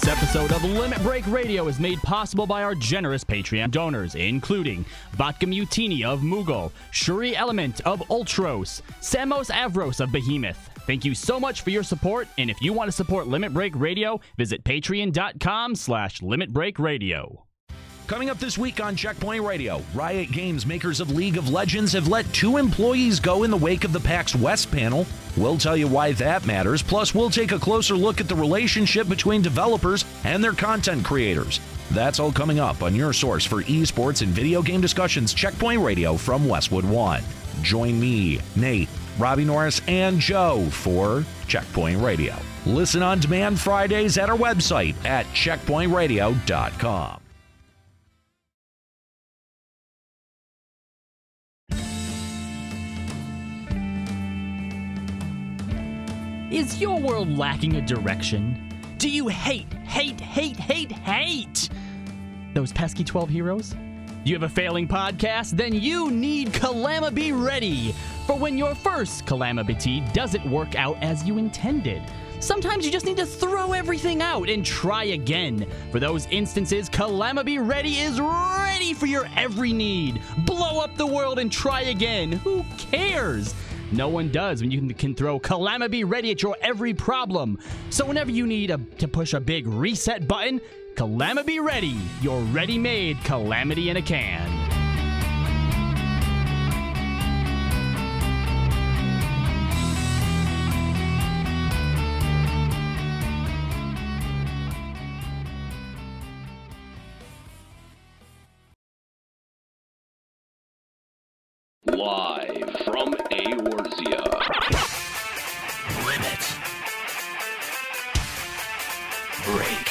This episode of Limit Break Radio is made possible by our generous Patreon donors, including Vodka Mutini of Moogle, Shuri Element of Ultros, Samos Avros of Behemoth. Thank you so much for your support, and if you want to support Limit Break Radio, visit patreon.com/Limit Break Radio. Coming up this week on Checkpoint Radio, Riot Games, makers of League of Legends, have let 2 employees go in the wake of the PAX West panel. We'll tell you why that matters. Plus, we'll take a closer look at the relationship between developers and their content creators. That's all coming up on your source for esports and video game discussions, Checkpoint Radio from Westwood One. Join me, Nate, Robbie Norris, and Joe for Checkpoint Radio. Listen on demand Fridays at our website at checkpointradio.com. Is your world lacking a direction? Do you hate those pesky 12 heroes? Do you have a failing podcast? Then you need Calamity Ready for when your first Calamity doesn't work out as you intended. Sometimes you just need to throw everything out and try again. For those instances, Calamity Ready is ready for your every need. Blow up the world and try again. Who cares? No one does when you can throw Calamity Ready at your every problem. So whenever you need to push a big reset button, Calamity Ready, your ready-made Calamity in a can. Live from Eorzea. Limit Break.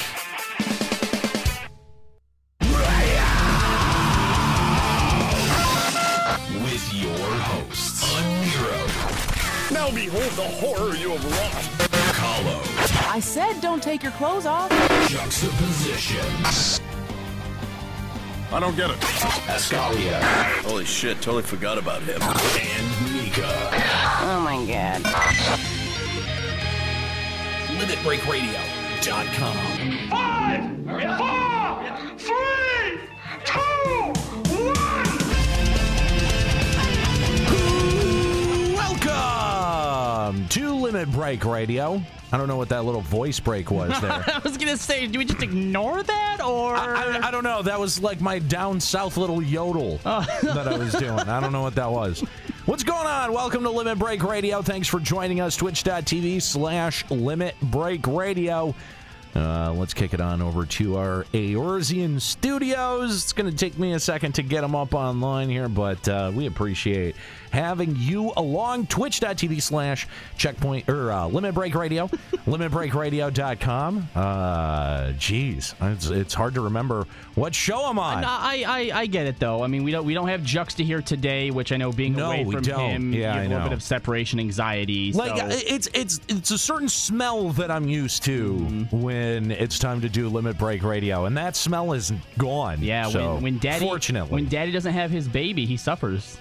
With your hosts, Unmiro. Now behold the horror you have wrought. Kahlo. I said don't take your clothes off. Juxtaposition. I don't get it. Ascalia. Holy shit, totally forgot about him. And Mika. Oh my god. LimitBreakRadio.com. 5, 4, 3, 2, 1. Welcome to Limit Break Radio. I don't know what that little voice break was there. I was going to say, do we just ignore that, or...? I don't know. That was like my down south little yodel that I was doing. I don't know what that was. What's going on? Welcome to Limit Break Radio. Thanks for joining us. Twitch.tv/Limit Break Radio. Let's kick it on over to our Eorzean studios. It's going to take me a second to get them up online here, but we appreciate having you along. Twitch.tv/checkpoint or Limit Break Radio, limitbreakradio.com. Geez, it's hard to remember what show I'm on. I get it though. I mean, we don't have Juxta here today, which I know being away from him, yeah, you have a little bit of separation anxiety. Like so. it's a certain smell that I'm used to when it's time to do Limit Break Radio, and that smell is gone. Yeah, so, when Daddy doesn't have his baby, he suffers.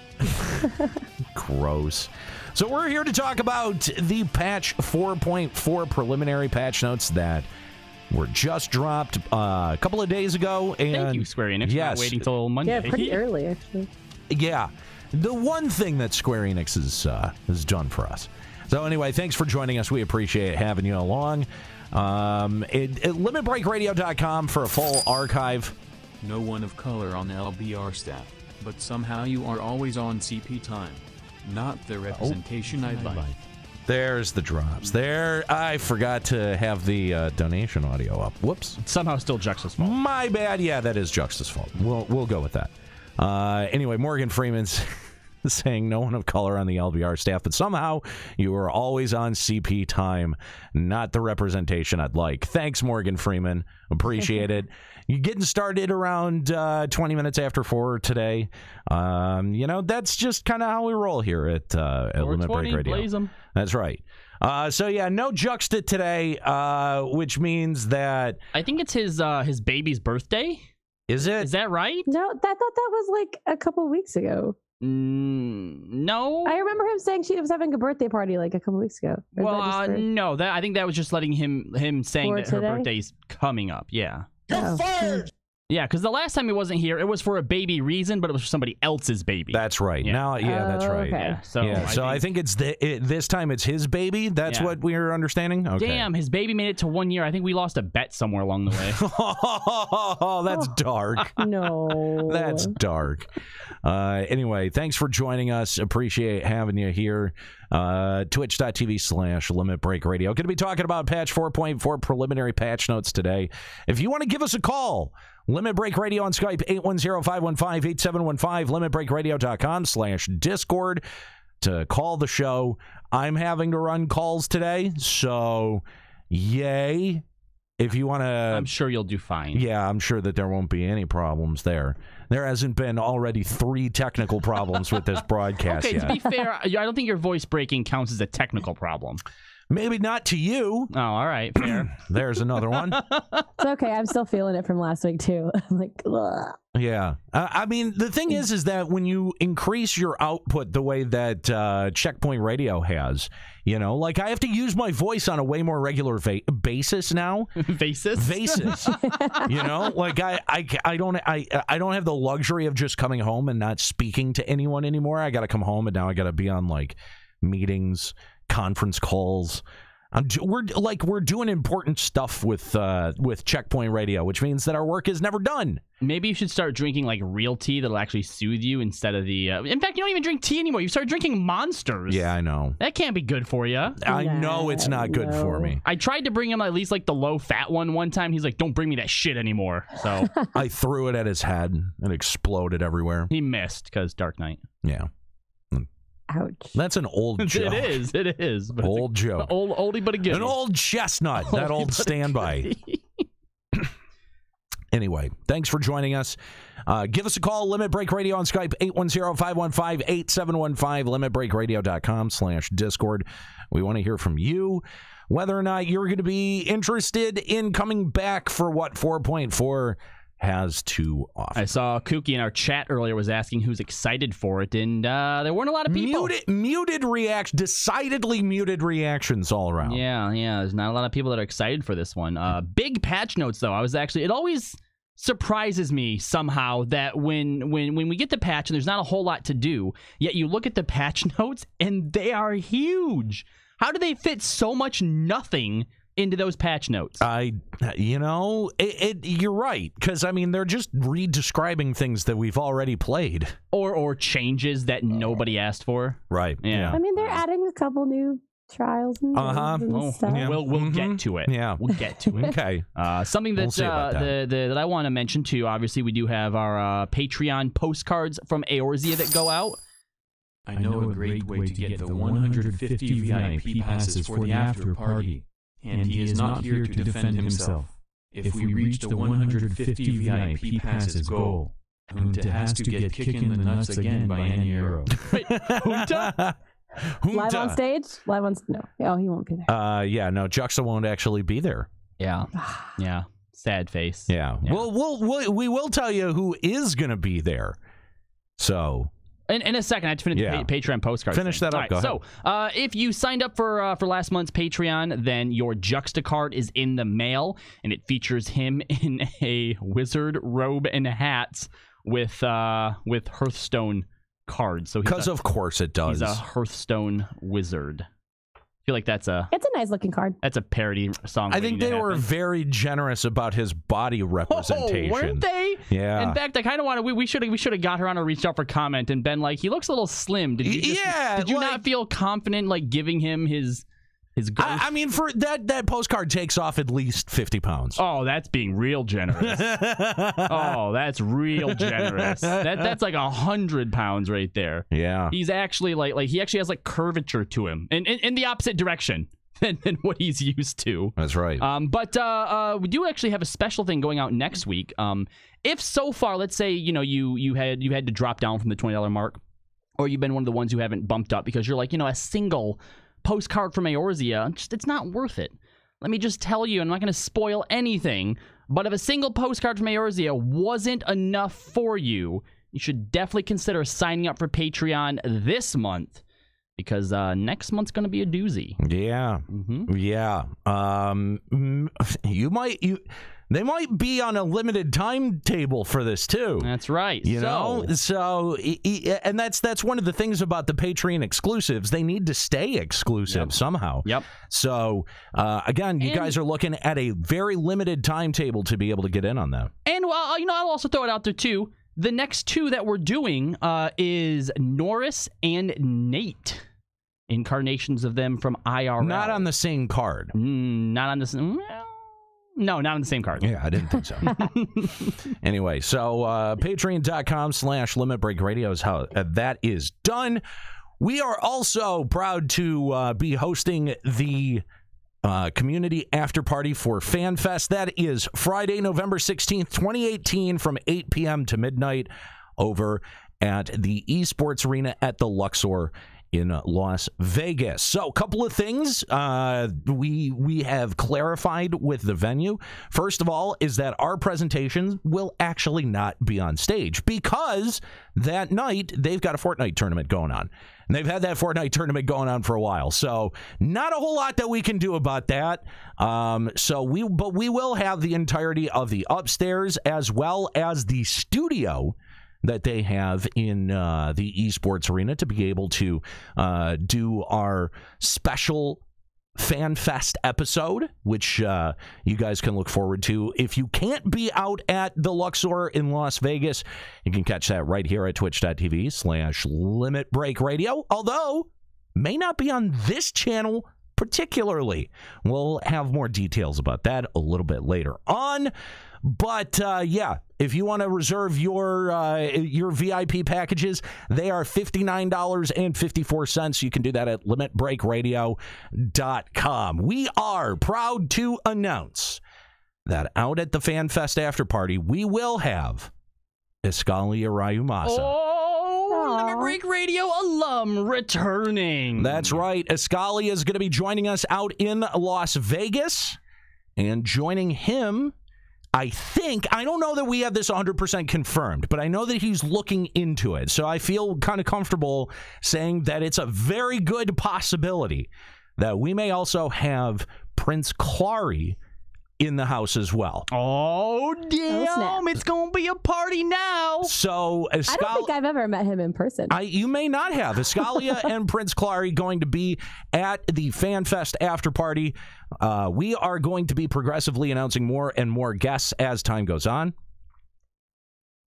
Gross. So we're here to talk about the patch 4.4 preliminary patch notes that were just dropped a couple of days ago. And thank you, Square-Enix. Yes, not waiting till Monday. Yeah, pretty early actually. Yeah, the one thing that Square-Enix has done for us. So anyway, thanks for joining us. We appreciate having you along. At limitbreakradio.com for a full archive. No one of color on the LBR staff, but somehow you are always on CP time. Not the representation I'd like. There's the drops. There, I forgot to have the donation audio up. Whoops. It's somehow still Juxta's fault. My bad. Yeah, that is Juxta's fault. We'll go with that. Anyway, Morgan Freeman's saying no one of color on the LBR staff, but somehow you are always on CP time. Not the representation I'd like. Thanks, Morgan Freeman. Appreciate it. You're getting started around 20 minutes after 4 today. You know, that's just kind of how we roll here at Limit Break Radio. Blaze 'em. That's right. So yeah, no Juxta today, which means that I think it's his baby's birthday. is it? Is that right? No, I thought that was like a couple weeks ago. No. I remember him saying she was having a birthday party like a couple weeks ago. Well, no. I think that was just letting him saying that her birthday's coming up. Yeah. You're fired! Yeah, because the last time he wasn't here, it was for a baby reason, but it was for somebody else's baby. That's right. Yeah. Now, that's right. Okay. Yeah, so, I think it's this time it's his baby. That's what we're understanding. Okay. Damn, his baby made it to 1 year. I think we lost a bet somewhere along the way. Oh, that's dark. No. That's dark. Anyway, thanks for joining us. Appreciate having you here. Twitch.tv/Limit Break Radio. Going to be talking about patch 4.4 preliminary patch notes today. If you want to give us a call, Limit Break Radio on Skype, 810-515-8715, limitbreakradio.com/Discord to call the show. I'm having to run calls today, so yay. If you want to... I'm sure you'll do fine. Yeah, I'm sure that there won't be any problems there. There hasn't been already 3 technical problems with this broadcast yet. To be fair, I don't think your voice breaking counts as a technical problem. Maybe not to you. Oh, all right, fair. There's another one. It's okay. I'm still feeling it from last week, too. I'm like, ugh. Yeah. I mean, the thing is that when you increase your output the way that Checkpoint Radio has, you know, like I have to use my voice on a way more regular basis now. Basis. You know, like I don't have the luxury of just coming home and not speaking to anyone anymore. I got to come home and now I got to be on like meetings, conference calls. We're doing important stuff with Checkpoint Radio, which means that our work is never done. Maybe you should start drinking like real tea that'll actually soothe you instead of the. In fact, you don't even drink tea anymore. You start drinking Monsters. Yeah, I know. That can't be good for you. I know it's not good for me. I tried to bring him at least like the low fat one time. He's like, "Don't bring me that shit anymore." So I threw it at his head and exploded everywhere. He missed because Dark Knight. Yeah. Ouch. That's an old joke. It is. But old joke. Oldie but a goodie. An old chestnut. That old standby. Anyway, thanks for joining us. Give us a call. Limit Break Radio on Skype, 810-515-8715, limitbreakradio.com/Discord. We want to hear from you, whether or not you're going to be interested in coming back for what 4.4 has to offer. I saw Kooky in our chat earlier was asking who's excited for it, and there weren't a lot of people. Decidedly muted reactions all around. Yeah, there's not a lot of people that are excited for this one. Big patch notes, though. It always surprises me somehow that when we get the patch and there's not a whole lot to do, yet you look at the patch notes and they are huge. How do they fit so much nothing into those patch notes? You're right, because I mean they're just re-describing things that we've already played, or changes that nobody asked for. Right. Yeah. I mean, they're adding a couple new trials and stuff. Yeah. We'll get to it. Yeah, we'll get to it. Okay. Something that that I want to mention too. Obviously, we do have our Patreon postcards from Eorzea that go out. I know a great way to get the 150 VIP passes for the after party. And he is not here to defend himself. If we reach the 150 VIP passes goal, Junta has to get kicked in the nuts again by any arrow. Wait, Junta? Live on stage? No. Oh, he won't be there. Yeah, no, Juxta won't actually be there. Yeah. Yeah. Sad face. Yeah. We will tell you who is going to be there. So... In a second, I have to finish the Patreon postcard. Finish that up. Go ahead. So, if you signed up for last month's Patreon, then your Juxta card is in the mail, and it features him in a wizard robe and hats with Hearthstone cards. So, because of course it does. He's a Hearthstone wizard. I feel like it's a nice looking card. That's a parody song. I think they were very generous about his body representation. Oh, weren't they? Yeah. In fact, I kind of wanted we should have got her on or reached out for comment and been like, he looks a little slim. Did you not feel confident like giving him his ghost? I mean, for that postcard takes off at least 50 pounds. Oh, that's being real generous. Oh, that's real generous. That's like 100 pounds right there. Yeah. He's actually like he actually has like curvature to him in the opposite direction than what he's used to. That's right. But we do actually have a special thing going out next week. If so far, let's say, you had to drop down from the $20 mark, or you've been one of the ones who haven't bumped up because you're like, a single postcard from Eorzea, it's not worth it. Let me just tell you, I'm not going to spoil anything, but if a single postcard from Eorzea wasn't enough for you, you should definitely consider signing up for Patreon this month, because next month's going to be a doozy. Yeah. Yeah. They might be on a limited timetable for this too. That's right. You know, and that's one of the things about the Patreon exclusives. They need to stay exclusive somehow. Yep. So again, you guys are looking at a very limited timetable to be able to get in on that. And well, I'll also throw it out there too. The next two that we're doing is Norris and Nate. Incarnations of them from IRL. Not on the same card. Not on the same. No, not on the same card. Yeah, I didn't think so. Anyway, so patreon.com/Limit Break Radio is how that is done. We are also proud to be hosting the community after party for FanFest. That is Friday, November 16th, 2018 from 8 p.m. to midnight over at the Esports Arena at the Luxor in Las Vegas. So a couple of things we have clarified with the venue. First of all is that our presentations will actually not be on stage, because that night they've got a Fortnite tournament going on. And they've had that Fortnite tournament going on for a while. So not a whole lot that we can do about that. But we will have the entirety of the upstairs as well as the studio that they have in the esports arena to be able to do our special FanFest episode, which you guys can look forward to. If you can't be out at the Luxor in Las Vegas, you can catch that right here at twitch.tv/Limit Break Radio, although may not be on this channel particularly. We'll have more details about that a little bit later on. But yeah, if you want to reserve your VIP packages, they are $59.54. You can do that at limitbreakradio.com. We are proud to announce that out at the FanFest after party, we will have Escalia Rayumasa. Limit Break Radio alum returning. That's right. Escalia is going to be joining us out in Las Vegas, and joining him, I don't know that we have this 100% confirmed, but I know that he's looking into it. So I feel kind of comfortable saying that it's a very good possibility that we may also have Prince Clary in the house as well. Oh, damn. It's going to be a party now. So, I don't think I've ever met him in person. You may not have. Escalia and Prince Clary going to be at the FanFest after party. We are going to be progressively announcing more and more guests as time goes on.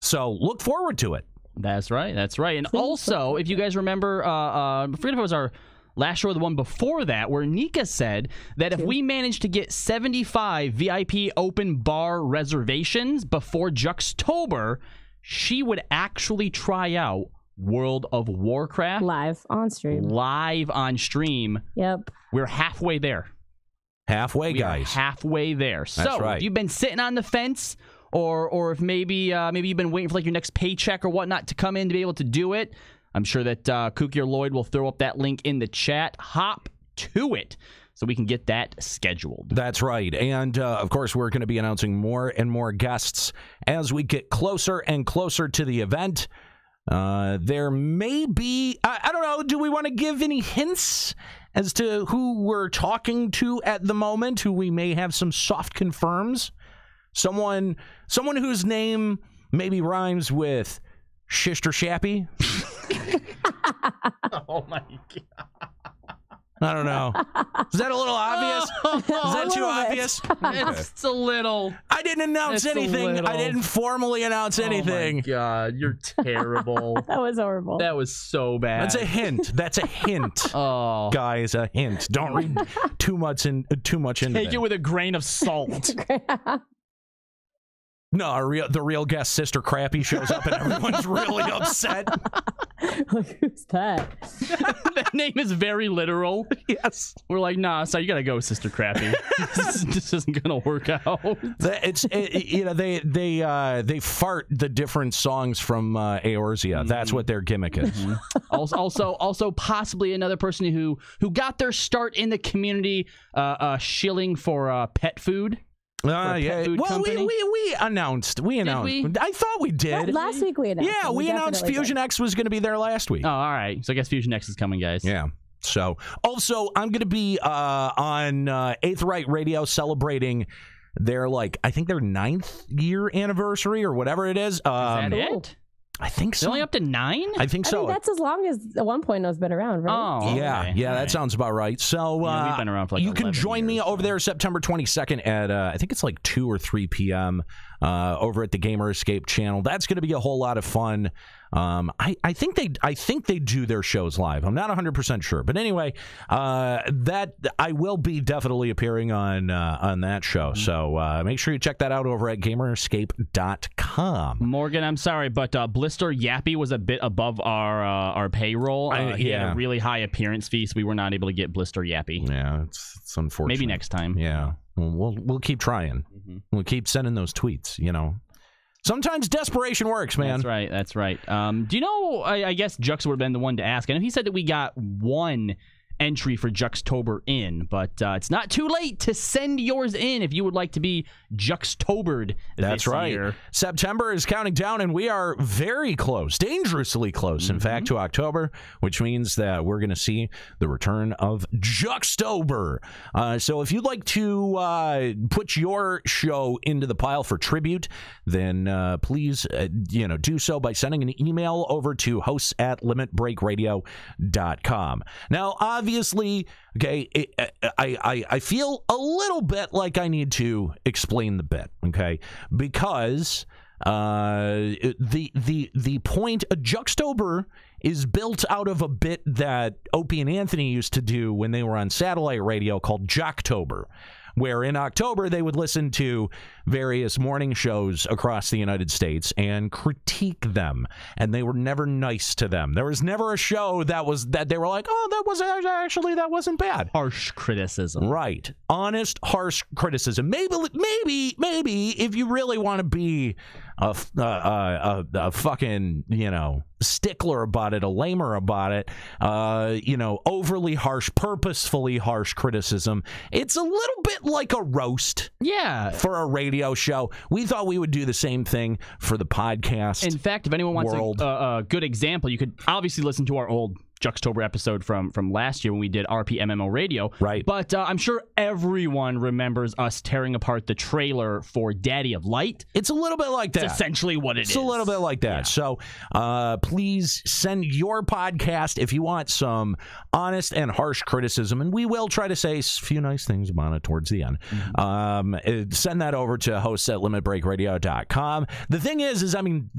So, look forward to it. That's right. That's right. And also, if you guys remember, I forget if it was our last show or the one before that, where Nika said that if we manage to get 75 VIP open bar reservations before Juxtober, she would actually try out World of Warcraft live on stream. Yep. We're halfway there. Halfway, guys. Halfway there. That's right. If you've been sitting on the fence, or if maybe you've been waiting for like your next paycheck or whatnot to come in to be able to do it, I'm sure that Kooky or Lloyd will throw up that link in the chat. Hop to it so we can get that scheduled. That's right. And, of course, we're going to be announcing more and more guests as we get closer and closer to the event. There may be, I don't know, do we want to give any hints as to who we're talking to at the moment, who we may have some soft confirms? Someone whose name maybe rhymes with Shister Shappy? Oh my god. I don't know. Is that a little obvious? Is that too obvious? It's a little. I didn't announce anything. I didn't formally announce anything. Oh my god, you're terrible. That was horrible. That was so bad. That's a hint. That's a hint. Oh, guys, a hint. Don't read too much into Take it with a grain of salt. No, the real guest, Sister Crappy, shows up and everyone's really upset. Like, who's that? That name is very literal. Yes. We're like, nah, so you gotta go, Sister Crappy. This isn't gonna work out. They fart the different songs from Eorzea. That's what their gimmick is. Also, possibly another person who got their start in the community, shilling for pet food. pet food Well, company? we announced. We announced. we? I thought we did. Last week we announced. Yeah, we announced Fusion X was going to be there last week. Oh, all right. So I guess Fusion X is coming, guys. Yeah. So, also, I'm going to be on 8th Right Radio celebrating their, I think their 9th year anniversary or whatever it is. Is that it? I think so. They're only up to 9? I think so. I mean, that's as long as at one point it's been around, right? Oh, okay. Yeah, that sounds about right. So we've been around for you can 11 join me years, over there September 22nd at I think it's 2 or 3 p.m. Over at the Gamer Escape channel. That's going to be a whole lot of fun. I think they do their shows live. I'm not 100% sure, but anyway, that I will be definitely appearing on that show. So make sure you check that out over at gamerescape.com. Morgan, I'm sorry, but Blister Yappy was a bit above our payroll. He had a really high appearance fee, so we were not able to get Blister Yappy. Yeah, it's unfortunate. Maybe next time. Yeah, we'll keep trying. We'll keep sending those tweets. Sometimes desperation works, man. That's right. Do you know, I guess Jux would have been the one to ask. I know he said that we got one entry for Juxtober in, but it's not too late to send yours in if you would like to be Juxtobered That's this right. year. September is counting down, and we are very close, dangerously close, in fact, to October, which means that we're going to see the return of Juxtober. So if you'd like to put your show into the pile for tribute, then please do so by sending an email over to hosts@limitbreakradio.com. Now, obviously, okay, I feel a little bit like I need to explain the bit, okay, because the point Juxtober is built out of a bit that Opie and Anthony used to do when they were on satellite radio called Jocktober, where in October they would listen to various morning shows across the United States and critique them, and they were never nice to them. There was never a show that they were like, oh, that wasn't bad. Harsh criticism. Right. Honest, harsh criticism. Maybe if you really want to be a fucking, stickler about it, a lamer about it, overly harsh, purposefully harsh criticism. It's a little bit like a roast. Yeah. For a radio show. We thought we would do the same thing for the podcast. In fact, if anyone wants a good example, you could obviously listen to our old Juxtober episode from last year when we did RPMMO Radio. Right. But I'm sure everyone remembers us tearing apart the trailer for Daddy of Light. It's a little bit like that. It's essentially what it is. It's a little bit like that. Yeah. So please send your podcast if you want some honest and harsh criticism, and we will try to say a few nice things about it towards the end. Send that over to hosts@limitbreakradio.com. The thing is I mean,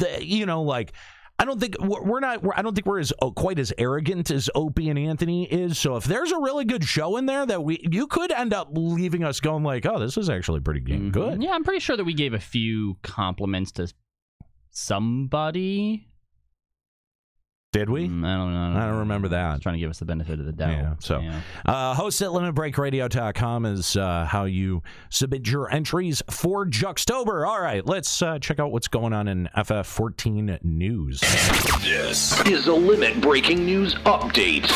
I don't think we're as quite as arrogant as Opie and Anthony is. So if there's a really good show in there that you could end up leaving us going like, oh, this is actually pretty good. Yeah, I'm pretty sure that we gave a few compliments to somebody. Did we? I don't know. I don't remember that. Trying to give us the benefit of the doubt. Yeah. So, hosts@limitbreakradio.com is how you submit your entries for Juxtober. All right, let's check out what's going on in FF14 news. This is a Limit Breaking News Update.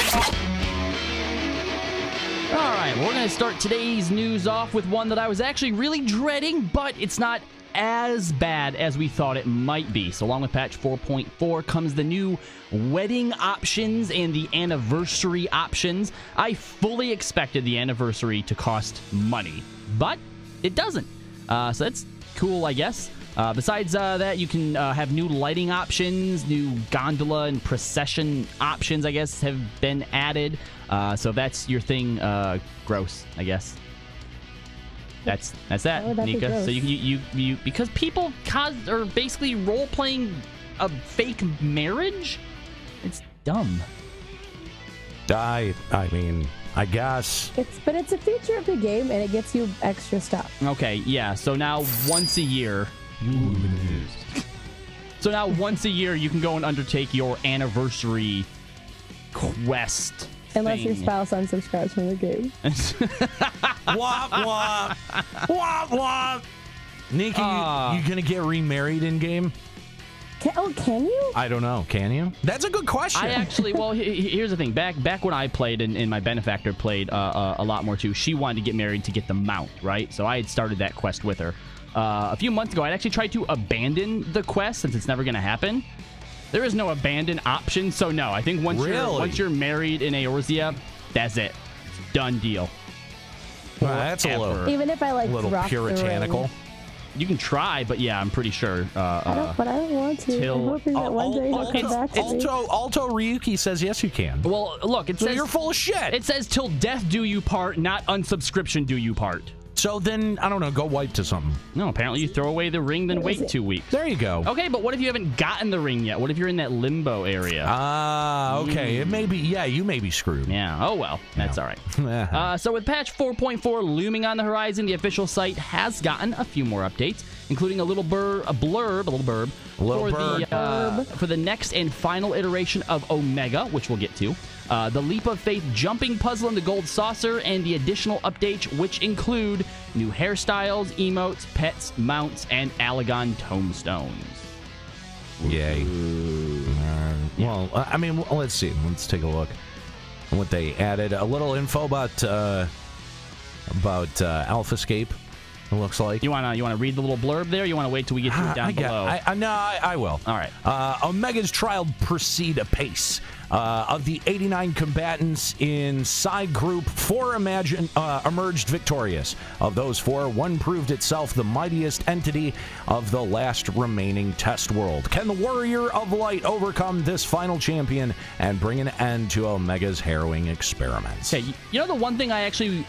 All right, we're going to start today's news off with one that I was actually really dreading, but it's not as bad as we thought it might be. So along with patch 4.4 comes the new wedding options and the anniversary options. I fully expected the anniversary to cost money, but it doesn't. So that's cool, I guess. Besides that, you can have new lighting options, new gondola and procession options, I guess, have been added. So if that's your thing, gross, I guess. That's that, Nika. So you because people are basically role playing a fake marriage. It's dumb. I mean, I guess. But it's a feature of the game, and it gets you extra stuff. Okay, yeah. So now once a year. So now once a year, you can go and undertake your anniversary quest. Unless your spouse unsubscribes from the game. Womp womp. Womp womp. Nika, you gonna get remarried in game? Can you? I don't know. Can you? That's a good question. I actually, well, here's the thing. Back when I played, and my benefactor played a lot more too, she wanted to get married to get the mount, right? So I had started that quest with her. A few months ago, I'd actually tried to abandon the quest since it's never going to happen. There is no abandon option, so no. I think once you're married in Eorzea, that's it. It's a done deal. Well, that's a little, even if I like a little drop puritanical. You can try, but yeah, I'm pretty sure. But I don't want to. I'm hoping that one day he'll come back to me. Alto Ryuki says yes, you can. Well, look, it says you're full of shit. It says till death do you part, not unsubscription do you part. So then, I don't know, go wipe to something. No, apparently you throw away the ring, then wait 2 weeks. There you go. Okay, but what if you haven't gotten the ring yet? What if you're in that limbo area? Okay. It may be, you may be screwed. Yeah, oh well, that's all right. So with patch 4.4 looming on the horizon, the official site has gotten a few more updates, including a blurb for the next and final iteration of Omega, which we'll get to. The Leap of Faith jumping puzzle in the Gold Saucer, and the additional updates, which include new hairstyles, emotes, pets, mounts, and Alagon tombstones. Yay. Well, I mean, let's see. Let's take a look at what they added. A little info about AlphaScape. It looks like. You wanna read the little blurb there? Or you wanna wait till we get to it down below? I will. All right. Omega's trial proceed apace. Of the 89 combatants inside Group, 4 emerged victorious. Of those 4, 1 proved itself the mightiest entity of the last remaining test world. Can the Warrior of Light overcome this final champion and bring an end to Omega's harrowing experiments? Okay, you know the one thing I actually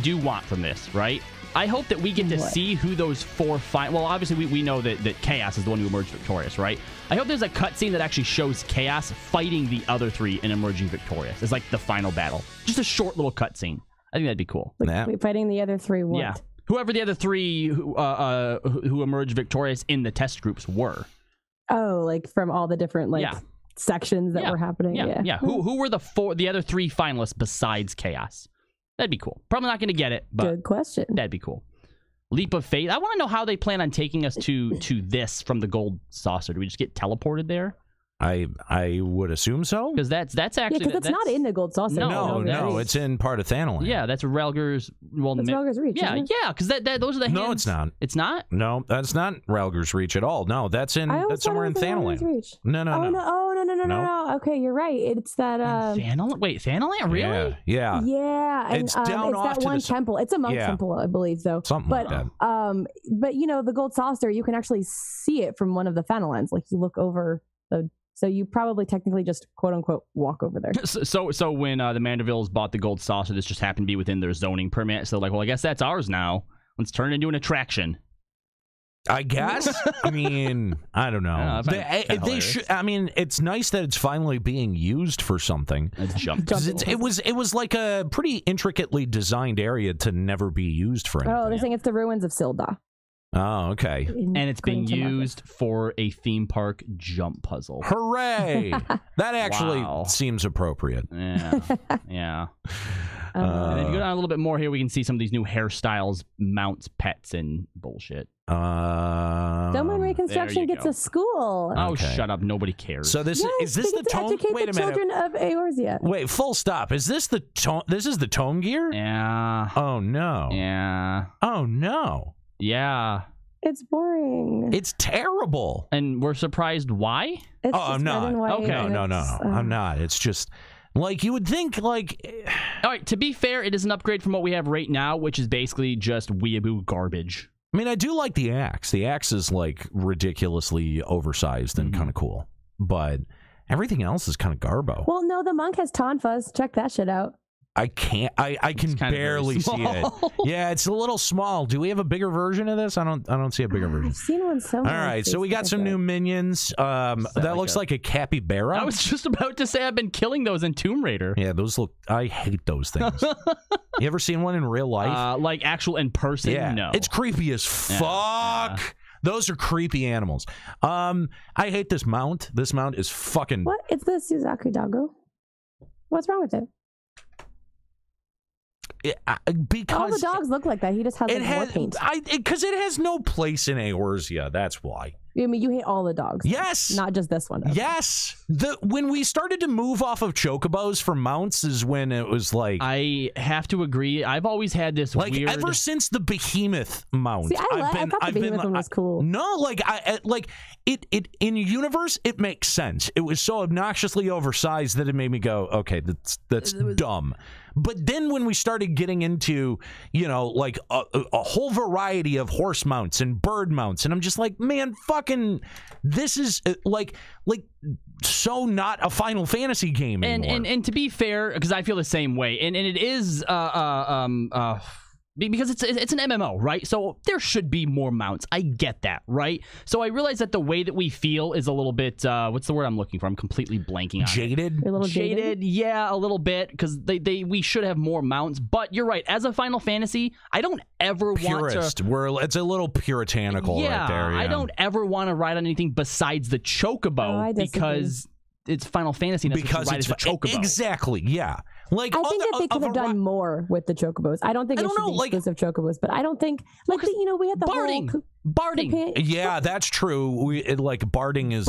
do want from this, right? I hope that we get to see who those 4 find. Well, obviously, we know that Chaos is the one who emerged victorious, right? I hope there's a cutscene that actually shows Chaos fighting the other 3 and emerging victorious. It's like the final battle. Just a short little cutscene. I think that'd be cool. Fighting the other 3 what? Yeah. Whoever the other 3 who emerged victorious in the test groups were. Oh, like from all the different sections that were happening. Yeah. Who were the other 3 finalists besides Chaos? That'd be cool. Probably not going to get it, but good question. That'd be cool. Leap of Faith. I want to know how they plan on taking us to this from the Gold Saucer. Do we just get teleported there? I would assume so. Because that's actually because it's not in the Gold Saucer. No, it's in part of Thanalan. Yeah, that's Ralger's. Well, that's Ralger's Reach. Yeah, because those are the hands. No, it's not. It's not. No, that's not Ralger's Reach at all. No, that's somewhere in Thanalan. No. Okay, you're right. It's that. Thanalan? Wait, Thanalan? Really? Yeah. And, it's down off that to one the temple. It's a monk temple, I believe, though. Something like that. But the Gold Saucer, you can actually see it from one of the Thanalans. Like you look over the. So you probably technically just quote unquote walk over there. So when the Mandervilles bought the Gold Saucer, this just happened to be within their zoning permit. So like, well, I guess that's ours now. Let's turn it into an attraction. I guess. I mean, I don't know. They should. I mean, it's nice that it's finally being used for something. It was like a pretty intricately designed area to never be used for anything. Oh, they're saying it's the ruins of Silda. Oh, okay. And it's being used for a theme park jump puzzle. Hooray! That actually seems appropriate. Yeah. And if you go down a little bit more here, we can see some of these new hairstyles, mounts, pets, and bullshit. Domain Reconstruction gets a school. Oh, shut up. Nobody cares. So is this the tome? Wait a minute. Children of Eorzea. Wait, full stop. Is this the tome? This is the tome gear? Yeah. Oh, no. Yeah. Oh, no. Yeah. It's boring. It's terrible. And we're surprised why? I'm not. Okay. No. I'm not. It's just like you would think like. All right. To be fair, it is an upgrade from what we have right now, which is basically just weeaboo garbage. I mean, I do like the axe. The axe is like ridiculously oversized and kind of cool. But everything else is kind of garbo. Well, no, the monk has tonfas. Check that shit out. I can't. I can barely see it. Yeah, it's a little small. Do we have a bigger version of this? I don't see a bigger version. I've seen one somewhere. All right, so we got some new minions. That looks like a capybara. I was just about to say I've been killing those in Tomb Raider. Yeah, those look. I hate those things. You ever seen one in real life? Like actual in person? Yeah, no. It's creepy as fuck. Yeah. Those are creepy animals. I hate this mount. This mount is fucking. What? It's the Suzaku Dago. What's wrong with it? because all the dogs look like that. He just has like war paint. Because it has no place in Eorzea. That's why. I mean, you hate all the dogs. Yes. Not just this one. Okay. Yes. When we started to move off of chocobos for mounts is when it was like... I have to agree. I've always had this weird... ever since the behemoth mount. See, I thought the behemoth one was cool. No, it in universe, it makes sense. It was so obnoxiously oversized that it made me go, okay, that's dumb. But then when we started getting into, like a whole variety of horse mounts and bird mounts, and I'm just like, man, fucking, this is like so not a Final Fantasy game anymore. And to be fair, because I feel the same way, and it is because it's an MMO, right? So there should be more mounts. I get that, right? So I realize that the way that we feel is a little bit, what's the word I'm looking for? I'm completely blanking on jaded. It. A little jaded, yeah, a little bit, because we should have more mounts. But you're right. As a Final Fantasy, I don't ever want to. It's a little puritanical right there. Yeah. I don't ever want to ride on anything besides the chocobo because it's Final Fantasy. And because it's a chocobo. Exactly. Yeah. Like I think that they could have done more with the chocobos. I don't think it should be exclusive chocobos, but I don't think we had the barding. Yeah, that's true. Barding is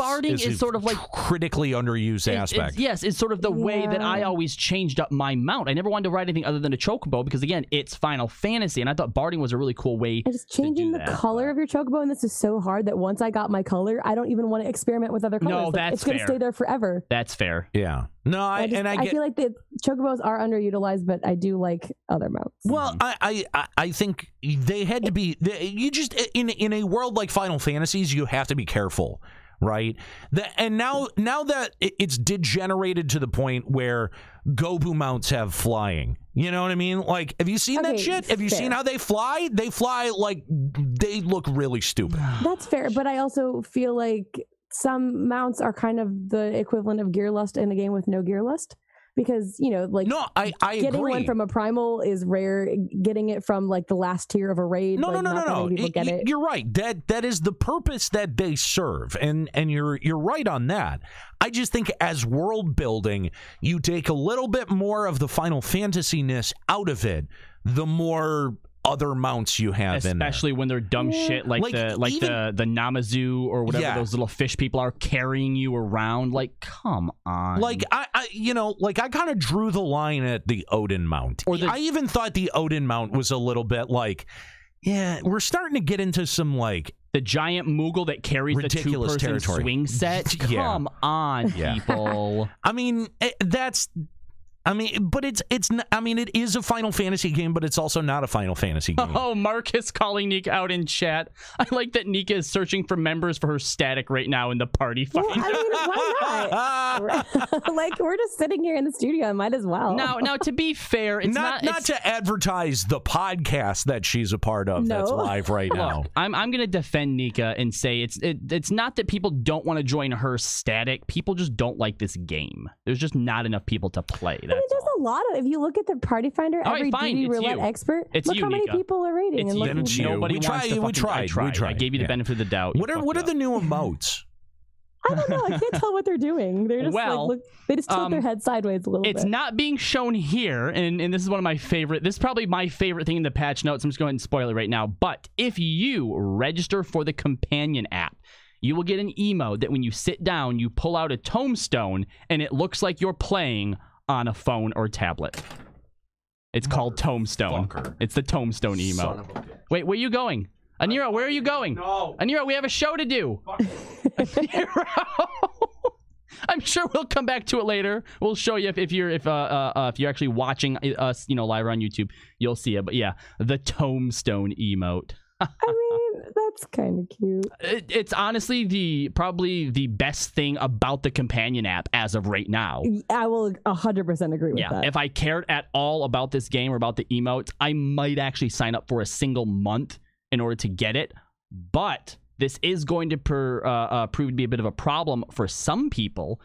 sort of like critically underused aspect. It's sort of the way that I always changed up my mount. I never wanted to ride anything other than a chocobo because again, it's Final Fantasy, and I thought barding was a really cool way. And just changing the color of your chocobo, and this is so hard that once I got my color, I don't even want to experiment with other colors. No, that's it's going to stay there forever. That's fair. Yeah. No, I feel like the chocobos are underutilized, but I do like other mounts. Well, I think they had to be. You just in a world like Final Fantasies, you have to be careful, right? And now that it's degenerated to the point where Gobu mounts have flying. You know what I mean? Like, have you seen that shit? Have you seen how they fly? They fly like they look really stupid. That's fair, but I also feel like some mounts are kind of the equivalent of gear lust in a game with no gear lust. Because, I getting agree. one from a primal is rare. Getting it from, like, the last tier of a raid, no. People get it. You're right. That is the purpose that they serve, and you're right on that. I just think as world building, you take a little bit more of the Final Fantasy-ness out of it, the more other mounts you have in there. Especially when they're dumb shit like the Namazu or whatever those little fish people are carrying you around. Like, come on. Like I kind of drew the line at the Odin mount. I even thought the Odin mount was a little bit like, yeah, we're starting to get into some like the giant Moogle that carries the two-person swing set. Come on, people. I mean, but it is a Final Fantasy game, but it's also not a Final Fantasy game. Oh, Marcus calling Nika out in chat. I like that Nika is searching for members for her static right now in the party finder. Well, I mean, why not? Like, we're just sitting here in the studio. I might as well. Now, to be fair, it's not to advertise the podcast that she's a part of that's live right now. Look, I'm going to defend Nika and say it's not that people don't want to join her static. People just don't like this game. There's just not enough people to play. There's a lot of. If you look at the party finder, every DD roulette expert, look how many people are rating. It's you. Nobody wants to we tried. I gave you the benefit of the doubt. What are the new emotes? I don't know. I can't tell what they're doing. They're just they just tilt their head sideways a little bit. It's not being shown here, and this is one of my favorite. This is probably my favorite thing in the patch notes. I'm just going to spoil it right now. But if you register for the companion app, you will get an emote that when you sit down, you pull out a tombstone, and it looks like you're playing on a phone or tablet. It's called Tombstone. It's the Tombstone emote. Wait, where are you going? Anira, where are you going? No. Anira, we have a show to do. Anira. I'm sure we'll come back to it later. We'll show you if you're actually watching us, live on YouTube, you'll see it. But yeah, the Tombstone emote. I mean, that's kind of cute. It's honestly probably the best thing about the companion app as of right now. I will 100% agree with that. If I cared at all about this game or about the emotes, I might actually sign up for a single month in order to get it. But this is going to prove to be a bit of a problem for some people.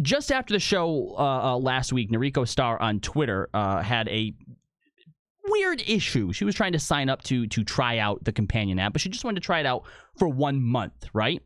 Just after the show last week, Noriko Star on Twitter had a weird issue. She was trying to sign up to try out the companion app, but she just wanted to try it out for 1 month, right?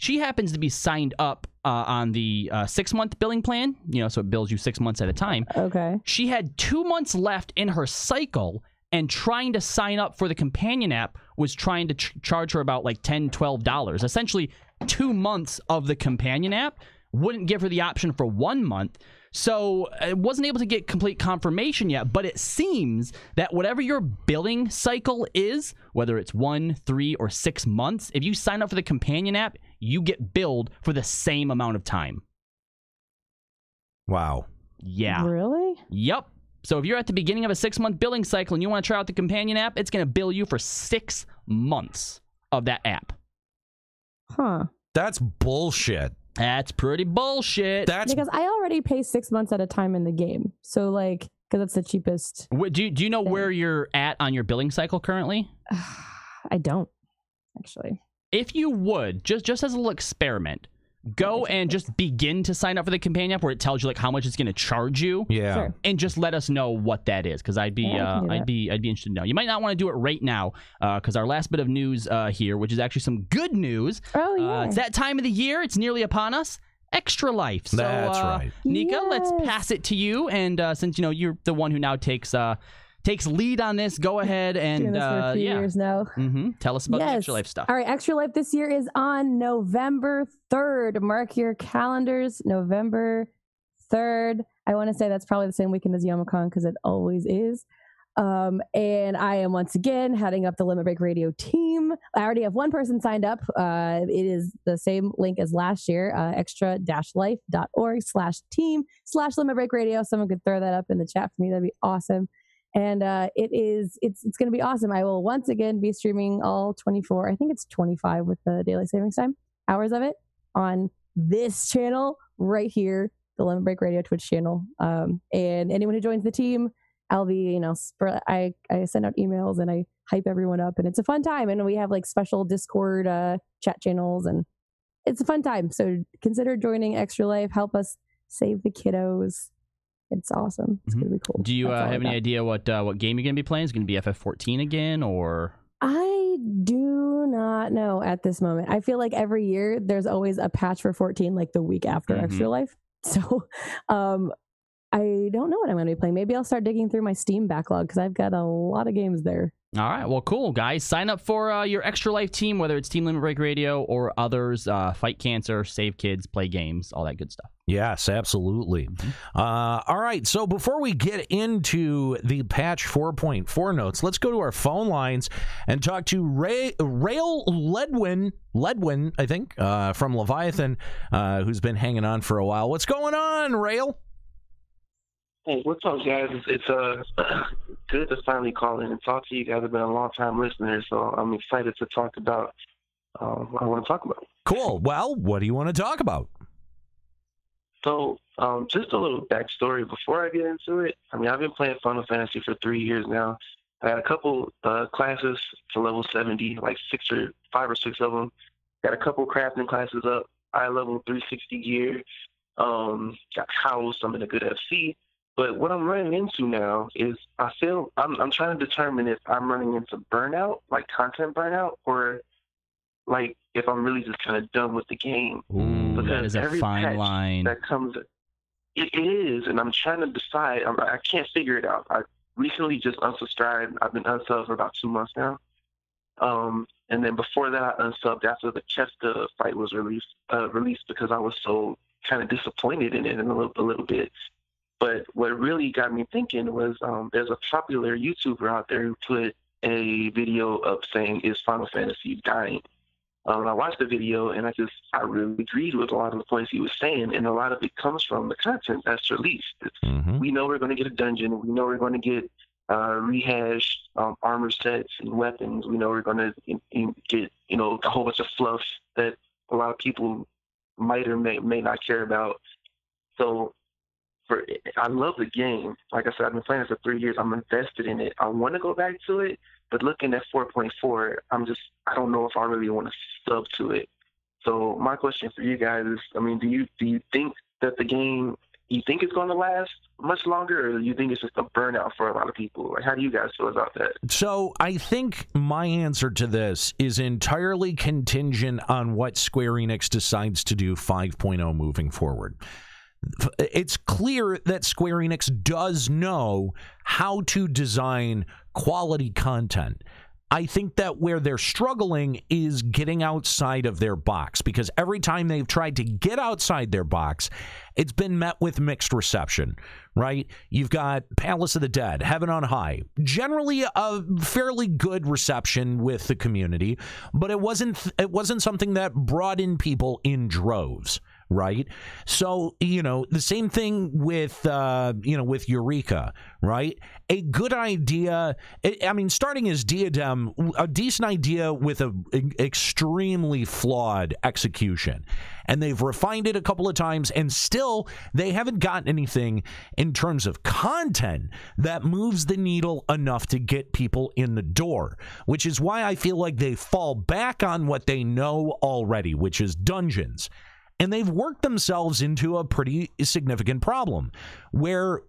She happens to be signed up on the 6-month billing plan, so it bills you 6 months at a time. Okay. She had 2 months left in her cycle, and trying to sign up for the companion app was trying to charge her about like $10, $12. Essentially, 2 months of the companion app wouldn't give her the option for 1 month. So I wasn't able to get complete confirmation yet, but it seems that whatever your billing cycle is, whether it's 1, 3, or 6 months, if you sign up for the companion app, you get billed for the same amount of time. Wow. Yeah. Really? Yep. So if you're at the beginning of a 6-month billing cycle and you want to try out the companion app, it's going to bill you for 6 months of that app. Huh. That's bullshit. That's pretty bullshit. Because I already pay 6 months at a time in the game. So, like, because that's the cheapest. Do you know where you're at on your billing cycle currently? I don't, actually. If you would, just as a little experiment, go and just begin to sign up for the companion app where it tells you like how much it's going to charge you. Yeah. Sure. And just let us know what that is, because I'd be interested to know. You might not want to do it right now, because our last bit of news here, which is actually some good news. Oh, yeah. It's that time of the year. It's nearly upon us. Extra Life. So, That's right. Nika, let's Yes. pass it to you. And since you're the one who now takes lead on this, go ahead and Doing this for a few years now. Tell us about the Extra Life stuff. All right, Extra Life this year is on November 3rd. Mark your calendars, November 3rd. I want to say that's probably the same weekend as Youmacon because it always is. And I am once again heading up the Limit Break Radio team. I already have one person signed up. It is the same link as last year, extra-life.org/team/Limit Break Radio. Someone could throw that up in the chat for me. That'd be awesome. And it's going to be awesome. I will once again be streaming all 24, I think it's 25 with the daylight savings time, hours of it on this channel right here, the Limit Break Radio Twitch channel. And anyone who joins the team, I'll be, I send out emails and I hype everyone up, and it's a fun time. And we have like special Discord chat channels, and it's a fun time. So consider joining Extra Life. Help us save the kiddos. It's awesome. It's gonna be cool. Do you have any idea what game you're gonna be playing? Is it gonna be FF14 again, or? I do not know at this moment. I feel like every year there's always a patch for 14, like the week after Extra Life. So, I don't know what I'm going to be playing. Maybe I'll start digging through my Steam backlog because I've got a lot of games there. All right. Well, cool, guys. Sign up for your Extra Life team, whether it's Team Limit Break Radio or others. Fight cancer, save kids, play games, all that good stuff. Yes, absolutely. All right. So before we get into the patch 4.4 notes, let's go to our phone lines and talk to Rail Ledwin, I think, from Leviathan, who's been hanging on for a while. What's going on, Rail? Hey, what's up, guys? It's good to finally call in and talk to you guys. I've been a long-time listener, so I'm excited to talk about what I want to talk about. Cool. Well, what do you want to talk about? So, just a little backstory before I get into it. I mean, I've been playing Final Fantasy for 3 years now. I had a couple classes to level 70, like 5 or 6 of them. Got a couple crafting classes up. I level 360 gear. Got house. I'm in a good FC. But what I'm running into now is I feel I'm trying to determine if I'm running into burnout, like content burnout, or like if I'm really just kind of done with the game. Ooh, because that is a fine line. That comes, it is, and I'm trying to decide. I can't figure it out. I recently just unsubscribed. I've been unsubbed for about 2 months now. And then before that, I unsubbed after the Chester fight was released because I was so kind of disappointed in it a little bit. But what really got me thinking was there's a popular YouTuber out there who put a video up saying, "Is Final Fantasy dying?" I watched the video and I really agreed with a lot of the points he was saying, and a lot of it comes from the content that's released. We know we're going to get a dungeon. We know we're going to get rehashed armor sets and weapons. We know we're going to get a whole bunch of fluff that a lot of people might or may not care about. So I love the game. Like I said, I've been playing it for 3 years. I'm invested in it. I want to go back to it, but looking at 4.4, I don't know if I really want to sub to it. So my question for you guys is, I mean, do you think that the game you think it's going to last much longer, or you think it's just a burnout for a lot of people? Like, how do you guys feel about that? So I think my answer to this is entirely contingent on what Square Enix decides to do 5.0 moving forward. It's clear that Square Enix does know how to design quality content. I think that where they're struggling is getting outside of their box, because every time they've tried to get outside their box, it's been met with mixed reception, right? You've got Palace of the Dead, Heaven on High, generally a fairly good reception with the community, but it wasn't something that brought in people in droves. Right. So, the same thing with, with Eureka. Right. A good idea. Starting as Diadem, a decent idea with an extremely flawed execution. And they've refined it a couple of times, and still they haven't gotten anything in terms of content that moves the needle enough to get people in the door, which is why I feel like they fall back on what they know already, which is dungeons. And they've worked themselves into a pretty significant problem where,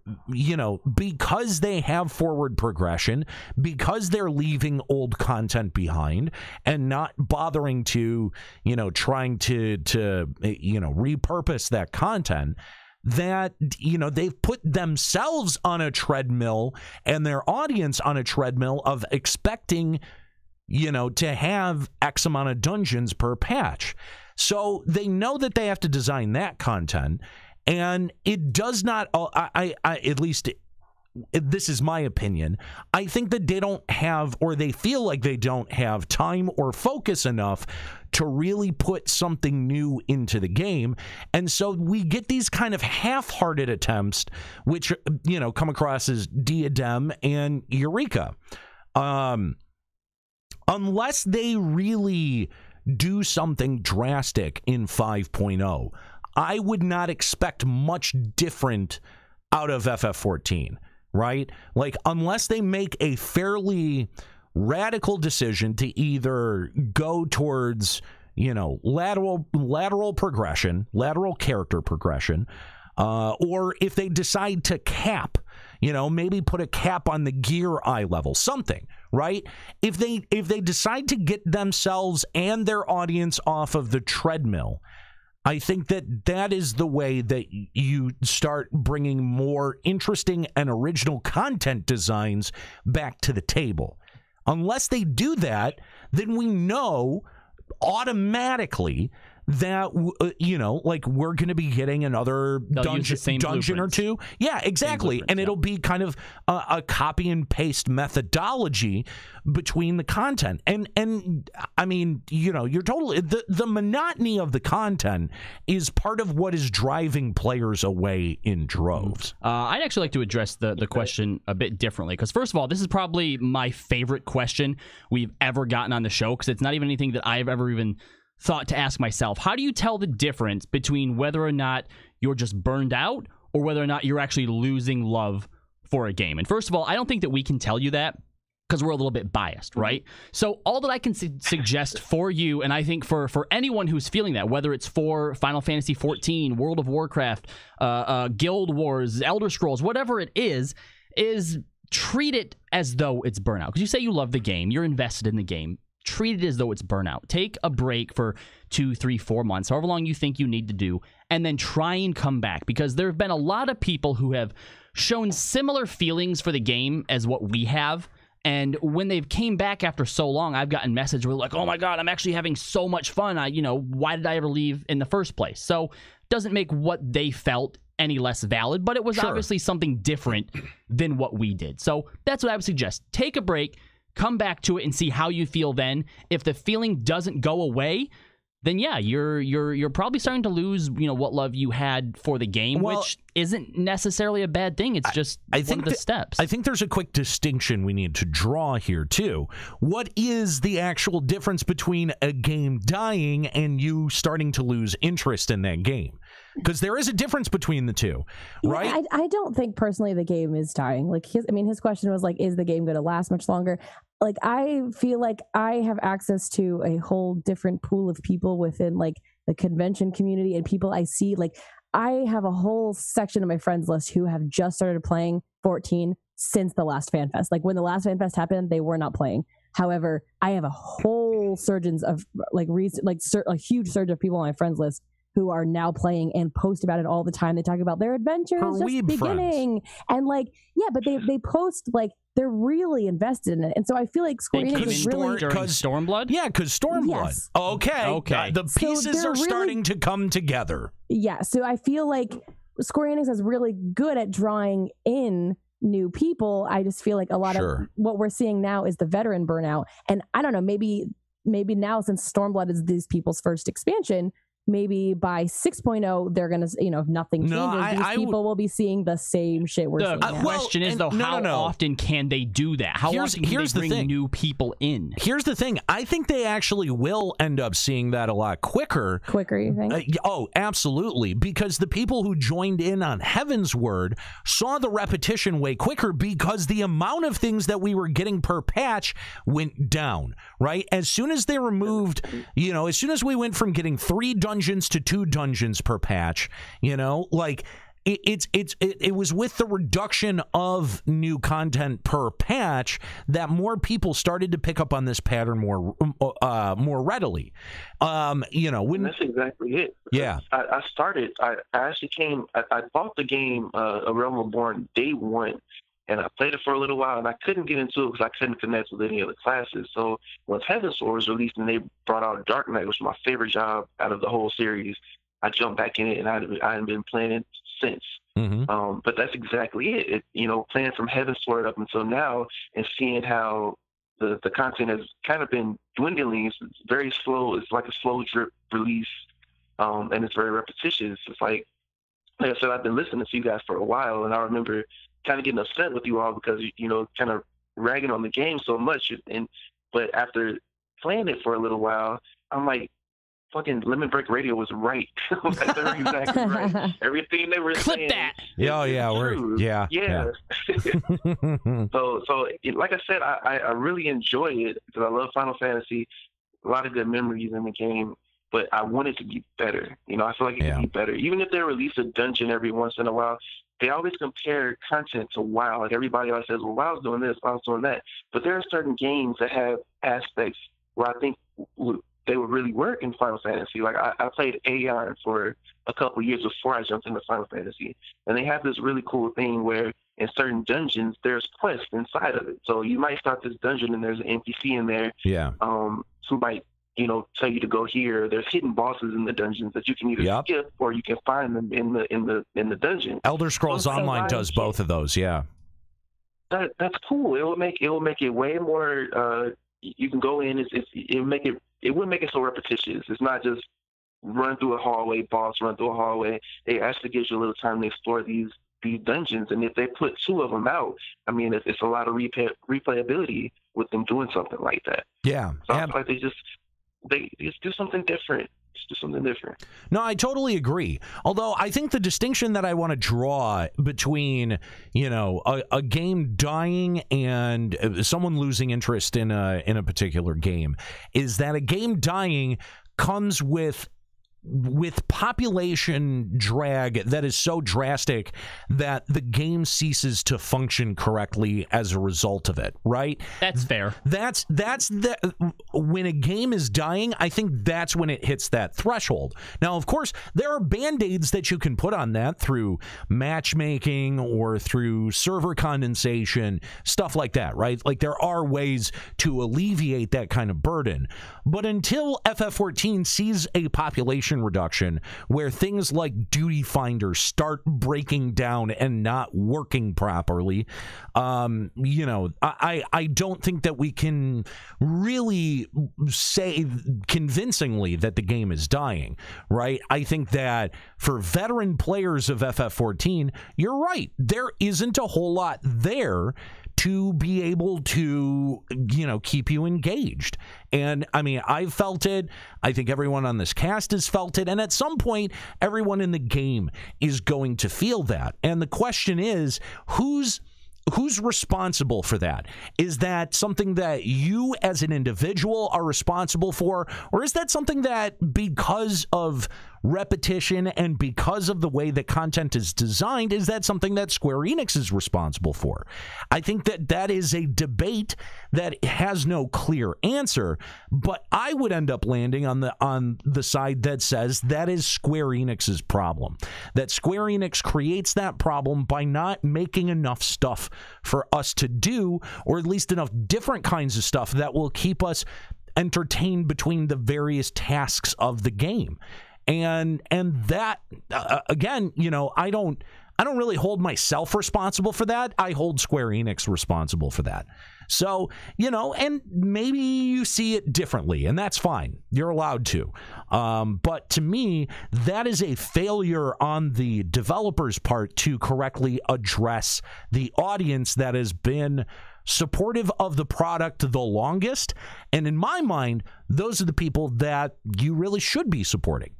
because they have forward progression, because they're leaving old content behind and not bothering to, trying to repurpose that content, that, they've put themselves on a treadmill and their audience on a treadmill of expecting, to have X amount of dungeons per patch. So they know that they have to design that content, and it does not, I at least this is my opinion, I think that they don't have, or they feel like they don't have time or focus enough to really put something new into the game. And so we get these kind of half-hearted attempts, which, come across as Diadem and Eureka. Unless they really do something drastic in 5.0, I would not expect much different out of FF14, right? Like, unless they make a fairly radical decision to either go towards, lateral progression, lateral character progression, or if they decide to cap, maybe put a cap on the gear eye level, something, right? If they decide to get themselves and their audience off of the treadmill, I think that is the way that you start bringing more interesting and original content designs back to the table. Unless they do that, then we know automatically that we're going to be getting another dungeon or two. Yeah, exactly. And it'll be kind of a copy and paste methodology between the content. And I mean, you're totally, the monotony of the content is part of what is driving players away in droves. I'd actually like to address the question a bit differently, because first of all, this is probably my favorite question we've ever gotten on the show, because it's not even anything that I've ever even thought to ask myself. How do you tell the difference between whether or not you're just burned out or whether or not you're actually losing love for a game? And first of all, I don't think that we can tell you that, because we're a little bit biased, right? So all that I can suggest for you, and I think for anyone who's feeling that, whether it's for Final Fantasy XIV, World of Warcraft, Guild Wars, Elder Scrolls, whatever it is treat it as though it's burnout. Because you say you love the game, you're invested in the game. Treat it as though it's burnout. Take a break for 2, 3, 4 months, however long you think you need to do, and then try and come back, because there have been a lot of people who have shown similar feelings for the game as what we have. And when they've came back after so long, I've gotten messages where like, oh my God, I'm actually having so much fun. Why did I ever leave in the first place? So doesn't make what they felt any less valid, but it was obviously something different than what we did. So that's what I would suggest. Take a break, come back to it, and see how you feel then. If the feeling doesn't go away, then yeah, you're probably starting to lose, what love you had for the game, which isn't necessarily a bad thing. It's just one of the steps. I think there's a quick distinction we need to draw here too. What is the actual difference between a game dying and you starting to lose interest in that game? Because there is a difference between the two, right? Yeah, I don't think personally the game is dying. Like his question was like, is the game going to last much longer? Like, I feel like I have access to a whole different pool of people within like the convention community and people I see. Like, I have a whole section of my friends list who have just started playing 14 since the last Fan Fest. Like when the last Fan Fest happened, they were not playing. However, I have a whole surge of a huge surge of people on my friends list who are now playing and post about it all the time. They talk about their adventures just beginning. And but they post they're really invested in it. And so I feel like Square-Enix is really... During Stormblood? Yeah, because Stormblood. Yes. Okay. The pieces are starting to come together. Yeah, so I feel like Square-Enix is really good at drawing in new people. I just feel like a lot of what we're seeing now is the veteran burnout. And I don't know, maybe now, since Stormblood is these people's first expansion, maybe by 6.0 they're gonna, if nothing changes, these people will be seeing the same shit we're seeing now. The question is though, how often can they do that? How often can they bring new people in? Here's the thing. I think they actually will end up seeing that a lot quicker. Quicker, you think? Oh, absolutely. Because the people who joined in on Heaven's Word saw the repetition way quicker because the amount of things that we were getting per patch went down, right? As soon as they removed, as soon as we went from getting 3 dungeons to 2 dungeons per patch, it was with the reduction of new content per patch that more people started to pick up on this pattern more readily. That's exactly it. Yeah, I bought the game A Realm Reborn day one, and I played it for a little while, and I couldn't get into it because I couldn't connect with any of the classes. So once Heaven's Sword was released and they brought out Dark Knight, which was my favorite job out of the whole series, I jumped back in it, and I haven't been playing it since. Mm-hmm. But that's exactly it. Playing from Heaven's Sword up until now and seeing how the content has kind of been dwindling. It's very slow. It's like a slow drip release, and it's very repetitious. It's like I said, I've been listening to you guys for a while, and I remember kind of getting upset with you all because kind of ragging on the game so much. But after playing it for a little while, I'm like, fucking Limit Break Radio was right. They were exactly right. Everything they were saying. That. Yeah. So like I said, I really enjoy it because I love Final Fantasy. A lot of good memories in the game, but I want it to be better. I feel like it can be better. Even if they release a dungeon every once in a while, they always compare content to WoW. Like everybody always says, well, WoW's doing this, WoW's doing that. But there are certain games that have aspects where I think they would really work in Final Fantasy. Like I played Aeon for a couple of years before I jumped into Final Fantasy, and they have this really cool thing where in certain dungeons there's quests inside of it. So you might start this dungeon and there's an NPC in there. Yeah. Who might tell you to go here. There's hidden bosses in the dungeons that you can either skip or you can find them in the dungeon. Elder Scrolls Online does both of those. Yeah. That's cool. It will make it way more. You can go in. It wouldn't make it so repetitious. It's not just run through a hallway, boss, run through a hallway. They actually gives you a little time to explore these dungeons. And if they put 2 of them out, I mean, it's a lot of replayability with them doing something like that. Yeah. So I feel like they just do something different. Just do something different. No, I totally agree. Although I think the distinction that I want to draw between, a game dying and someone losing interest in a particular game is that a game dying comes with population drag that is so drastic that the game ceases to function correctly as a result of it, right? That's fair. That's when a game is dying, I think that's when it hits that threshold. Now, of course, there are band-aids that you can put on that through matchmaking or through server condensation, stuff like that, right? Like there are ways to alleviate that kind of burden. But until FF14 sees a population reduction where things like Duty Finder start breaking down and not working properly, I don't think that we can really say convincingly that the game is dying, right? I think that for veteran players of FF14, you're right. There isn't a whole lot there to be able to, keep you engaged. And I mean, I've felt it. I think everyone on this cast has felt it. And at some point, everyone in the game is going to feel that. And the question is, who's responsible for that? Is that something that you as an individual are responsible for? Or is that something that because of repetition and because of the way that content is designed, is that something that Square Enix is responsible for? I think that is a debate that has no clear answer, but I would end up landing on the side that says that is Square Enix's problem. That Square Enix creates that problem by not making enough stuff for us to do, or at least enough different kinds of stuff that will keep us entertained between the various tasks of the game. And that again, I don't really hold myself responsible for that. I hold Square Enix responsible for that. So, and maybe you see it differently, and that's fine. You're allowed to. But to me, that is a failure on the developer's part to correctly address the audience that has been supportive of the product the longest. And in my mind, those are the people that you really should be supporting.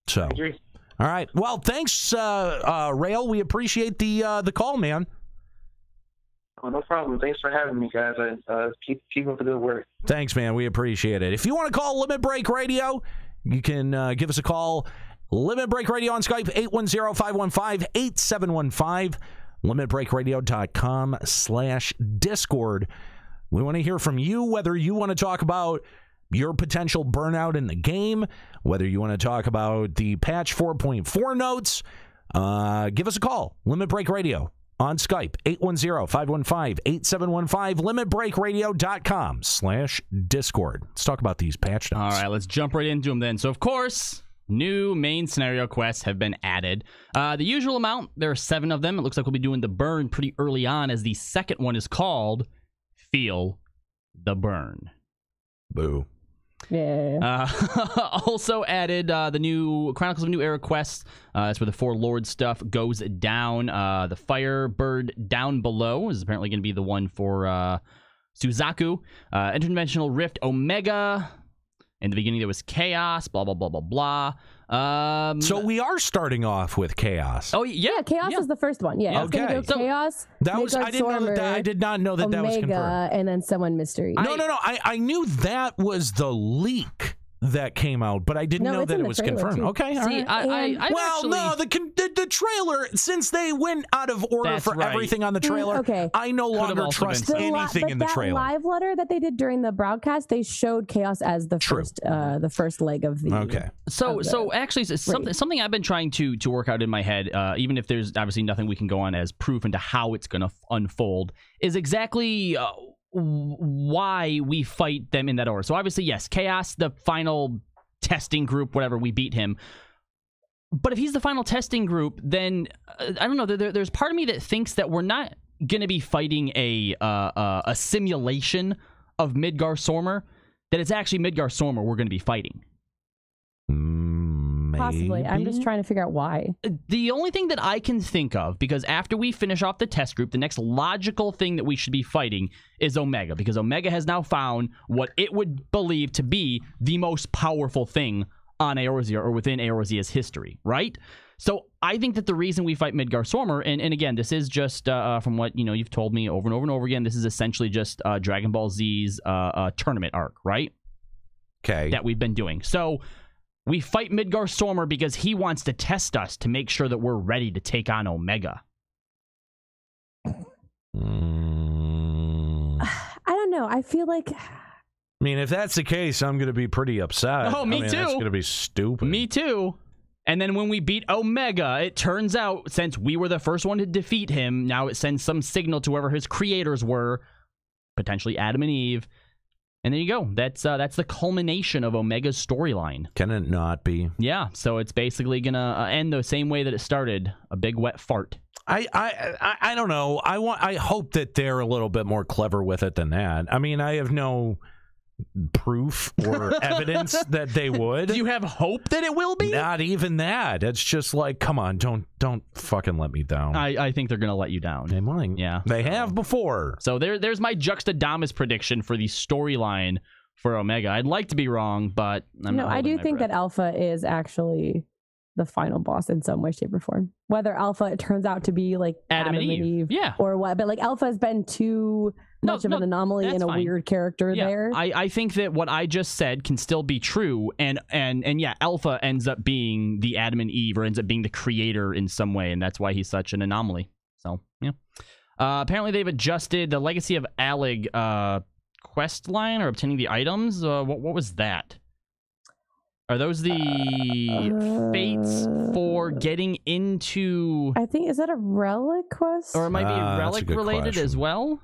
So, all right. Well, thanks, Rail. We appreciate the call, man. Oh, no problem. Thanks for having me, guys. Keep up the good work. Thanks, man. We appreciate it. If you want to call Limit Break Radio, you can give us a call. Limit Break Radio on Skype, 810-515-8715. LimitBreakRadio.com/Discord. We want to hear from you, whether you want to talk about your potential burnout in the game, whether you want to talk about the patch 4.4 notes. Give us a call. Limit Break Radio on Skype, 810-515-8715, limitbreakradio.com/Discord. Let's talk about these patch notes. All right, let's jump right into them then. So, of course, new main scenario quests have been added. The usual amount, there are 7 of them. It looks like we'll be doing the burn pretty early on, as the second one is called Feel the Burn. Boo. Yeah. Also added the new Chronicles of New Era quests. That's where the 4 Lord stuff goes down. The Firebird Down Below is apparently going to be the one for Suzaku. Interdimensional Rift Omega. In the beginning, there was Chaos, blah, blah, blah, blah, blah. So we are starting off with Chaos. Oh, yeah. Chaos is the first one. Yeah. Okay. It's gonna go Chaos. That was, I did not know that Omega, was confirmed. and then someone Mystery. No. I knew that was the leak that came out, but I didn't know that it was confirmed. Too. Okay, all right. The trailer, since they went out of order for everything on the trailer, I no longer trust anything in the trailer. Live letter that they did during the broadcast, they showed Chaos as the first leg of the. Okay. So actually, something I've been trying to work out in my head, even if there's obviously nothing we can go on as proof into how it's going to unfold, is exactly why we fight them in that order. So obviously, yes, Chaos, the final testing group, whatever, we beat him. But if he's the final testing group, then I don't know. There's part of me that thinks that we're not going to be fighting a simulation of Midgar Sormer. That it's actually Midgar Sormer we're going to be fighting. Possibly. I'm just trying to figure out why. The only thing that I can think of, because after we finish off the test group, the next logical thing that we should be fighting is Omega, because Omega has now found what it would believe to be the most powerful thing on Eorzea or within Eorzea's history, right? So I think that the reason we fight Midgar Sormer, and again, this is just from what you've told me over and over and over again, this is essentially just Dragon Ball Z's tournament arc, right? Okay. That we've been doing. So we fight Midgar Sormer because he wants to test us to make sure that we're ready to take on Omega. I don't know. I feel like... I mean, if that's the case, I'm going to be pretty upset. Oh, me too. That's going to be stupid. Me too. And then when we beat Omega, it turns out, since we were the first one to defeat him, now it sends some signal to whoever his creators were, potentially Adam and Eve. And there you go. That's the culmination of Omega's storyline. Can it not be? Yeah. So it's basically gonna end the same way that it started, a big wet fart. I don't know. I hope that they're a little bit more clever with it than that. I mean, I have no proof or evidence that they would. Do you have hope that it will be? Not even that. It's just like, come on, don't fucking let me down. I think they're gonna let you down. They might. Yeah, they have before. So there's my Juxtadamus prediction for the storyline for Omega. I'd like to be wrong, but I'm not. I do think that Alpha is actually the final boss in some way, shape, or form. Whether Alpha it turns out to be like Adam and Eve. Yeah. or what, but like Alpha has been too much of an anomaly and a weird character there. I think that what I just said can still be true, and yeah, Alpha ends up being the Adam and Eve, or ends up being the creator in some way, and that's why he's such an anomaly. So yeah. Apparently they've adjusted the Legacy of Allig quest line or obtaining the items. What was that? Are those the fates for getting into... I think, is that a relic quest? Or it might be relic related as well?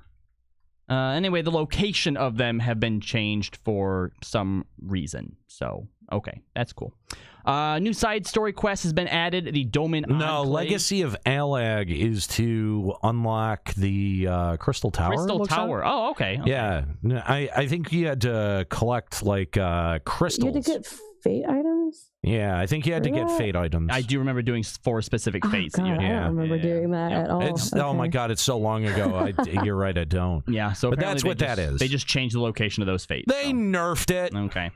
Anyway, the location of them have been changed for some reason. So, okay, that's cool. New side story quest has been added. The Doman Enclave. Legacy of Allag is to unlock the Crystal Tower. Crystal Tower. Like. Oh, okay. Yeah, I think you had to collect like crystals. You had to get fate items? Yeah, I think you had to get fate items. I do remember doing 4 specific fates. God, I don't remember doing that at all. Oh my God, it's so long ago. You're right, I don't. Yeah, so but that's what that is. They just changed the location of those fates. They nerfed it. Okay.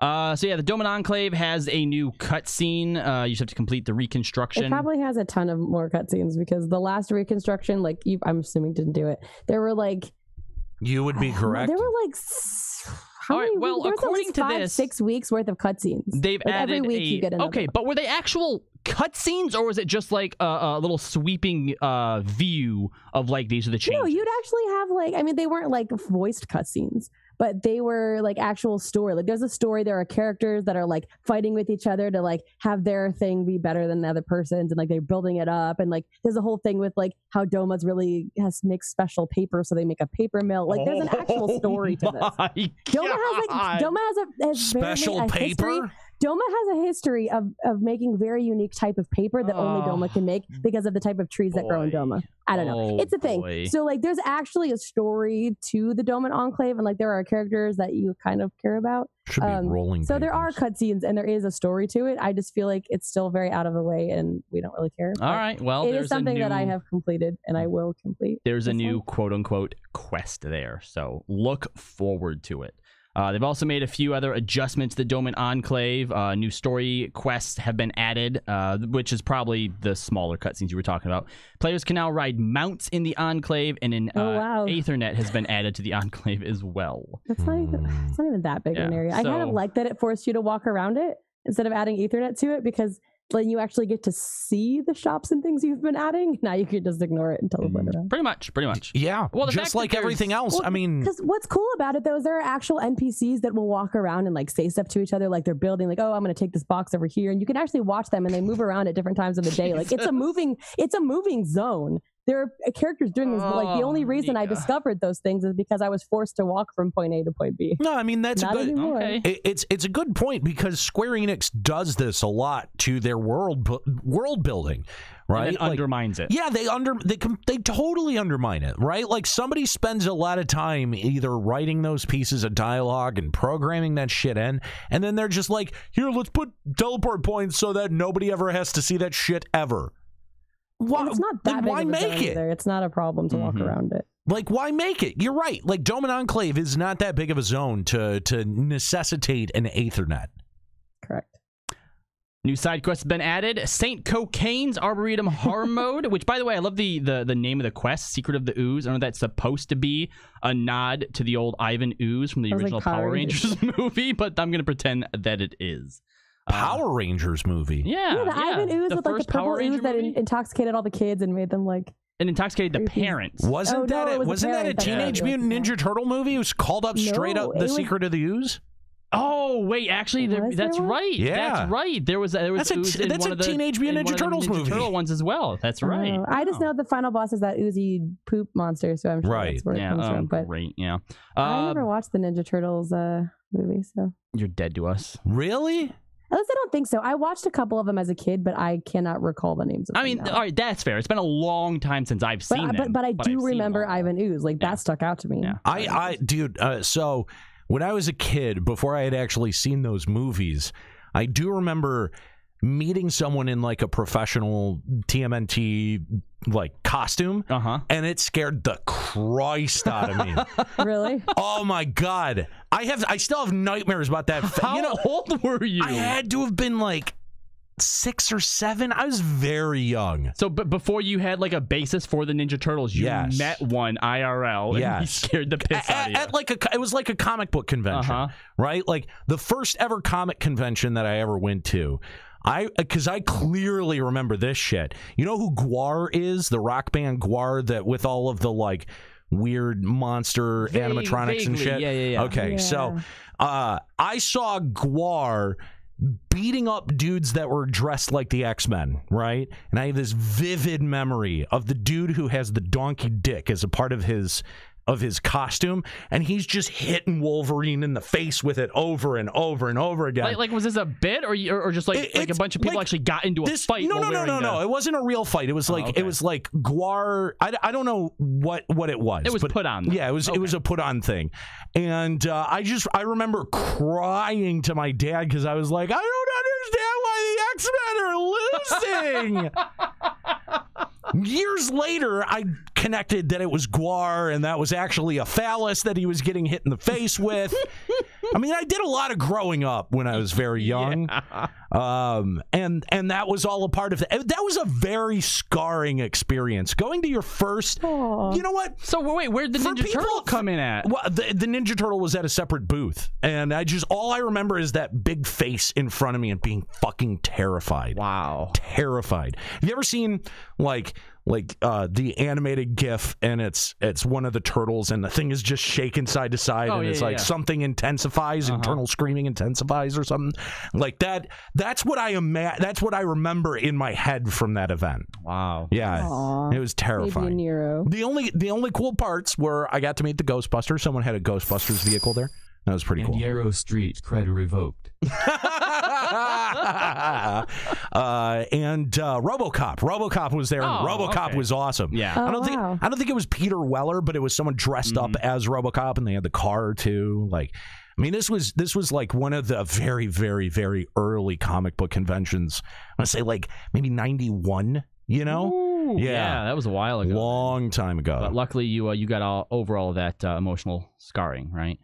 So yeah, the Doman Enclave has a new cutscene. You just have to complete the reconstruction. It probably has a ton of more cutscenes because the last reconstruction, like I'm assuming didn't do it. There were like... You would be correct. There were like... All right, well, according to this, 6 weeks worth of cutscenes. They've like added every week you get another. Okay, but were they actual cutscenes, or was it just like a little sweeping view of like these are the changes? No, you'd actually have like, I mean, they weren't like voiced cutscenes, but they were like actual story. Like there's a story, there are characters that are like fighting with each other to like have their thing be better than the other person's, and like they're building it up, and like there's a whole thing with like how Doma's really has to make special paper, so they make a paper mill. Like there's an actual story to this. Doma has special paper. History. Doma has a history of making very unique type of paper that only Doma can make because of the type of trees that grow in Doma. I don't know. It's a thing. So like there's actually a story to the Doman Enclave, and like there are characters that you kind of care about. Should be rolling so papers. There are cutscenes and there is a story to it. I just feel like it's still very out of the way and we don't really care. All right. Well, it is something that I have completed and I will complete. There's a new quote unquote quest there. So look forward to it. They've also made a few other adjustments to the Doman Enclave. New story quests have been added, which is probably the smaller cutscenes you were talking about. Players can now ride mounts in the Enclave, and an Aethernet has been added to the Enclave as well. It's not even that big an area. I kind of like that it forced you to walk around it instead of adding Aethernet to it, because then you actually get to see the shops and things you've been adding. Now you can just ignore it and teleport around. Pretty much. Yeah. Well, just like everything else. Well, I mean, because what's cool about it though is there are actual NPCs that will walk around and like say stuff to each other, like they're building, like, oh, I'm going to take this box over here, and you can actually watch them and they move around at different times of the day. Like it's a moving zone. There are characters doing this, but like the only reason I discovered those things is because I was forced to walk from point A to point B. No, I mean that's not a good. Anymore. Okay. It's a good point because Square-Enix does this a lot to their world building, right? And it undermines it. Yeah, they totally undermine it, right? Like somebody spends a lot of time either writing those pieces of dialogue and programming that shit in, and then they're just like, here, let's put teleport points so that nobody ever has to see that shit ever. Why, it's not that big why of a make zone it? Either. It's not a problem to walk around it. Like, why make it? You're right. Like, Doman Enclave is not that big of a zone to necessitate an Aethernet. Correct. New side quest has been added. Saint Cocaine's Arboretum Harm Mode, which, by the way, I love the name of the quest, Secret of the Ooze. I know that's supposed to be a nod to the old Ivan Ooze from the original Power Rangers movie, but I'm going to pretend that it is. Power Rangers movie. Yeah, the Ivan Ooze with like the purple ooze that intoxicated all the kids and made them like... And intoxicated the parents. Wasn't that a Teenage Mutant Ninja Turtle movie? It was called up straight up The Secret of the Ooze? Oh wait, actually, that's right. Yeah, that's right. There was that's a Teenage Mutant Ninja Turtles movie. Turtle ones as well. That's right. I just know the final boss is that oozy poop monster, so I'm sure that's where it comes from. But great, yeah. I never watched the Ninja Turtles movie, so you're dead to us. Really? At least I don't think so. I watched a couple of them as a kid, but I cannot recall the names of them. I mean, now. all right, that's fair. It's been a long time since I've seen them. But I do remember Ivan Ooze. Like, that stuck out to me. Yeah. Dude, so when I was a kid, before I had actually seen those movies, I do remember meeting someone in like a professional TMNT like costume, and it scared the Christ out of me. Really? Oh my God. I still have nightmares about that. How old were you? I had to have been like 6 or 7. I was very young. So, but before you had like a basis for the Ninja Turtles, you met one IRL and you scared the piss out of you. It was like a comic book convention, right? Like the first ever comic convention that I ever went to. Because I clearly remember this shit. You know who Gwar is? The rock band Gwar, that with all of the like weird monster animatronics and shit. Yeah. Okay, so I saw Gwar beating up dudes that were dressed like the X-Men, right? And I have this vivid memory of the dude who has the donkey dick as a part of his costume, and he's just hitting Wolverine in the face with it over and over and over again. Like was this a bit, or just like a bunch of people actually got into a fight? No. It wasn't a real fight. It was like it was like Gwar. I don't know what it was. It was put on. Though. Yeah, it was a put on thing, and I remember crying to my dad because I was like, I don't understand why the X-Men are losing. Years later, I connected that it was Gwar, and that was actually a phallus that he was getting hit in the face with. I mean, I did a lot of growing up when I was very young, and that was all a part of it. That was a very scarring experience. Going to your first, you know what? So wait, where'd the Ninja Turtle come in at? Well, the Ninja Turtle was at a separate booth, and all I remember is that big face in front of me and being fucking terrified. Wow, terrified. Have you ever seen like the animated GIF, and it's one of the turtles, and the thing is just shaking side to side, and it's like something intensifies, internal screaming intensifies or something like that. That's what I remember in my head from that event. Wow. Yeah. Aww. It was terrifying. Baby Nero. The only cool parts were I got to meet the Ghostbusters. Someone had a Ghostbusters vehicle there. That was pretty cool. And Yarrow Street credit revoked. And RoboCop was there, and RoboCop was awesome. Yeah. I don't think it was Peter Weller, but it was someone dressed up as RoboCop, and they had the car too. Like, I mean, this was like one of the very, very, very early comic book conventions. I want to say like maybe 91. You know? Ooh, yeah, that was a while ago. Long time ago. But luckily, you got over all of that emotional scarring, right?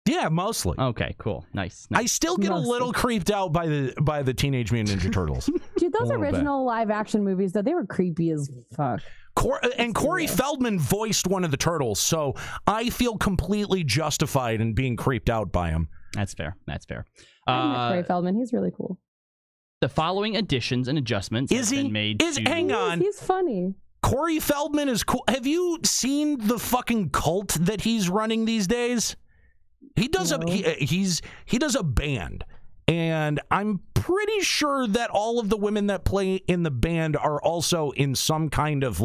Yeah, mostly. Okay, cool, nice. I still get a little creeped out by the Teenage Mutant Ninja Turtles. Dude, those original live action movies, though, they were creepy as fuck. Corey Feldman voiced one of the turtles, so I feel completely justified in being creeped out by him. That's fair. That's fair. I met Corey Feldman. He's really cool. The following additions and adjustments have been made. Hang on. He's funny. Corey Feldman is cool. Have you seen the fucking cult that he's running these days? He does he does a band, and I'm pretty sure that all of the women that play in the band are also in some kind of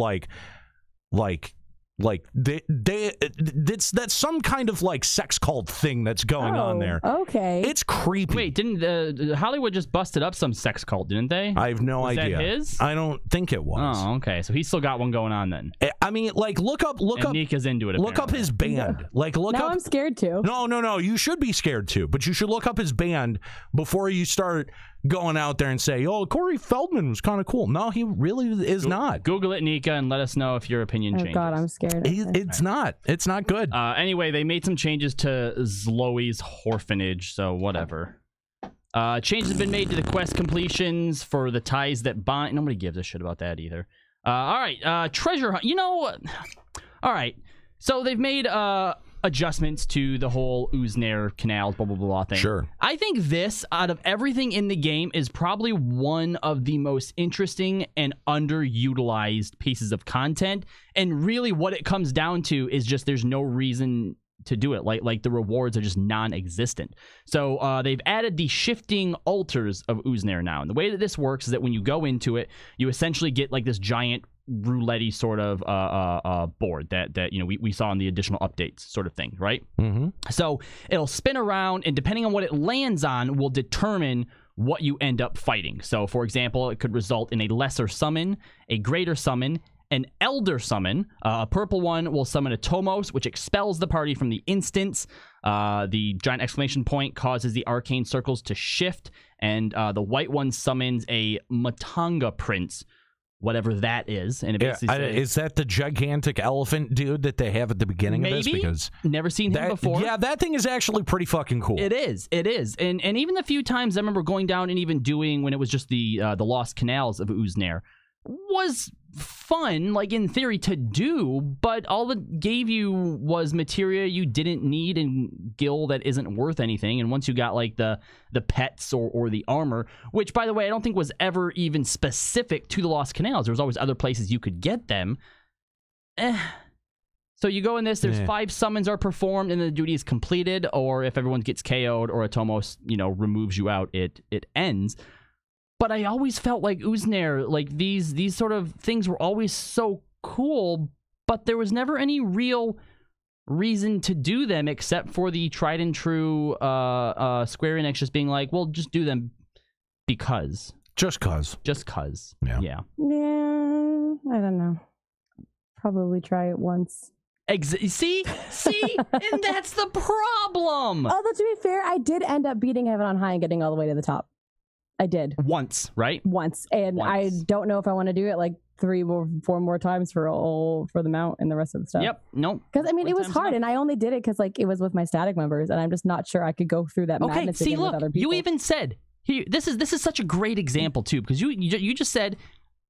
that's some kind of like sex cult thing that's going on there. Okay, it's creepy. Wait, didn't Hollywood just busted up some sex cult? Didn't they? I have no idea. That his? I don't think it was. Oh, okay. So he's still got one going on then. I mean, like look up. Nika's into it. Look up his band. Like look now up. I'm scared too. No. You should be scared too, but you should look up his band before you start going out there and say, "Oh, Corey Feldman was kind of cool." No, he really is not. Google it, Nika, and let us know if your opinion changes. Oh God, I'm scared. It's not. It's not good. Anyway, they made some changes to Zloe's Orphanage, so whatever. Changes have been made to the quest completions for the ties that bind. Nobody gives a shit about that either. All right, treasure hunt. You know, all right. So they've made adjustments to the whole Uznair canals, blah, blah, blah thing. Sure. I think this, out of everything in the game, is probably one of the most interesting and underutilized pieces of content. And really what it comes down to is just there's no reason to do it. Like the rewards are just non-existent. So they've added the shifting altars of Uznair now. And the way that this works is that when you go into it, you essentially get like this giant roulette sort of board that you know we saw in the additional updates sort of thing, right? Mm-hmm. So it'll spin around, and depending on what it lands on will determine what you end up fighting. So for example, it could result in a lesser summon, a greater summon, an elder summon. A purple one will summon a Tomos, which expels the party from the instance. The giant exclamation point causes the arcane circles to shift, and the white one summons a Matanga Prince, whatever that is. And it basically says, is that the gigantic elephant dude that they have at the beginning of this? Because never seen him before. Yeah, that thing is actually pretty fucking cool. It is. And even the few times I remember going down and even doing when it was just the Lost Canals of Uznair was fun, like in theory, to do, but all it gave you was materia you didn't need and gil that isn't worth anything. And once you got like the pets or the armor, which by the way I don't think was ever even specific to the Lost Canals, there was always other places you could get them. So you go in this, there's 5 summons are performed and the duty is completed, or if everyone gets KO'd or Atomos, removes you out, it ends. But I always felt like Uznair, like these sort of things were always so cool, but there was never any real reason to do them except for the tried and true Square-Enix just being like, well, just do them because. Just cause. Yeah. Yeah, I don't know. Probably try it once. See? And that's the problem! Although, to be fair, I did end up beating Heaven on High and getting all the way to the top. I did. Once, right? Once. And I don't know if I want to do it like 3 or 4 more times for the mount and the rest of the stuff. Yep. Nope. Because, I mean, it was hard, enough. and I only did it because, like, it was with my static members, and I'm just not sure I could go through that madness again with other people. You even said, this is such a great example, too, because you just said,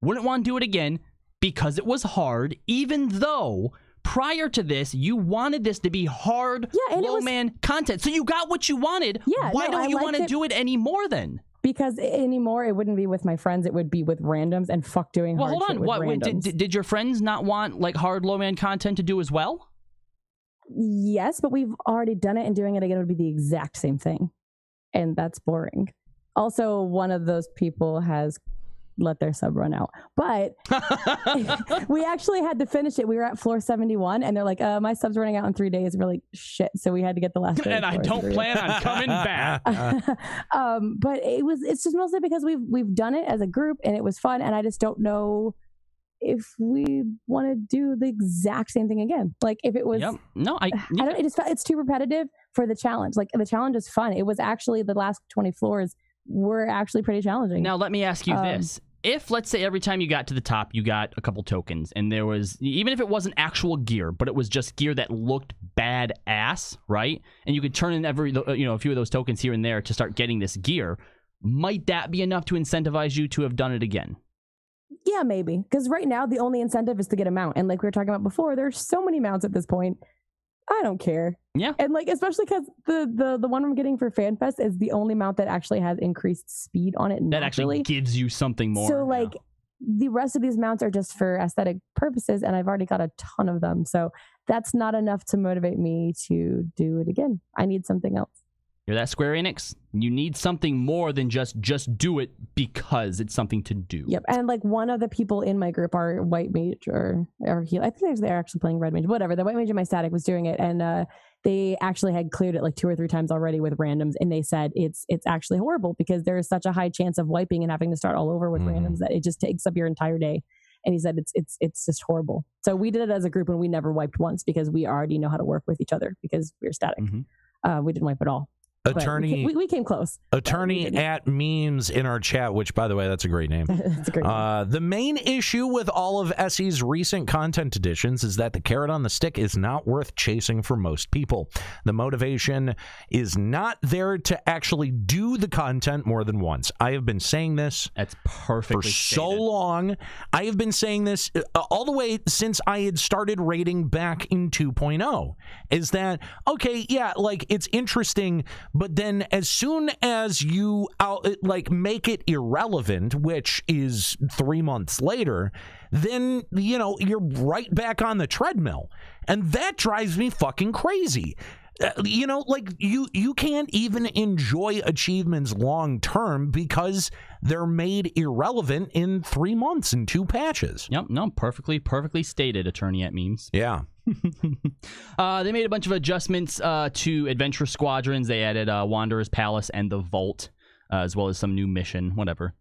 wouldn't want to do it again because it was hard, even though prior to this, you wanted this to be hard, low-man content. So you got what you wanted. Yeah. Why don't you want to do it anymore, then? Because anymore, it wouldn't be with my friends. It would be with randoms, and fuck doing hard shit with randoms. Did your friends not want like hard low man content to do as well? Yes, but we've already done it, and doing it again would be the exact same thing, and that's boring. Also, one of those people has let their sub run out, but we actually had to finish it. We were at floor 71, and they're like, my sub's running out in 3 days. We're like, shit. So we had to get the last and I don't plan on coming back. But it's just mostly because we've done it as a group, and it was fun, and I just don't know if we want to do the exact same thing again. Like if it was, I don't. It just felt it's too repetitive for the challenge. Like the challenge is fun. It was actually the last 20 floors were actually pretty challenging. Now let me ask you this. If, let's say, every time you got to the top, you got a couple tokens, and there was, even if it wasn't actual gear, but it was just gear that looked badass, right? And you could turn in a few of those tokens here and there to start getting this gear, might that be enough to incentivize you to have done it again? Yeah, maybe. Because right now, the only incentive is to get a mount. And like we were talking about before, there's so many mounts at this point. I don't care. Yeah. And like, especially because the one I'm getting for FanFest is the only mount that actually has increased speed on it naturally. That actually gives you something more. So like, the rest of these mounts are just for aesthetic purposes, and I've already got a ton of them. So that's not enough to motivate me to do it again. I need something else. You're that Square-Enix? You need something more than just do it because it's something to do. Yep. And like one of the people in my group are white mage or heal. I think they're actually playing red mage. Whatever. The white mage in my static was doing it, and they actually had cleared it like 2 or 3 times already with randoms, and they said it's actually horrible because there is such a high chance of wiping and having to start all over with randoms that it just takes up your entire day. And he said it's just horrible. So we did it as a group, and we never wiped once because we already know how to work with each other because we're static. We didn't wipe at all. Attorney, we came close. Attorney at memes in our chat, which by the way, that's a great name. That's a great name. The main issue with all of SE's recent content additions is that the carrot on the stick is not worth chasing for most people. The motivation is not there to actually do the content more than once. I have been saying this that's perfectly for so stated. long. I have been saying this all the way since I had started rating back in 2.0. Is that okay? Yeah, like it's interesting. But then as soon as you make it irrelevant, which is 3 months later, then, you're right back on the treadmill. And that drives me fucking crazy. You can't even enjoy achievements long term because they're made irrelevant in 3 months in 2 patches. Yep, no, perfectly stated, Attorney at memes. Yeah. They made a bunch of adjustments to Adventure Squadrons. They added Wanderer's Palace and the Vault, as well as some new mission, whatever.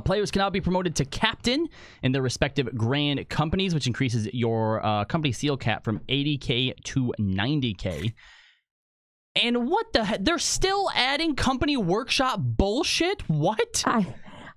Players can now be promoted to captain in their respective grand companies, which increases your company seal cap from 80k to 90k. And what the heck? They're still adding company workshop bullshit? What?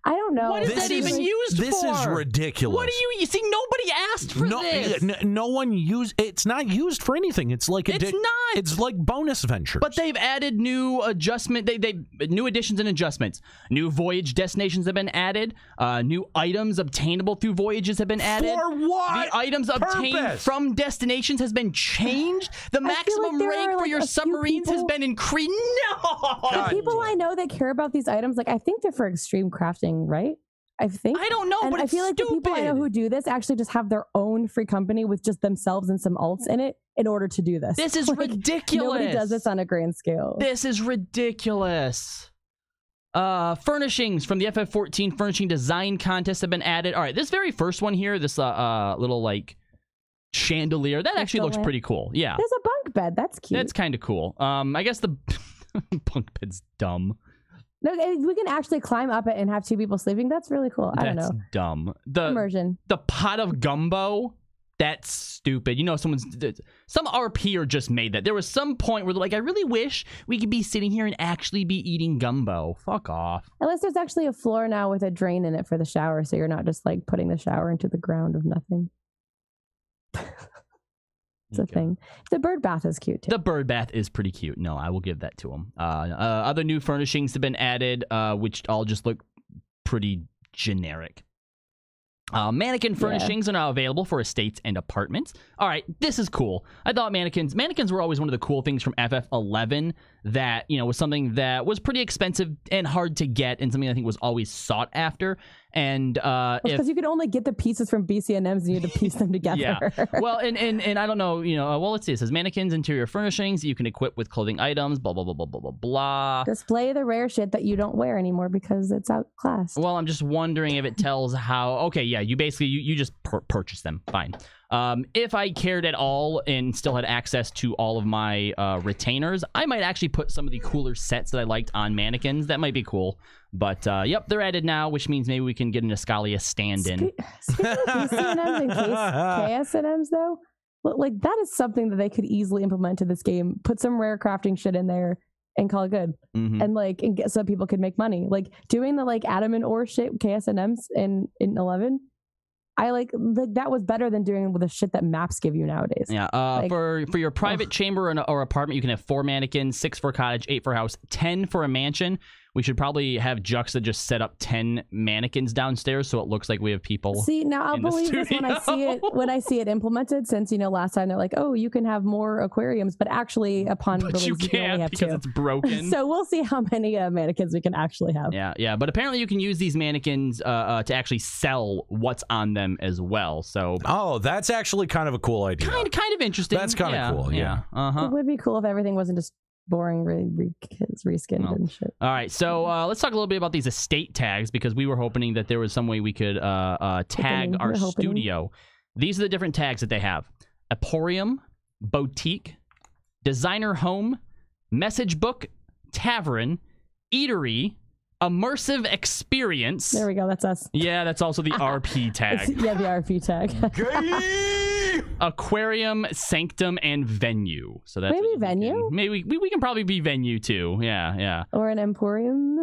I don't know. What is that even used This for? is ridiculous. What do you see? Nobody asked for this. No one used. It's not used for anything. It's like It's not. It's like bonus ventures. But they've added new adjustment. They new additions and adjustments. New voyage destinations have been added. New items obtainable through voyages have been added. For what? The items obtained from destinations has been changed. The maximum rank for your submarines has been increased. No. The people I know that care about these items, like I think they're for extreme crafting, right? I think. I don't know, and but I it's feel like the people I know who do this actually just have their own free company with just themselves and some alts in it in order to do this. This is ridiculous. Nobody does this on a grand scale. This is ridiculous. Furnishings from the FF14 furnishing design contest have been added. All right, this very first one here, this little like chandelier, that actually looks pretty cool. Yeah. There's a bunk bed. That's cute. That's kind of cool. I guess the bunk bed's dumb. No, we can actually climb up it and have two people sleeping. That's really cool. I don't know. That's dumb. Immersion. The pot of gumbo, that's stupid. You know, some RPer just made that. There was some point where they're like, I really wish we could be sitting here and actually be eating gumbo. Fuck off. Unless there's actually a floor now with a drain in it for the shower, so you're not just like putting the shower into the ground of nothing. It's a thing. The bird bath is cute too. The bird bath is pretty cute. No, I will give that to them. Other new furnishings have been added, which all just look pretty generic. Mannequin furnishings are now available for estates and apartments. All right, this is cool. I thought mannequins were always one of the cool things from FF11 that, you know, was something that was pretty expensive and hard to get and something I think was always sought after. And because you could only get the pieces from BCNMs and you had to piece them together. Yeah. Well, and I don't know, you know, well, let's see. It says mannequins, interior furnishings you can equip with clothing items, blah, blah, blah, blah, blah, blah, blah. Display the rare shit that you don't wear anymore because it's outclassed. Well, I'm just wondering if it tells how, okay, yeah, you basically, you just purchase them. Fine. If I cared at all and still had access to all of my retainers, I might actually put some of the cooler sets that I liked on mannequins. That might be cool. But, yep, they're added now, which means maybe we can get an Escalia stand-in. Speaking of BCNMs and KSNMs, though, like, that is something that they could easily implement to this game. Put some rare crafting shit in there and call it good. And get so people could make money. Like, doing the, like, Adam and Ore shit, KSNMs in 11... I like that was better than doing with the shit that maps give you nowadays. Yeah. For your private chamber or apartment, you can have 4 mannequins, 6 for a cottage, 8 for a house, 10 for a mansion. We should probably have Juxta just set up 10 mannequins downstairs so it looks like we have people. See, now I'll believe this when I see it implemented. Since, you know, last time they're like, oh, you can have more aquariums, but actually upon release you can only have because 2. It's broken. So we'll see how many mannequins we can actually have. Yeah. But apparently you can use these mannequins to actually sell what's on them as well. So that's actually kind of a cool idea. Kind of interesting. That's kind of cool. Yeah. It would be cool if everything wasn't just boring, really reskinned and shit. All right, so let's talk a little bit about these estate tags because we were hoping that there was some way we could tag our studio. These are the different tags that they have: Emporium, Boutique, Designer Home, Message Book, Tavern, Eatery, Immersive Experience. There we go. That's us. Yeah, that's also the RP tag. The RP tag. Aquarium, Sanctum, and Venue. So that's maybe Venue. Maybe we can probably be Venue too. Yeah. Or an Emporium.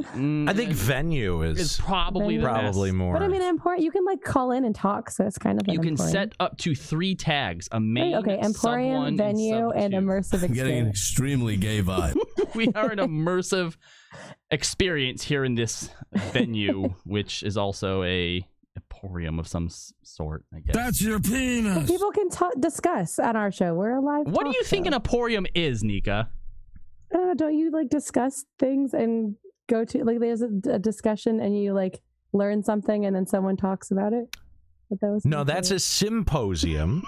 I think Venue is probably more. But I mean, Emporium. You can like call in and talk, so it's kind of. You can set up to 3 tags: a main, Emporium, Venue, and Immersive Experience. Getting an extremely gay vibe. We are an immersive experience here in this venue, which is also a emporium of some sort, I guess. That's your penis. Well, people can discuss on our show. We're a live. What do you think an emporium is, Nika? I don't know. Don't you like discuss things and go to like there's a discussion and you like learn something and then someone talks about it? No, that's a symposium.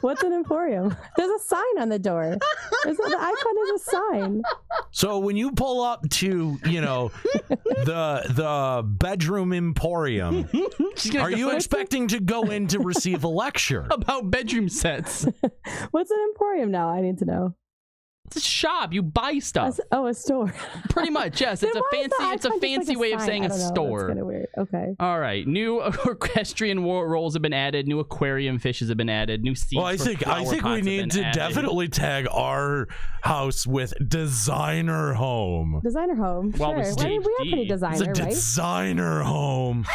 What's an emporium? There's a sign on the door. The icon is a sign. So when you pull up to, you know, the bedroom emporium, are you expecting to go in to receive a lecture about bedroom sets? What's an emporium now? I need to know. It's a shop. You buy stuff. A store. Pretty much, yes. It's a fancy way of saying a store. That's kind of weird. Okay. All right. New equestrian roles have been added. New aquarium fishes have been added. New seeds. Well, I think we need to definitely tag our house with designer home. Designer home. Well, sure. with I mean, we are pretty designer, it's a right? designer home.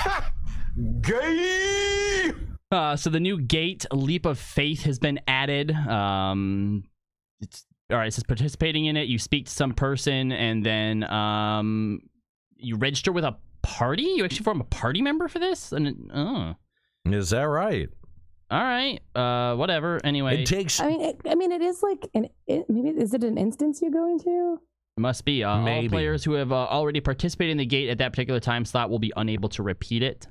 Gay! So the new gate, Leap of Faith, has been added. It's all right. It says participating in it, you speak to some person, and then you register with a party. You actually form a party member for this, and Is that right? all right. Whatever. Anyway, It takes. I mean, it is like maybe is it an instance you go into? it must be all Maybe. players who have already participated in the gate at that particular time slot will be unable to repeat it.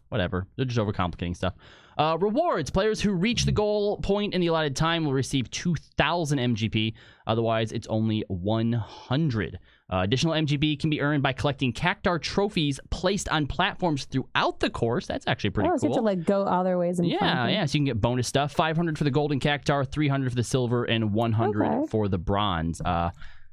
Whatever. They're just overcomplicating stuff. Rewards. Players who reach the goal point in the allotted time will receive 2,000 MGP. Otherwise, it's only 100. Additional MGP can be earned by collecting Cactar trophies placed on platforms throughout the course. That's actually pretty So you cool. have to like go other ways and Yeah. So you can get bonus stuff. 500 for the golden Cactar, 300 for the silver, and 100 for the bronze.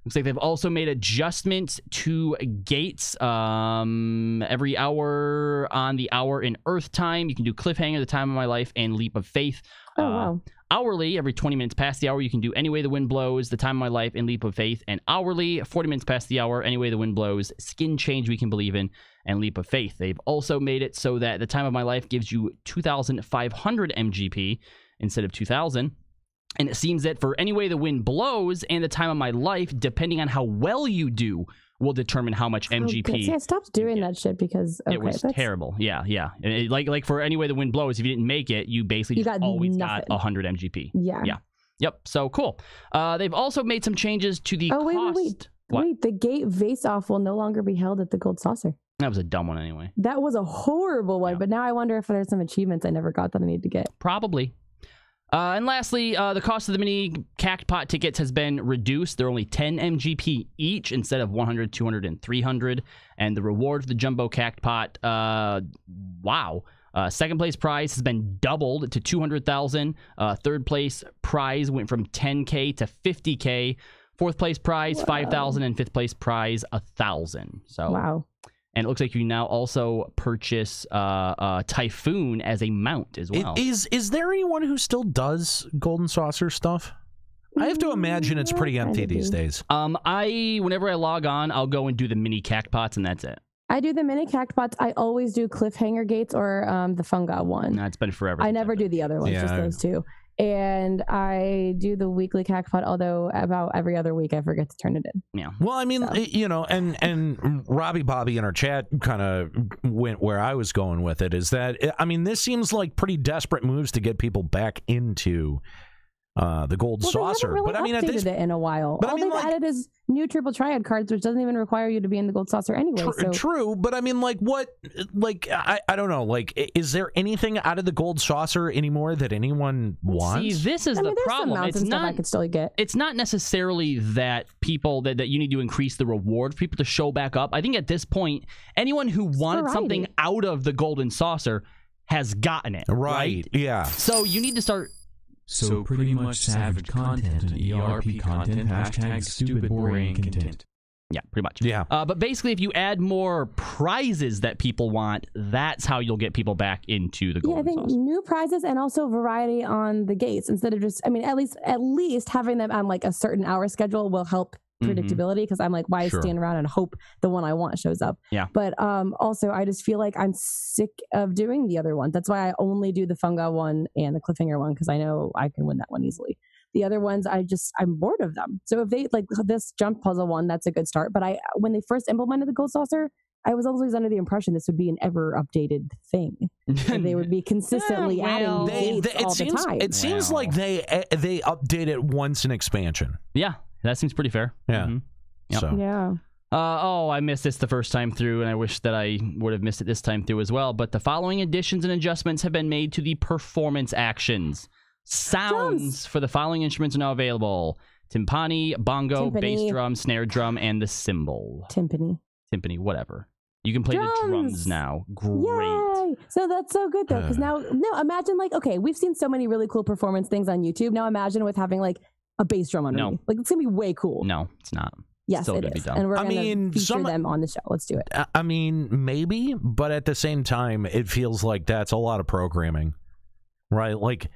Looks like they've also made adjustments to gates. Every hour on the hour in Earth time, you can do Cliffhanger, The Time of My Life, and Leap of Faith. Wow. Hourly, every 20 minutes past the hour, you can do Any Way the Wind Blows, The Time of My Life, and Leap of Faith. And hourly, 40 minutes past the hour, Any Way the Wind Blows, Skin Change We Can Believe In, and Leap of Faith. They've also made it so that The Time of My Life gives you 2,500 MGP instead of 2,000. And it seems that for Any Way the Wind Blows and The Time of My Life, depending on how well you do, will determine how much MGP. See, I stopped doing that shit because it was terrible. Yeah. Like for Any Way the Wind Blows, if you didn't make it, you basically always got 100 MGP. Yeah. Yep. So cool. They've also made some changes to the cost. Wait. The gate face-off will no longer be held at the Gold Saucer. That was a dumb one anyway. That was a horrible one, but now I wonder if there's some achievements I never got that I need to get. Probably. And lastly, the cost of the mini Cactpot tickets has been reduced. They're only 10 MGP each instead of 100, 200, and 300. And the reward for the Jumbo Cactpot, second place prize has been doubled to 200,000. Third place prize went from 10K to 50K. Fourth place prize, 5,000, and fifth place prize, 1,000. So wow. And it looks like you now also purchase Typhoon as a mount as well. Is there anyone who still does Golden Saucer stuff? I have to imagine it's pretty empty these days. Whenever I log on, I'll go and do the mini Cactpots, and that's it. I do the mini Cactpots. I always do Cliffhanger Gates or the Fungi one. No, it's been forever. I never do the other ones, just those two. And I do the weekly Cactpot, although about every other week I forget to turn it in. Yeah. Well, I mean, and Robbie Bobby in our chat kind of went where I was going with it. Is that, I mean, this seems like pretty desperate moves to get people back into the Gold Saucer. Really but I mean, updated it in a while. But all they've added is new Triple Triad cards, which doesn't even require you to be in the Gold Saucer anyway. True, but I mean, like, what? Like, I don't know. Like, is there anything out of the Gold Saucer anymore that anyone wants? See, this is the problem. It's not. I could still get. It's not necessarily that people that you need to increase the reward for people to show back up. I think at this point, anyone who wanted something out of the Golden Saucer has gotten it. Right? Yeah. So you need to start. So pretty much savage content and ERP content, hashtag stupid boring content. Yeah, pretty much. Yeah. But basically, if you add more prizes that people want, that's how you'll get people back into the Golden I think Saucer. new prizes and also variety on the gates instead of just. I mean, at least having them on like a certain hour schedule will help predictability, because I'm like, why stand around and hope the one I want shows up? Yeah. But also, I just feel like I'm sick of doing the other ones. That's why I only do the Fungi one and the Cliffhanger one, because I know I can win that one easily. The other ones, I'm bored of them. So if they like this jump puzzle one, that's a good start. But when they first implemented the Gold Saucer, I was always under the impression this would be an ever updated thing. They would be consistently adding gates all the time. It seems like they update it once in expansion. Yeah. That seems pretty fair. Yeah. Mm-hmm. Yep. So. Yeah. I missed this the first time through, and I wish that I would have missed it this time through as well. But the following additions and adjustments have been made to the performance actions. Sounds for the following instruments are now available: timpani, bongo, bass drum, snare drum, and the cymbal. Timpani, whatever. You can play the drums now. Great. Yay! So that's so good though, because now, imagine like, okay, we've seen so many really cool performance things on YouTube. Now imagine with having like a bass drum underneath. No. Like, it's going to be way cool. No, it's not. Yes, Still it gonna be is. dumb. And we're I going mean, to feature them on the show. Let's do it. I mean, maybe, but at the same time, it feels like that's a lot of programming, right? Like,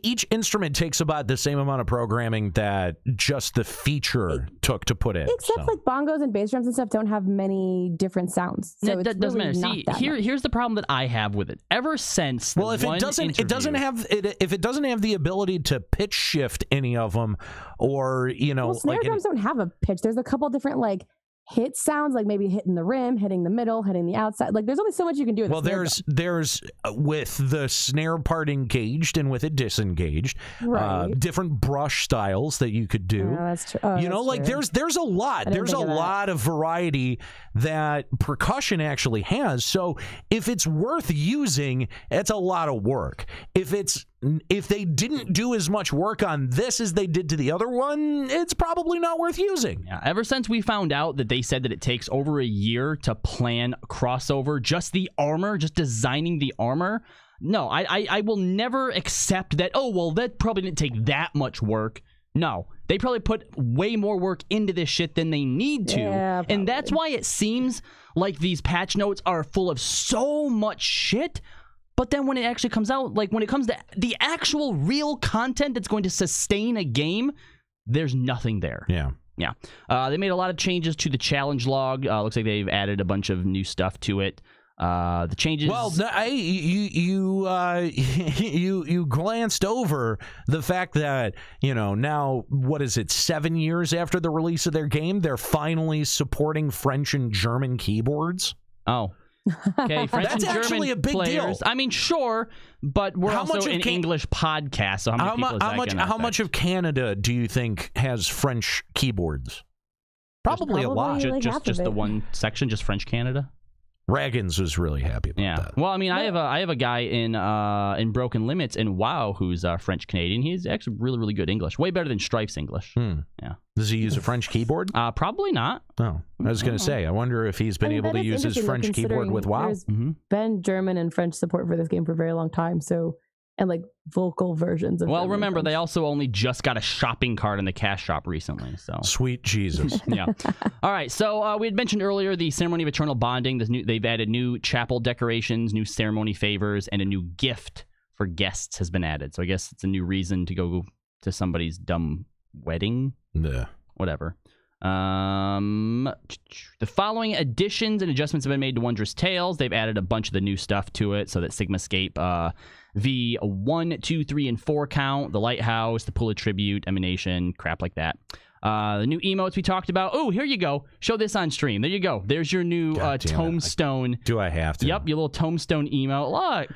each instrument takes about the same amount of programming that just the feature took to put in. Except like bongos and bass drums and stuff don't have many different sounds. So that doesn't really matter. See, here's the problem that I have with it. Ever since if it doesn't have the ability to pitch shift any of them, or snare drums don't have a pitch. There's a couple different like hit sounds, like maybe hitting the rim, hitting the middle, hitting the outside. Like, there's only so much you can do with there's with the snare part engaged and with it disengaged, different brush styles that you could do. That's true. There's a lot. There's a lot of variety that percussion actually has. So if it's worth using, it's a lot of work. If they didn't do as much work on this as they did to the other one, it's probably not worth using. Yeah, ever since we found out that they said that it takes over a year to plan crossover, just the armor, just designing the armor, no, I will never accept that, that probably didn't take that much work. No, they probably put way more work into this shit than they need to. Yeah, and that's why it seems like these patch notes are full of so much shit. But then when it actually comes out, like when it comes to the actual real content that's going to sustain a game, there's nothing there. Yeah. Yeah. They made a lot of changes to the challenge log. Looks like they've added a bunch of new stuff to it. The changes. Well, you glanced over the fact that, now, what is it, 7 years after the release of their game, they're finally supporting French and German keyboards. Oh. Okay, French That's and actually German a big players. deal. I mean, sure, but we're also an English podcast, so how much of Canada do you think has French keyboards? Probably a lot. Just the one section, just French Canada. Raggins was really happy about that. Well, I mean, I have a guy in Broken Limits in WoW who's French Canadian. He's actually really, really good English. Way better than Strife's English. Yeah. Does he use a French keyboard? Probably not. Oh, I was going to say, I wonder if he's been able to use his French keyboard with WoW. There's been German and French support for this game for a very long time. So, and like vocal versions of. Well, German remember, French. They also only just got a shopping cart in the cash shop recently. So sweet Jesus. Yeah. All right. So we had mentioned earlier the ceremony of eternal bonding. They've added new chapel decorations, new ceremony favors, and a new gift for guests has been added. So I guess it's a new reason to go to somebody's dumb wedding. Yeah. Whatever. The following additions and adjustments have been made to Wondrous Tales. They've added a bunch of the new stuff to it, so that Sigmascape, the 1, 2, 3, and 4 count, the lighthouse, the pool of tribute, emanation, crap like that. The new emotes we talked about. Oh, here you go. Show this on stream. There you go. There's your new tombstone. Do I have to? Yep, your little tombstone emote.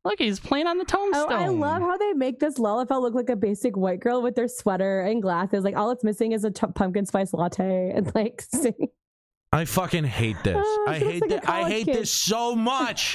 Look, he's playing on the tombstone. Oh, I love how they make this Lullifell look like a basic white girl with their sweater and glasses. Like, all it's missing is a pumpkin spice latte and like singing. I fucking hate this. I hate this so much.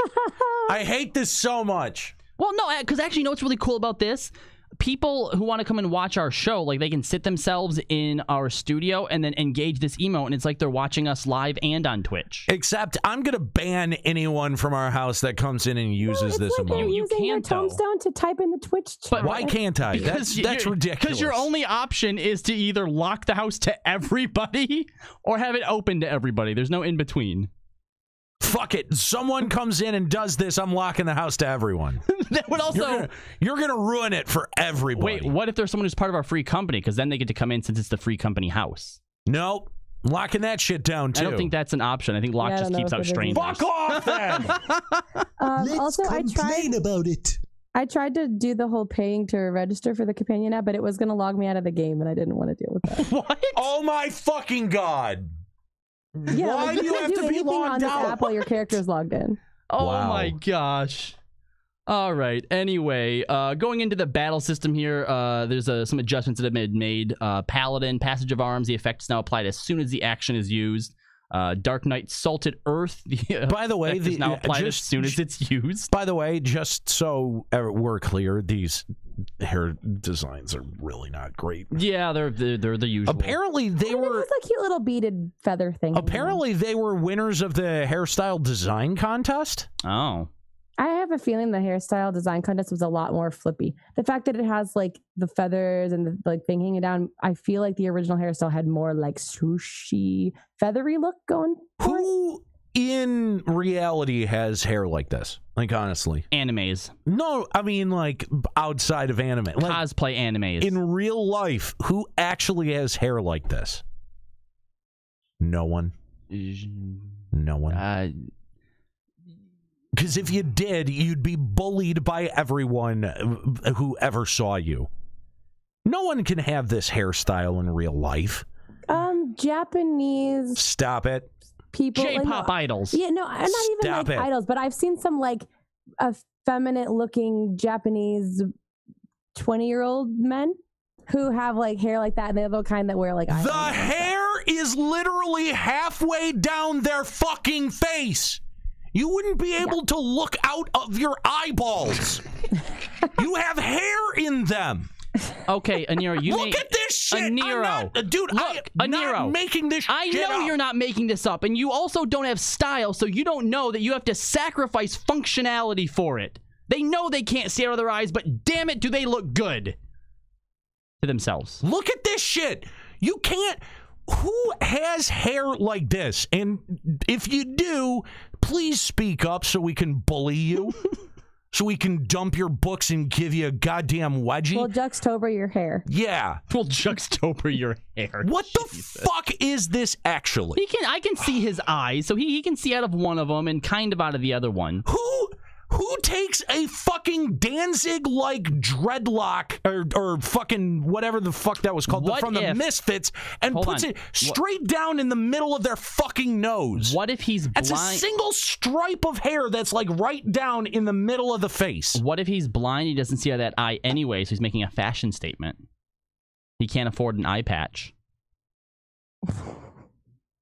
I hate this so much. Well, no, because actually, you know what's really cool about this? People who want to come and watch our show, like they can sit themselves in our studio and then engage this emote, and it's like they're watching us live and on Twitch. Except I'm gonna ban anyone from our house that comes in and uses this emote. You can't your tombstone to type in the Twitch chat. But why can't I? That's ridiculous. Because your only option is to either lock the house to everybody or have it open to everybody. There's no in between. Fuck it. Someone comes in and does this, I'm locking the house to everyone. That would also... You're gonna ruin it for everybody. Wait, what if there's someone who's part of our free company? Because then they get to come in since it's the free company house. Nope. Locking that shit down, too. I don't think that's an option. I think lock just keeps out strangers. Fuck off, then! Also, I tried about it. I tried to do the whole paying to register for the companion app, but it was going to log me out of the game, and I didn't want to deal with that. What? Oh my fucking god! Yeah, why do you have to be logged out? On this app while your character's logged in. Oh my gosh. All right. Anyway, going into the battle system here, there's some adjustments that have been made. Paladin, Passage of Arms, the effect is now applied as soon as the action is used. Dark Knight, Salted Earth, by the way, is now applied as soon as it's used. By the way, just so we're clear, these hair designs are really not great. Yeah, they're the usual. Apparently, they were a cute little beaded feather thing. Apparently, they were winners of the hairstyle design contest. Oh. I have a feeling the hairstyle design contest was a lot more flippy. The fact that it has like the feathers and the like thing hanging down, I feel like the original hairstyle had more like swooshy, feathery look going. Who in reality has hair like this? Like, honestly. Animes. No, I mean, like, outside of anime. Like, Cosplay animes. in real life, who actually has hair like this? No one. No one. Because if you did, you'd be bullied by everyone who ever saw you. No one can have this hairstyle in real life. Japanese. Stop it. People. J-pop idols. Yeah, no, not even Stop like it. idols, but I've seen some like effeminate-looking Japanese 20-year-old men who have like hair like that, and they're the kind that wear like eyeliner. The hair is literally halfway down their fucking face. You wouldn't be able to look out of your eyeballs. You have hair in them. Okay, Aniro, you look at this shit. Aniro, Dude, look, I'm Aniro, not making this I shit know up. you're not making this up, and you also don't have style, so you don't know that you have to sacrifice functionality for it. They know they can't see out of their eyes, but damn it, do they look good to themselves. Look at this shit. You can't. Who has hair like this? And if you do, please speak up so we can bully you. So we can dump your books and give you a goddamn wedgie. Well, juxtober your hair. Yeah. We'll juxtoper your hair. What the fuck is this actually? I can see his eyes, so he can see out of one of them and kind of out of the other one. Who takes a fucking Danzig-like dreadlock or fucking whatever the fuck that was called from the Misfits and puts it straight down in the middle of their fucking nose? What if he's blind? It's a single stripe of hair that's like right down in the middle of the face. What if he's blind? He doesn't see out of that eye anyway, so he's making a fashion statement. He can't afford an eye patch.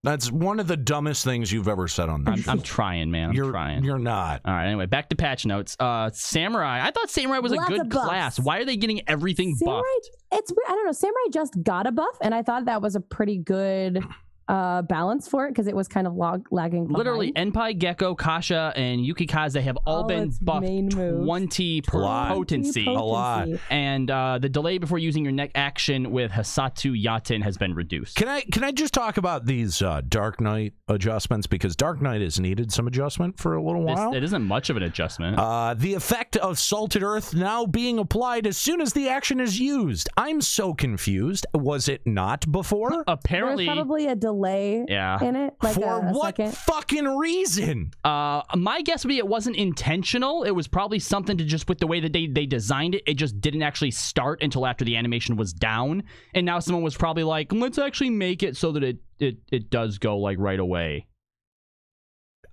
That's one of the dumbest things you've ever said on this. I'm trying, man. I'm trying. You're not. All right, anyway, back to patch notes. Samurai. I thought Samurai was Lots a good of buffs. class. Why are they getting everything Samurai, buffed? it's weird. I don't know. Samurai just got a buff, and I thought that was a pretty good balance for it because it was kind of lagging behind. Literally, Enpai, Gecko, Kasha, and Yukikaze have all been buffed 20 per potency. A lot. And the delay before using your neck action with Hasatsu Yaten has been reduced. Can I just talk about these Dark Knight adjustments? Because Dark Knight has needed some adjustment for a little while. It isn't much of an adjustment. The effect of Salted Earth now being applied as soon as the action is used. I'm so confused. Was it not before? Apparently. There's probably a delay in it. Like for a what second. fucking reason? My guess would be it wasn't intentional. It was probably something to just with the way that they designed it. It just didn't actually start until after the animation was down. And now someone was probably like, let's actually make it so that it does go like right away.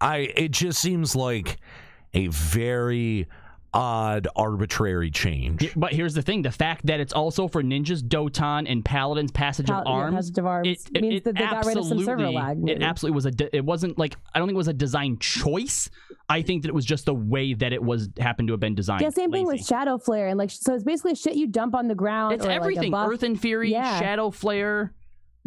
It just seems like a very odd, arbitrary change. But here's the thing: the fact that it's also for ninjas, Doton, and paladins passage of arms, it means that they got rid of some server lag. It absolutely was it wasn't like, I don't think it was a design choice. I think that it was just the way that it was happened to have been designed. Yeah, same thing with Shadow Flare, and like so it's basically shit you dump on the ground. It's or everything: like a buff. Earth and Fury, Shadow Flare.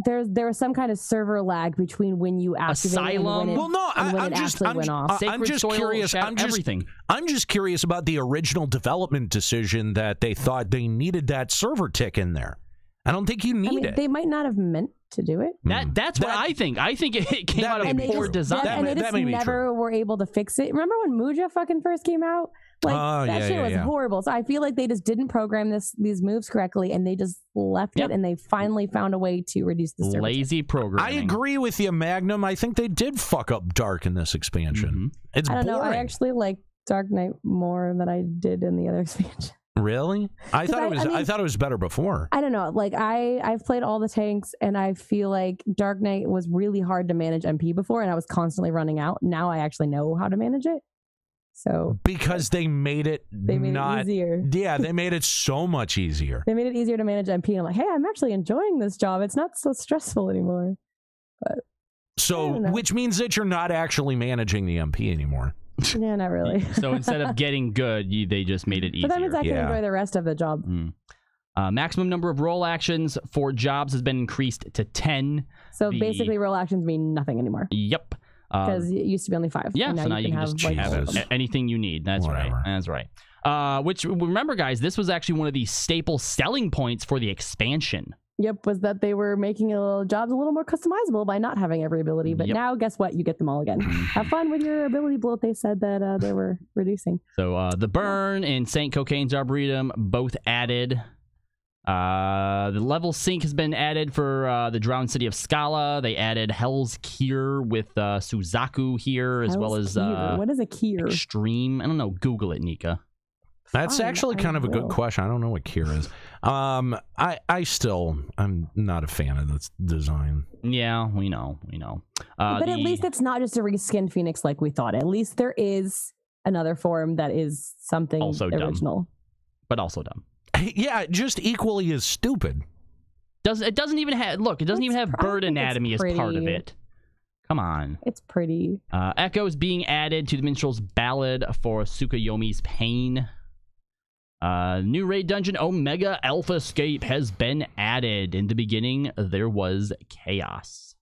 There was some kind of server lag between when you activated Asylum. and when it actually went off. I'm just curious. Everything. I'm just curious about the original development decision that they thought they needed that server tick in there. I don't think you need it. They might not have meant to do it. That's what I think. I think it came out of poor design. And they just never were able to fix it. Remember when Muja fucking first came out? Like that shit was horrible. So I feel like they just didn't program these moves correctly, and they just left it, and they finally found a way to reduce the server. Lazy programming. I agree with you, Magnum. I think they did fuck up Dark in this expansion. It's I don't boring. know. I actually like Dark Knight more than I did in the other expansion. Really? I thought it was better before. I don't know. Like I've played all the tanks, and I feel like Dark Knight was really hard to manage MP before, and I was constantly running out. Now I actually know how to manage it. So because they made it easier. Yeah, they made it so much easier. They made it easier to manage MP. And I'm like, hey, I'm actually enjoying this job. It's not so stressful anymore. But which means that you're not actually managing the MP anymore. Yeah, not really. So instead of getting good, they just made it easier. But that means I can enjoy the rest of the job. Maximum number of roll actions for jobs has been increased to 10. So basically roll actions mean nothing anymore. Yep. Because it used to be only 5. Yeah, and so now you can just have anything you need. That's Whatever. right. That's right. Which, remember, guys, this was actually one of the staple selling points for the expansion. Yep, was that they were making jobs a little more customizable by not having every ability. But now, guess what? You get them all again. Have fun with your ability bloat. They said that they were reducing. So the Burn and Saint Cocaine's Arboretum both added. The level sync has been added for the Drowned City of Scala. They added Hell's Cure with Suzaku here, as well as what is a Cure? Extreme. I don't know. Google it, Nika. That's actually kind of a good question. I don't know what Cure is. I'm not a fan of this design. Yeah, we know. But at least it's not just a reskinned Phoenix like we thought. At least there is another form that is something also original. Dumb. But also dumb. Yeah, just equally as stupid. It doesn't even have bird anatomy as part of it. Come on. It's pretty. Echoes being added to the Minstrel's Ballad for Tsukuyomi's Pain. New raid dungeon Omega Alpha Escape has been added. In the beginning, there was chaos.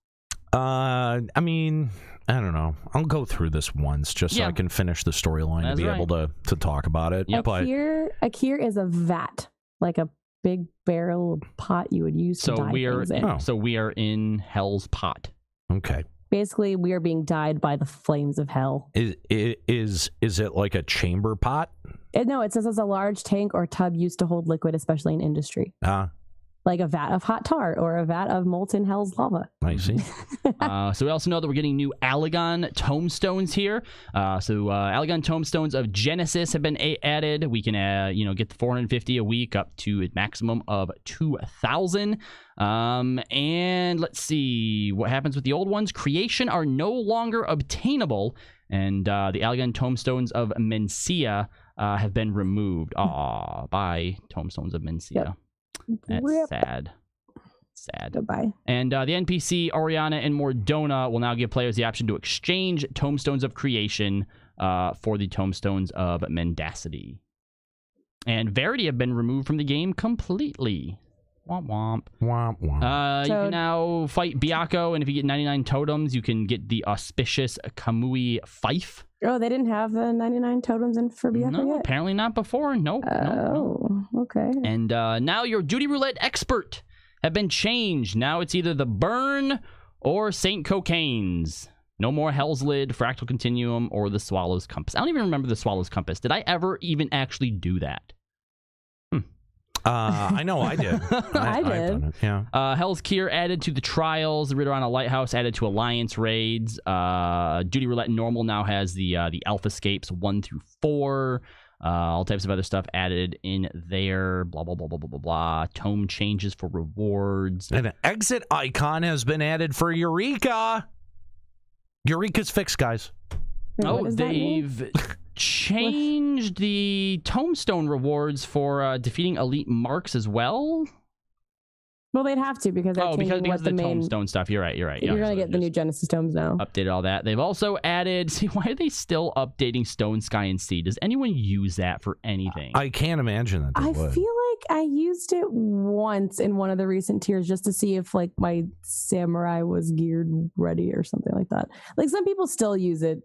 I mean, I don't know. I'll go through this once just so I can finish the storyline to be able to talk about it. A Kier is a vat, like a big barrel pot you would use to dye things in. So we are in Hell's Pot. Okay. Basically, we are being dyed by the flames of hell. Is it like a chamber pot? No, it says it's a large tank or tub used to hold liquid, especially in industry. Like a vat of hot tar or a vat of molten hell's lava. I see. So we also know that we're getting new Allegon tomestones here. Allegon tomestones of Genesis have been added. We can, get the 450 a week up to a maximum of 2,000. And let's see what happens with the old ones. Creation are no longer obtainable, and the Allegon tomestones of Mencia have been removed. Bye, tomestones of Mencia. Yep. That's sad. Goodbye. And the NPC Oriana and Mordona will now give players the option to exchange tomestones of creation for the tomestones of mendacity. And Verity have been removed from the game completely. Womp womp. Womp womp. You can now fight Byakko, and if you get 99 totems, you can get the auspicious Kamui Fife. Oh, they didn't have the 99 totems in for Byakko yet? Apparently not before. Nope. Okay. And now your Duty Roulette expert have been changed. Now it's either the Burn or Saint Cocaine's. No more Hell's Lid, Fractal Continuum, or the Swallow's Compass. I don't even remember the Swallow's Compass. Did I ever even actually do that? I know I did. I did. I've done it, yeah. Hell's Cure added to the Trials. The Ridorana Lighthouse added to Alliance raids. Duty Roulette Normal now has the Alpha Escapes 1 through 4. All types of other stuff added in there. Blah, blah, blah, blah, blah, blah, blah. Tome changes for rewards. And an exit icon has been added for Eureka. Eureka's fixed, guys. Wait, they've changed the tombstone rewards for defeating elite marks as well. Well, they'd have to because they're changing because what of the main tombstone stuff. You're right. You're gonna get the new Genesis tomes now. Updated all that. They've also added. See, why are they still updating Stone, Sky, and Sea? Does anyone use that for anything? I can't imagine that they would. Feel like I used it once in one of the recent tiers just to see if like my samurai was geared ready or something like that. Like some people still use it,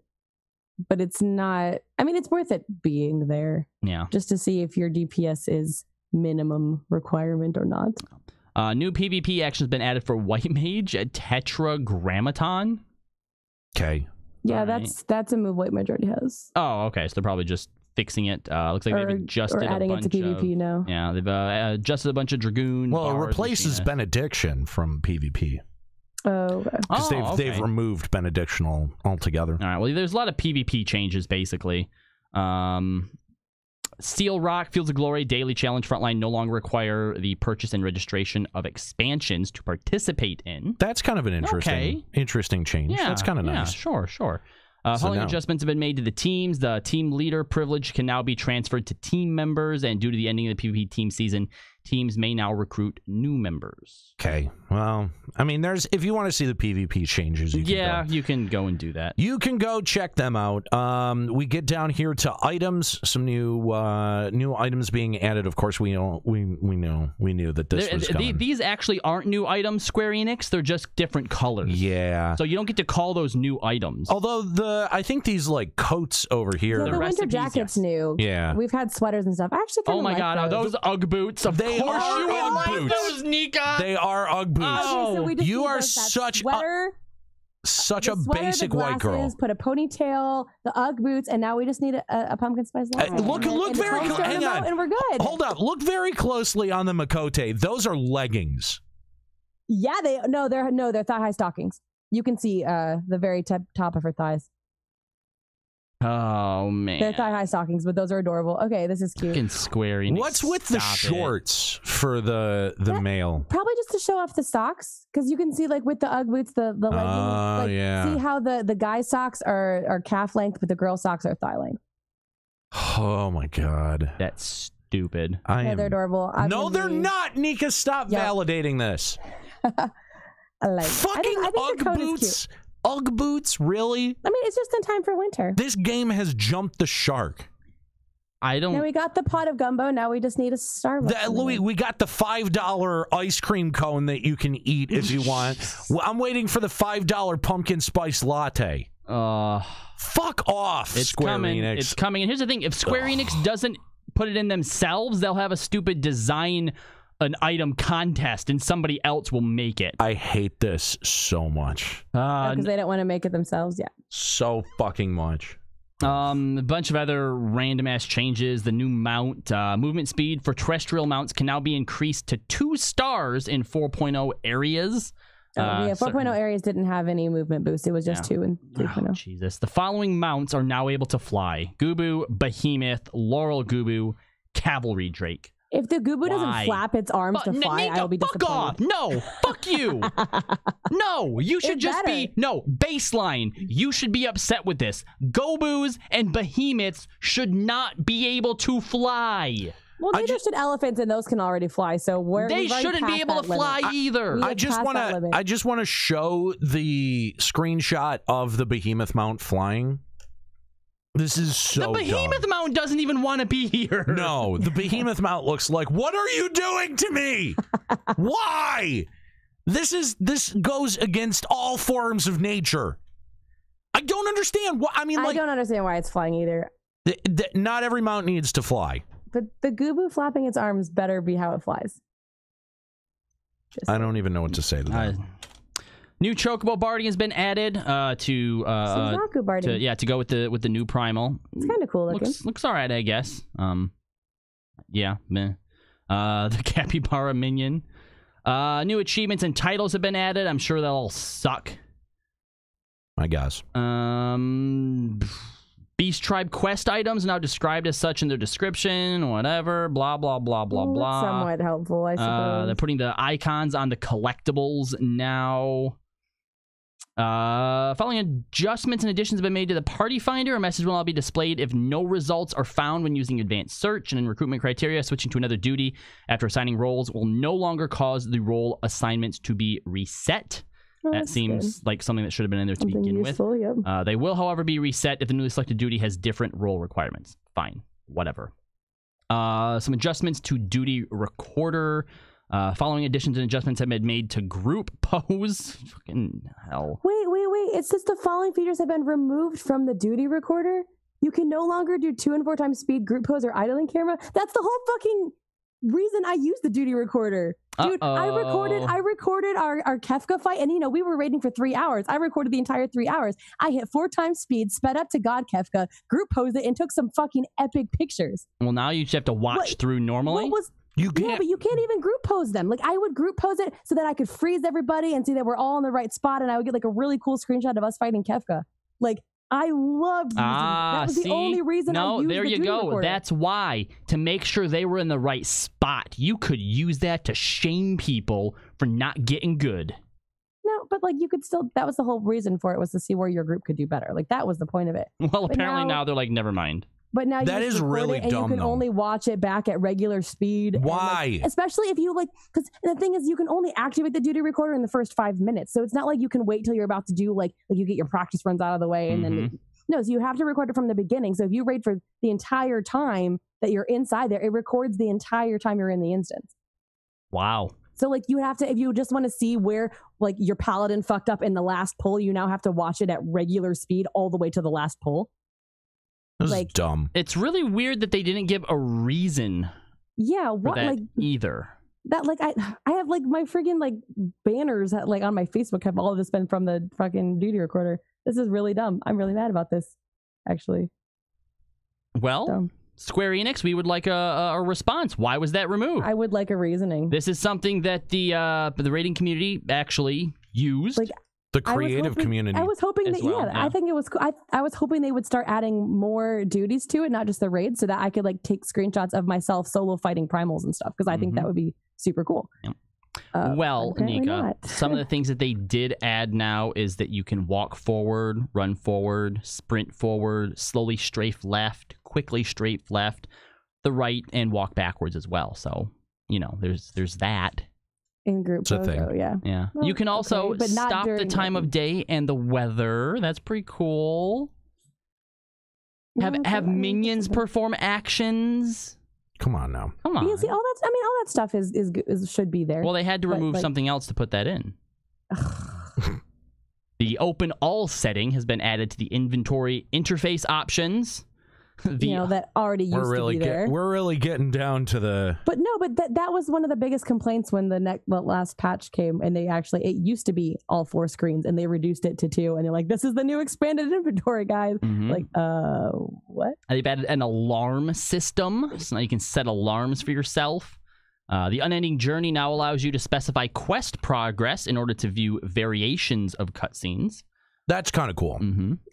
but it's not. I mean, it's worth it being there. Yeah. Just to see if your DPS is minimum requirement or not. New PvP action has been added for White Mage at Tetragrammaton. Okay. Yeah, that's a move White Mage already has. Oh, okay. So they're probably just fixing it. Looks like they've adjusted adding a bunch it to PvP now. Yeah, they've adjusted a bunch of Dragoon. Well, it bards, replaces Benediction from PvP. Oh, okay. Because they've removed Benedictional altogether. All right. Well, there's a lot of PvP changes, basically. Steel Rock, Fields of Glory, Daily Challenge Frontline no longer require the purchase and registration of expansions to participate in. That's kind of an interesting change. Yeah, that's kind of nice. Yeah, sure. Following adjustments have been made to the teams. The team leader privilege can now be transferred to team members, and due to the ending of the PvP team season, Teams may now recruit new members. Okay. Well, I mean, if you want to see the PvP changes, you can go and do that. You can go check them out. We get down here to items, some new items being added. Of course, we knew that this was coming. These actually aren't new items, Square Enix. They're just different colors. Yeah. So you don't get to call those new items. Although I think these like coats over here. Yeah, the winter jacket's new. Yeah. We've had sweaters and stuff. I actually kind of like God, are those Ugg boots? Of They course are you would Ugg like boots. those, Nika. They are Ugg boots. Okay, so we just You need are that such sweater, a sweater, basic the white girl. glasses, put a ponytail, the Ugg boots, and now we just need a pumpkin spice latte. Look very hang on, and we're good. Hold up. Look very closely on the Makote. Those are leggings. Yeah, they're thigh high stockings. You can see the very top of her thighs. Oh man, they're thigh high stockings, but those are adorable. Okay, this is cute. Fucking Square Enix. What's with the shorts for the male? Probably just to show off the socks, because you can see like with the Ugg boots, the leggings. Oh yeah. See how the guy socks are calf length, but the girl socks are thigh length. Oh my god, that's stupid. They're adorable. No, they're not. Nika, stop validating this. I like fucking I think Ugg boots. Ugg boots, really? I mean, it's just in time for winter. This game has jumped the shark. Now we got the pot of gumbo. Now we just need a Starbucks. Louis, we got the $5 ice cream cone that you can eat if you want. I'm waiting for the $5 pumpkin spice latte. Fuck off, Square Enix. It's coming. And here's the thing: if Square Enix doesn't put it in themselves, they'll have a stupid design an item contest and somebody else will make it. I hate this so much. Because they don't want to make it themselves yet. So fucking much. A bunch of other random ass changes. The new mount, movement speed for terrestrial mounts can now be increased to 2 stars in 4.0 areas. 4.0 areas didn't have any movement boost. It was just 2 and 3.0. Oh, Jesus. The following mounts are now able to fly: Gubu, Behemoth, Laurel Gubu, Cavalry Drake. If the Gubu doesn't flap its arms to fly, I'll be disappointed. Fuck off! No, fuck you! No, you should just be baseline. You should be upset with this. Gobus and Behemoths should not be able to fly. Well, neither should elephants, and those can already fly. So they shouldn't be able to fly either. I just want to show the screenshot of the Behemoth mount flying. This is so The Behemoth mount doesn't even want to be here. No, the Behemoth mount looks like, what are you doing to me? Why? This goes against all forms of nature. I don't understand. I don't understand why it's flying either. Not every mount needs to fly. But the Gubu flapping its arms better be how it flies. I don't even know what to say to that. New Chocobo Barding has been added to go with the new Primal. It's kind of cool looking. Looks all right, I guess. Yeah, meh. The Capybara Minion. New achievements and titles have been added. I'm sure they'll all suck. I guess. Beast Tribe quest items now described as such in their description. Whatever. Blah blah blah blah blah. Somewhat helpful, I suppose. They're putting the icons on the collectibles now. Following adjustments and additions have been made to the Party Finder. A message will now be displayed if no results are found when using advanced search, and in recruitment criteria, switching to another duty after assigning roles will no longer cause the role assignments to be reset. That seems like something that should have been in there to begin with. Yep. They will, however, be reset if the newly selected duty has different role requirements. Fine, whatever. Some adjustments to duty recorder. Following additions and adjustments have been made to group pose. Fucking hell. Wait. It's just the following features have been removed from the duty recorder. You can no longer do 2 and 4 times speed, group pose, or idling camera. That's the whole fucking reason I use the duty recorder. Dude, I recorded our Kefka fight, and we were raiding for 3 hours. I recorded the entire 3 hours. I hit 4 times speed, sped up to God Kefka, group posed it, and took some fucking epic pictures. Well, now you just have to watch through normally. You can't. Yeah, but you can't even group pose them. Like, I would group pose it so that I could freeze everybody and see that we're all in the right spot, and I would get like a really cool screenshot of us fighting Kefka. Like, I loved using that. Was the only reason I used there the you duty go. recorder. That's why, to make sure they were in the right spot. You could use that to shame people for not getting good. No, but like you could still. That was the whole reason for it, was to see where your group could do better. Like, that was the point of it. Well, apparently now they're like, never mind. But now That you just is record really it and dumb, you can though. only watch it back at regular speed. and, Why? especially if you because the thing is, you can only activate the duty recorder in the first 5 minutes. So it's not like you can wait till you're about to do like you get your practice runs out of the way and then no. So you have to record it from the beginning. So if you raid for the entire time that you're inside there, it records the entire time you're in the instance. Wow. So you have to, if you just want to see where your paladin fucked up in the last pull, you now have to watch it at regular speed all the way to the last pull. This is dumb. It's really weird that they didn't give a reason. Yeah, what for that either. That I have my friggin' banners on my Facebook have all of this been from the fucking duty recorder. This is really dumb. I'm really mad about this, actually. Well, Square Enix, we would like a response. Why was that removed? I would like a reasoning. This is something that the rating community actually used. The creative community. I was hoping that, I think it was, I was hoping they would start adding more duties to it, not just the raids, so that I could take screenshots of myself solo fighting primals and stuff, because I think that would be super cool. Yep. Well, Nika, some of the things that they did add now is that you can walk forward, run forward, sprint forward, slowly strafe left, quickly strafe left, the right, and walk backwards as well. So, there's that. In group photo, yeah. Well, you can also but not stop the during time of day and the weather. That's pretty cool. Have minions perform actions. Come on now. Come on. Yeah, see, all that stuff is should be there. Well, they had to remove something else to put that in. The open all setting has been added to the inventory interface options. That already used to be there. We're really getting down to the... But that was one of the biggest complaints when the last patch came, and it used to be all 4 screens, and they reduced it to 2, and they're like, this is the new expanded inventory, guys. What? And they've added an alarm system, so now you can set alarms for yourself. The Unending Journey now allows you to specify quest progress in order to view variations of cutscenes. That's kind of cool.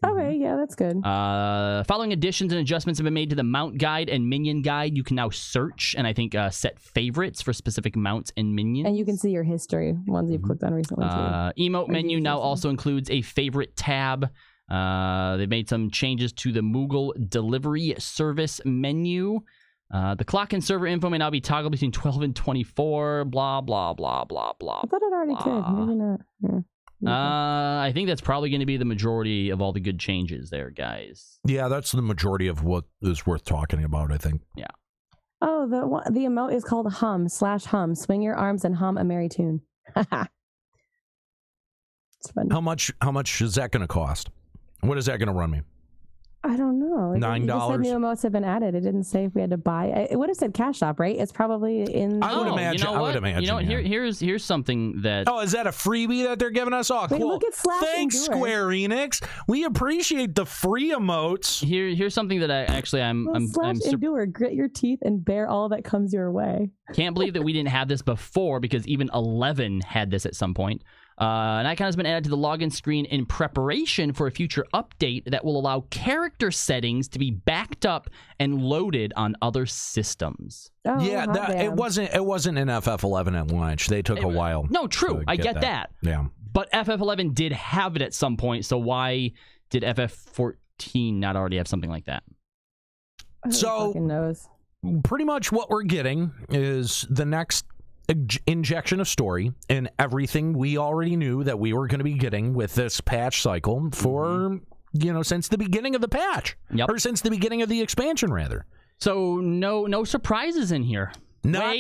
Okay, yeah, that's good. Following additions and adjustments have been made to the mount guide and minion guide. You can now search and I think set favorites for specific mounts and minions. And you can see your history, ones you've clicked on recently too. Emote menu now also includes a favorite tab. They've made some changes to the Moogle delivery service menu. The clock and server info may now be toggled between 12 and 24. Blah, blah, blah, blah, blah. I thought it already could. Maybe not. Yeah. I think that's probably going to be the majority of all the good changes there, guys. Yeah, that's the majority of what is worth talking about, I think. Yeah. Oh, the emote is called hum/hum. Swing your arms and hum a merry tune. It's fun. How much is that going to cost? What is that going to run me? I don't know. $9. It just said new emotes have been added. It didn't say if we had to buy. It would have said Cash Shop, right? It's probably in. I would imagine. You know what? You know what? Here's something that. Oh, is that a freebie that they're giving us? Oh, Wait, cool. look at Slash Thanks, Endure. Square Enix. We appreciate the free emotes. Here's something that I'm Endure. Grit your teeth and bear all that comes your way. Can't believe that we didn't have this before, because even 11 had this at some point. An icon has been added to the login screen in preparation for a future update that will allow character settings to be backed up and loaded on other systems. Oh, Yeah, it wasn't in FF11 at launch. They took a while. No, true. I get that. Yeah. But FF11 did have it at some point, so why did FF14 not already have something like that? So, fucking knows. Pretty much what we're getting is the next injection of story and everything we already knew that we were going to be getting with this patch cycle for, since the beginning of the patch. Yep. Or since the beginning of the expansion, rather. So, no surprises in here. Not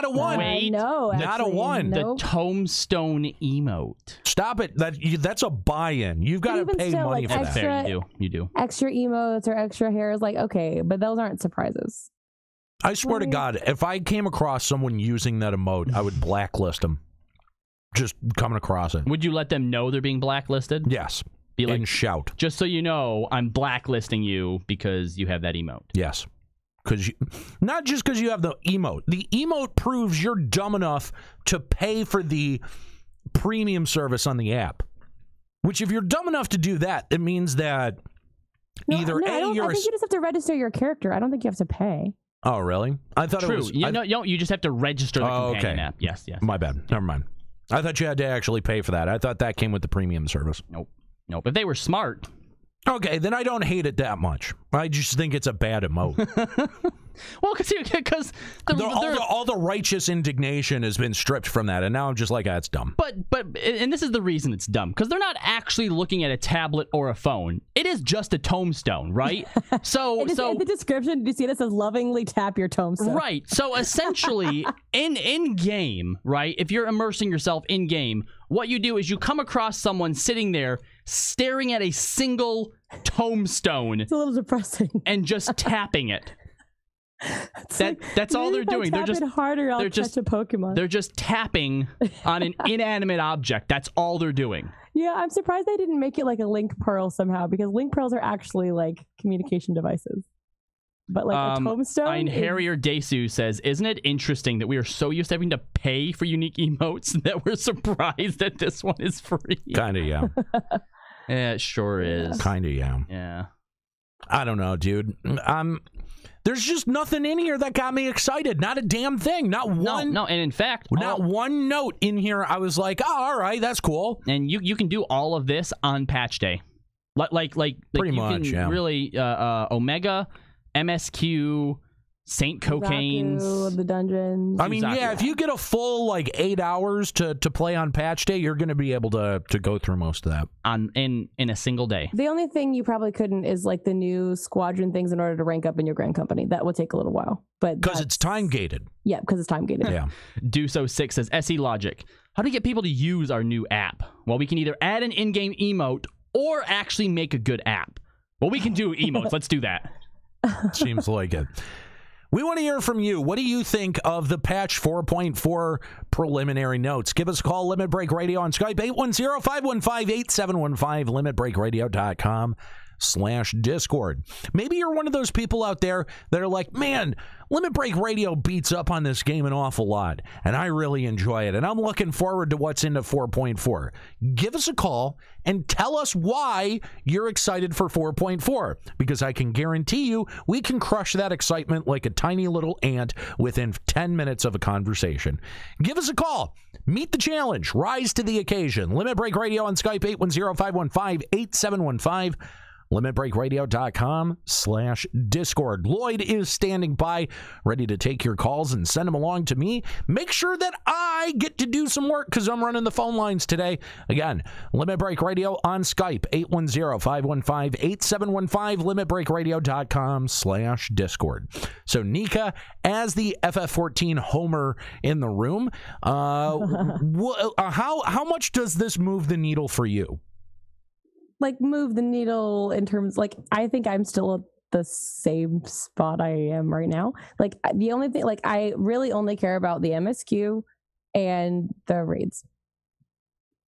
a one. Wait. No, actually, not a one. Nope. The Tombstone emote. Stop it. That's a buy-in. You've got to even pay still, money for that. Fair, you do. Extra emotes or extra hair is okay, but those aren't surprises. I swear to God, if I came across someone using that emote, I would blacklist them. Just coming across it. Would you let them know they're being blacklisted? Yes. Be like, and shout. Just so you know, I'm blacklisting you because you have that emote. Yes. Not just because you have the emote. The emote proves you're dumb enough to pay for the premium service on the app. Which, if you're dumb enough to do that, it means that I think you just have to register your character. I don't think you have to pay. Oh, really? I thought True. it was... You just have to register the companion app. Yes. My bad. Never mind. I thought you had to actually pay for that. I thought that came with the premium service. Nope. If they were smart. Okay, then I don't hate it that much. I just think it's a bad emote. Well, because all the righteous indignation has been stripped from that, and now I'm just like, that's dumb. But and this is the reason it's dumb, because they're not actually looking at a tablet or a phone. It is just a tombstone, right? So in the description, did you see this says lovingly tap your tombstone? Right. So essentially, in game, right? If you're immersing yourself in game, what you do is you come across someone sitting there staring at a single tombstone. It's a little depressing. And just tapping it. That's all they're doing. They're just harder. I'll catch a Pokemon. They're just tapping on an inanimate object. That's all they're doing. Yeah, I'm surprised they didn't make it like a link pearl somehow, because link pearls are actually like communication devices. But like a tombstone. Harrier Desu says, "Isn't it interesting that we are so used to having to pay for unique emotes that we're surprised that this one is free?" Kinda, yeah. Yeah, it sure is. Kinda, yeah. Yeah. I don't know, dude. There's just nothing in here that got me excited. Not a damn thing. Not one. No, and in fact, not one note in here. I was like, oh, all right, that's cool. And you can do all of this on patch day, like pretty you much, can yeah. Really, Omega, MSQ, Saint Cocaine's, the dungeons. I mean, yeah, if you get a full like 8 hours to play on patch day, you're going to be able to go through most of that in a single day. The only thing you probably couldn't is like the new squadron things in order to rank up in your grand company. That will take a little while, but because it's time gated. Yeah, because it's time gated. Yeah. Duso6 says, SE Logic, how do you get people to use our new app? Well, we can either add an in-game emote or actually make a good app. Well, we can do emotes. Let's do that. Seems like it. We want to hear from you. What do you think of the patch 4.4 preliminary notes? Give us a call, Limit Break Radio on Skype, 810-515-8715, limitbreakradio.com/Discord. Maybe you're one of those people out there that are like, man, Limit Break Radio beats up on this game an awful lot, and I really enjoy it, and I'm looking forward to what's into 4.4. Give us a call and tell us why you're excited for 4.4, because I can guarantee you we can crush that excitement like a tiny little ant within 10 minutes of a conversation. Give us a call. Meet the challenge. Rise to the occasion. Limit Break Radio on Skype, 810-515-8715. limitbreakradio.com/Discord. Lloyd is standing by, ready to take your calls and send them along to me. Make sure that I get to do some work because I'm running the phone lines today. Again, Limit Break Radio on Skype, 810-515-8715, limitbreakradio.com/Discord. So Nika, as the FF14 Homer in the room, how much does this move the needle for you? Like move the needle in terms, like I think I'm still at the same spot I am right now. Like the only thing, like I really only care about the MSQ and the raids.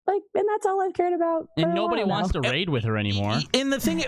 Like, and that's all I've cared about. And nobody wants to raid with her anymore. And the thing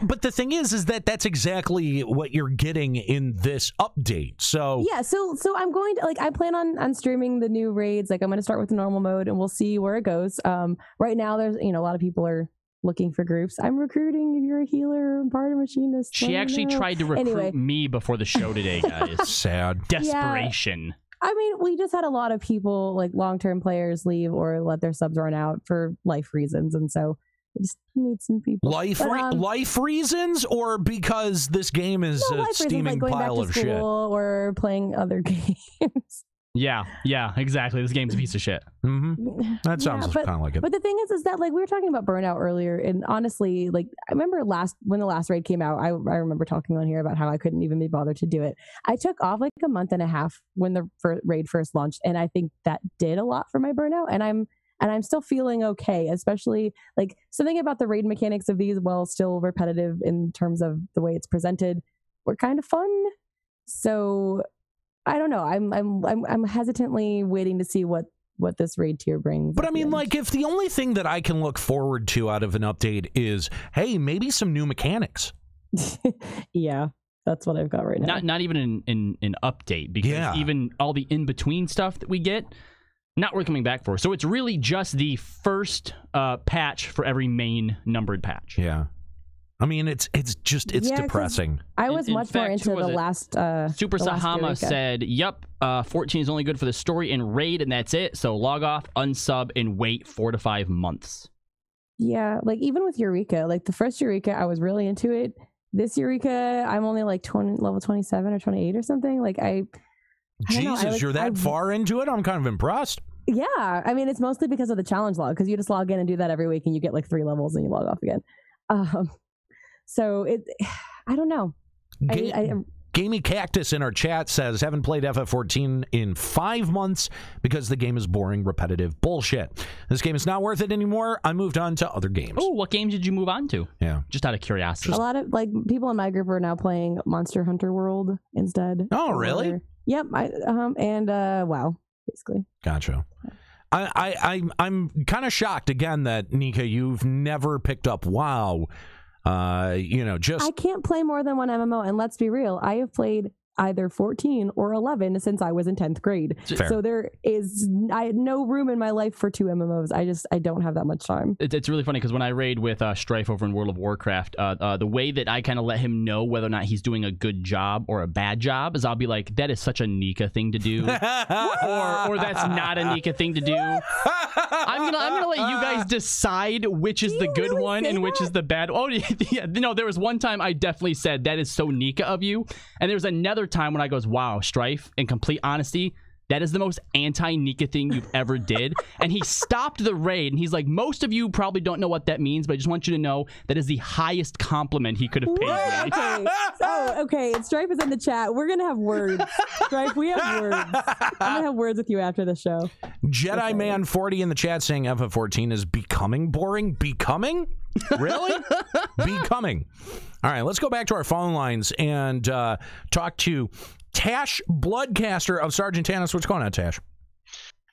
is that that's exactly what you're getting in this update. So yeah, so I'm going to I plan on streaming the new raids. Like I'm going to start with the normal mode, and we'll see where it goes. Right now, there's a lot of people are looking for groups. I'm recruiting if you're a healer or part of machinist. She actually tried to recruit me before the show today, guys. Sad. Desperation. Yeah. I mean, we just had a lot of people, like long-term players, leave or let their subs run out for life reasons, and so we just need some people. Life reasons, or because this game is a steaming like pile of shit, or playing other games. Yeah, exactly. This game's a piece of shit. Mm-hmm. That sounds kind of like it. But the thing is that like we were talking about burnout earlier, and honestly, like I remember when the last raid came out, I remember talking on here about how I couldn't even be bothered to do it. I took off like a month and a half when the raid first launched, and I think that did a lot for my burnout. And I'm still feeling okay, especially like something about the raid mechanics of these, while still repetitive in terms of the way it's presented, were kind of fun. So I don't know. I'm hesitantly waiting to see what this raid tier brings. But I mean, like, if the only thing that I can look forward to out of an update is, hey, maybe some new mechanics. Yeah, that's what I've got right now. Not even an update, because even all the in between stuff that we get, not worth coming back for. So it's really just the first patch for every main numbered patch. Yeah. I mean, it's depressing. I was much more into the last. Super Sahama said, "Yep, 14 is only good for the story and raid, and that's it. So log off, unsub, and wait 4 to 5 months." Yeah, like even with Eureka, like the first Eureka, I was really into it. This Eureka, I'm only like level 27 or 28 or something. Like I don't know, Jesus, you're that far into it? I'm kind of impressed. Yeah, I mean, it's mostly because of the challenge log, because you just log in and do that every week and you get like 3 levels and you log off again. So I don't know. Gamey Cactus in our chat says, haven't played FF14 in 5 months because the game is boring, repetitive bullshit. This game is not worth it anymore. I moved on to other games. Oh, what games did you move on to? Yeah. Just out of curiosity. A lot of like people in my group are now playing Monster Hunter World instead. Oh, really? Yep. WoW, basically. Gotcha. I'm kind of shocked again that Nika, you've never picked up WoW. Just I can't play more than one MMO, and let's be real, I have played either 14 or 11 since I was in 10th grade. Fair. So I had no room in my life for 2 MMOs. I don't have that much time. It's really funny because when I raid with Strife over in World of Warcraft, the way that I kind of let him know whether or not he's doing a good job or a bad job is I'll be like, that is such a Nika thing to do, or that's not a Nika thing to do. I'm gonna let you guys decide which is the good one and which is the bad. Oh yeah, no, there was one time I definitely said that is so Nika of you, and there was another time when I goes, wow, Strife, in complete honesty, that is the most anti-Nika thing you've ever did. And he stopped the raid, and he's like, most of you probably don't know what that means, but I just want you to know that is the highest compliment he could have paid me. Okay. So, okay, Strife is in the chat. We're going to have words. Strife, we have words. I'm going to have words with you after the show. Jedi Man 40 in the chat saying FF14 is becoming boring. Becoming? Really? Becoming. All right, let's go back to our phone lines and talk to Tash Bloodcaster of Sergeant Tannis. What's going on, Tash?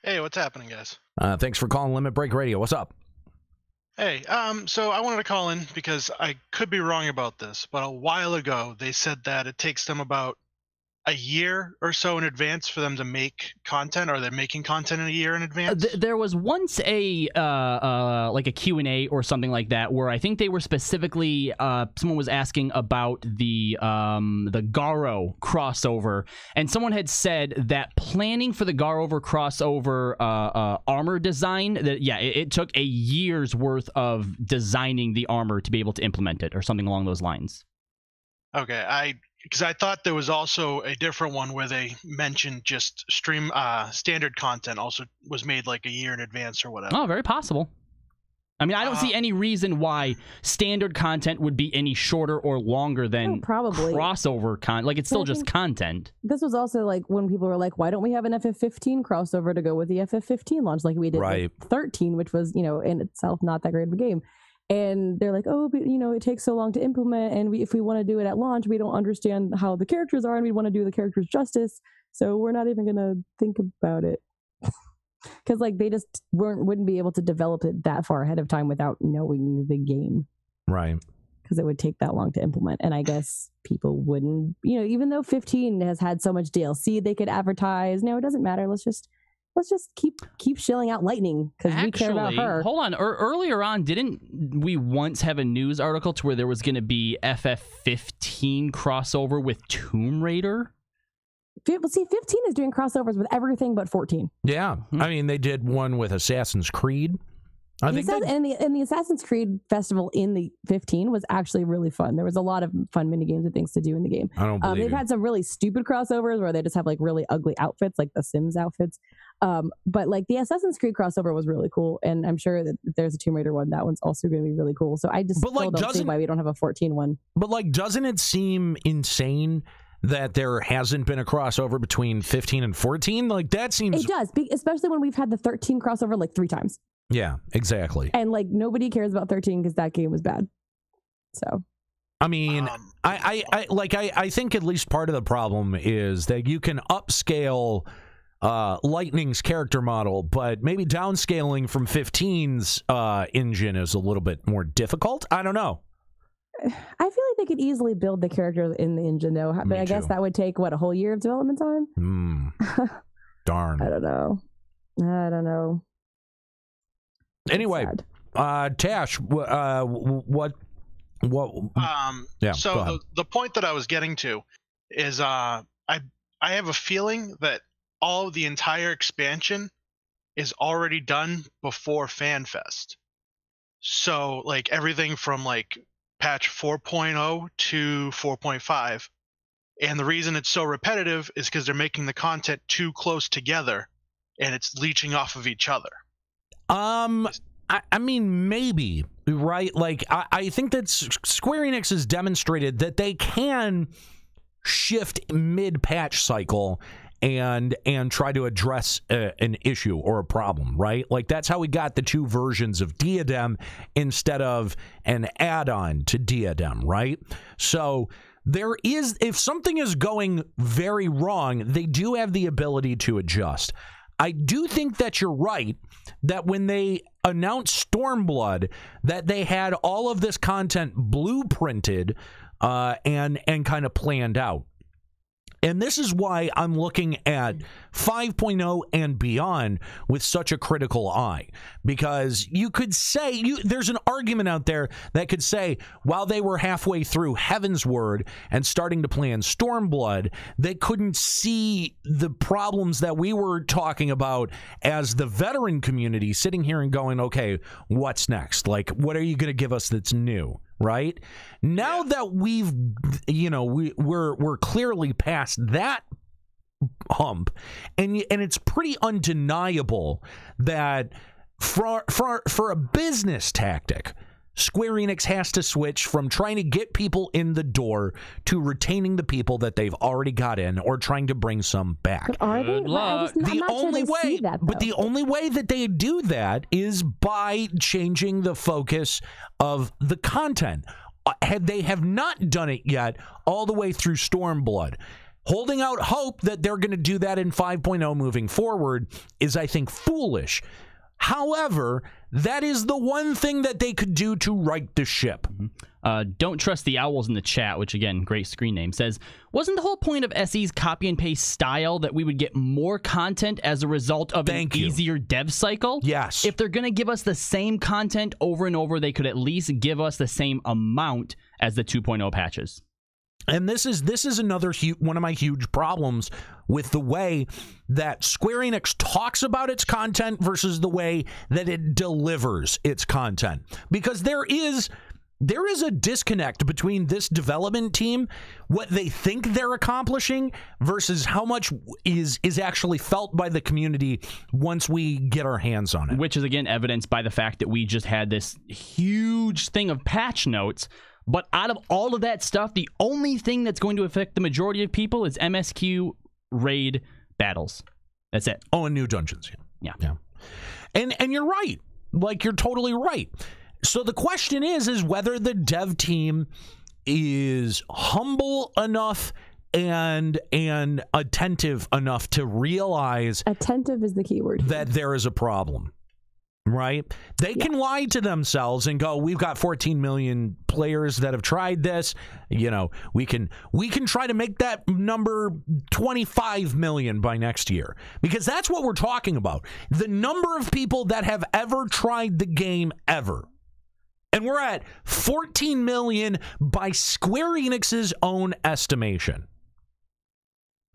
Hey, what's happening, guys? Thanks for calling Limit Break Radio. What's up? Hey, so I wanted to call in because I could be wrong about this, but a while ago they said that it takes them about a year or so in advance for them to make content, or they're making content in a year in advance? There was once a like a Q&A or something like that where I think they were specifically someone was asking about the Garo crossover, and someone had said that planning for the Garo crossover armor design, that it took a year's worth of designing the armor to be able to implement it, or something along those lines. Okay, because I thought there was also a different one where they mentioned just standard content also was made like a year in advance or whatever. Oh, very possible. I mean, I don't see any reason why standard content would be any shorter or longer than probably crossover content. Like, it's still just content. This was also like when people were like, why don't we have an FF15 crossover to go with the FF15 launch like we did with 13, which was, in itself not that great of a game. And they're like, oh, but it takes so long to implement, and if we want to do it at launch, we don't understand how the characters are, and we want to do the characters justice, so we're not even gonna think about it. Because they just wouldn't be able to develop it that far ahead of time without knowing the game, right? Because it would take that long to implement, and I guess people wouldn't, even though 15 has had so much DLC they could advertise. No, it doesn't matter. Let's just keep shilling out Lightning because we care about her. Hold on. Earlier on, didn't we once have a news article to where there was going to be FF15 crossover with Tomb Raider? Well, see, 15 is doing crossovers with everything but 14. Yeah. I mean, they did one with Assassin's Creed. And the Assassin's Creed festival in the 15 was actually really fun. There was a lot of fun mini games and things to do in the game. I don't believe they've had some really stupid crossovers where they just have really ugly outfits, like the Sims outfits. But the Assassin's Creed crossover was really cool, and I'm sure that if there's a Tomb Raider one, that one's also going to be really cool. So I just still don't see why we don't have a 14 one. But doesn't it seem insane that there hasn't been a crossover between 15 and 14? That seems... It does, especially when we've had the 13 crossover 3 times. Yeah, exactly. And nobody cares about 13 because that game was bad. So, I mean, I think at least part of the problem is that you can upscale Lightning's character model, but maybe downscaling from 15's engine is a little bit more difficult. I don't know. I feel like they could easily build the characters in the engine, though. But I guess that would take a whole year of development time. Darn. I don't know. Anyway, Tash, what? Yeah. So the point that I was getting to is, I have a feeling that the entire expansion is already done before FanFest. So like everything from like patch 4.0 to 4.5. And the reason it's so repetitive is because they're making the content too close together and it's leeching off of each other. I mean, maybe, right? Like, I think that Square Enix has demonstrated that they can shift mid-patch cycle and try to address an issue or a problem, right? Like, that's how we got the 2 versions of Diadem instead of an add-on to Diadem, right? So there is, if something is going very wrong, they do have the ability to adjust. I do think that you're right, that when they announced Stormblood, that they had all of this content blueprinted and kind of planned out. And this is why I'm looking at 5.0 and beyond with such a critical eye. Because you could say, there's an argument out there that could say, while they were halfway through Heavensward and starting to plan Stormblood, they couldn't see the problems that we were talking about as the veteran community sitting here and going, okay, what's next? Like, what are you going to give us that's new? Right now that we've, we're clearly past that hump, and it's pretty undeniable that for a business tactic, Square Enix has to switch from trying to get people in the door to retaining the people that they've already got in or trying to bring some back. But are they? The only way that they do that is by changing the focus of the content. They have not done it yet all the way through Stormblood. Holding out hope that they're going to do that in 5.0 moving forward is, I think, foolish. However, that is the one thing that they could do to right the ship. Don't trust the owls in the chat, which again, great screen name, says, wasn't the whole point of SE's copy and paste style that we would get more content as a result of an easier dev cycle? Yes. If they're going to give us the same content over and over, they could at least give us the same amount as the 2.0 patches. And this is another one of my huge problems with the way that Square Enix talks about its content versus the way that it delivers its content. Because there is a disconnect between this development team, what they think they're accomplishing, versus how much is actually felt by the community once we get our hands on it. Which is, again, evidenced by the fact that we just had this huge thing of patch notes. But out of all of that stuff, the only thing that's going to affect the majority of people is MSQ raid battles. That's it. Oh, and new dungeons. Yeah. And you're right. Like, you're totally right. So the question is whether the dev team is humble enough and attentive enough to realize... Attentive is the key word. ...that there is a problem. Right? They can lie to themselves and go, we've got 14 million players that have tried this. We can try to make that number 25 million by next year, because that's what we're talking about. The number of people that have ever tried the game ever. And we're at 14 million by Square Enix's own estimation.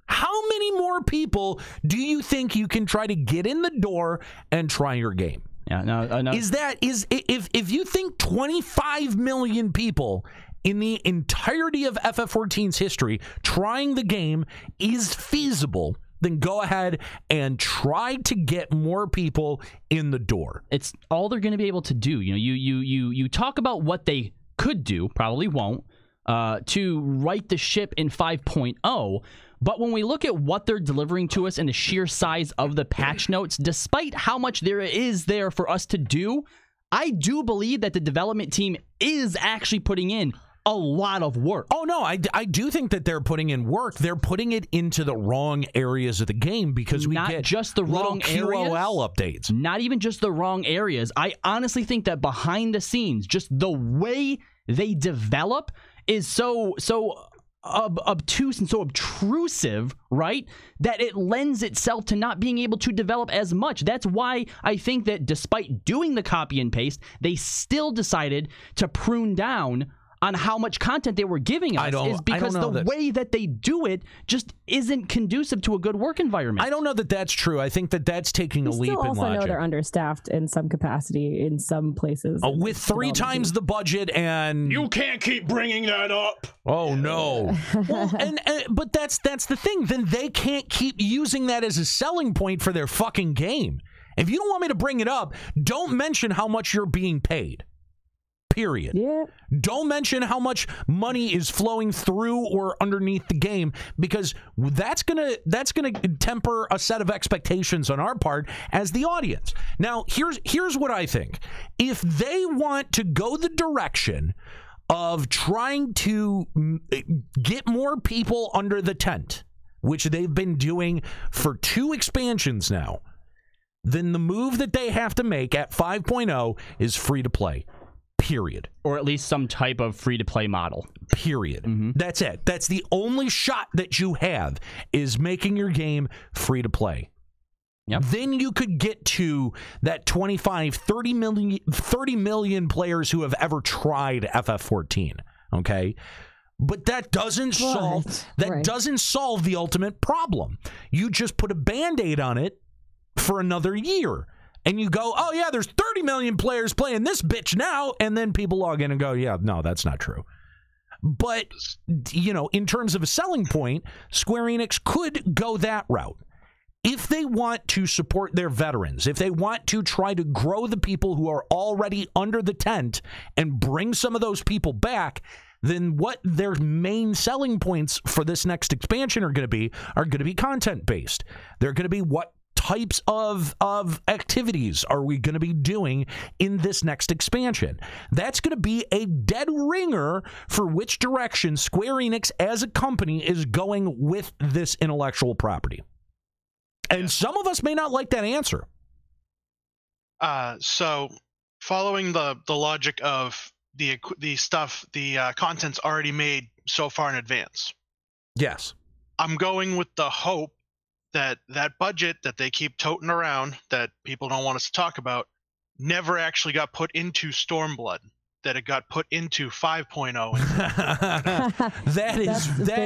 How many more people do you think you can try to get in the door and try your game? Yeah, no. If you think 25 million people in the entirety of FF14's history trying the game is feasible, then go ahead and try to get more people in the door. It's all they're going to be able to do. You talk about what they could do, probably won't, to right the ship in 5.0. But when we look at what they're delivering to us and the sheer size of the patch notes, despite how much there is there for us to do, I do believe that the development team is actually putting in a lot of work. Oh, no, I do think that they're putting in work. They're putting it into the wrong areas of the game because we get just the wrong QOL updates. Not even just the wrong areas. I honestly think that behind the scenes, just the way they develop is so obtuse and so obtrusive, right, that it lends itself to not being able to develop as much. That's why I think that despite doing the copy and paste, they still decided to prune down on how much content they were giving us is because the way that they do it just isn't conducive to a good work environment. I don't know that that's true. I think that that's taking a leap in logic. We also know they're understaffed in some capacity in some places. With 3 times the budget, and you can't keep bringing that up. Oh no! Well, but that's the thing. Then they can't keep using that as a selling point for their fucking game. If you don't want me to bring it up, don't mention how much you're being paid. Period. Yeah. Don't mention how much money is flowing through or underneath the game, because that's gonna temper a set of expectations on our part as the audience. Now, here's what I think. If they want to go the direction of trying to get more people under the tent, which they've been doing for 2 expansions now, then the move that they have to make at 5.0 is free to play. Period. Or at least some type of free-to-play model. Period. That's it. That's the only shot that you have, is making your game free-to-play. Yep. Then you could get to that 25, 30 million players who have ever tried FF14. Okay? But that doesn't doesn't solve the ultimate problem. You just put a Band-Aid on it for another year. And you go, oh, yeah, there's 30 million players playing this bitch now. And then people log in and go, yeah, no, that's not true. But, you know, in terms of a selling point, Square-Enix could go that route. If they want to support their veterans, if they want to try to grow the people who are already under the tent and bring some of those people back, then what their main selling points for this next expansion are going to be content-based. They're going to be what types of activities are we going to be doing in this next expansion. That's going to be a dead ringer for which direction Square Enix as a company is going with this intellectual property. And some of us may not like that answer. So following the logic of the content's already made so far in advance. Yes. I'm going with the hope that budget that they keep toting around that people don't want us to talk about never actually got put into Stormblood, that it got put into 5.0. that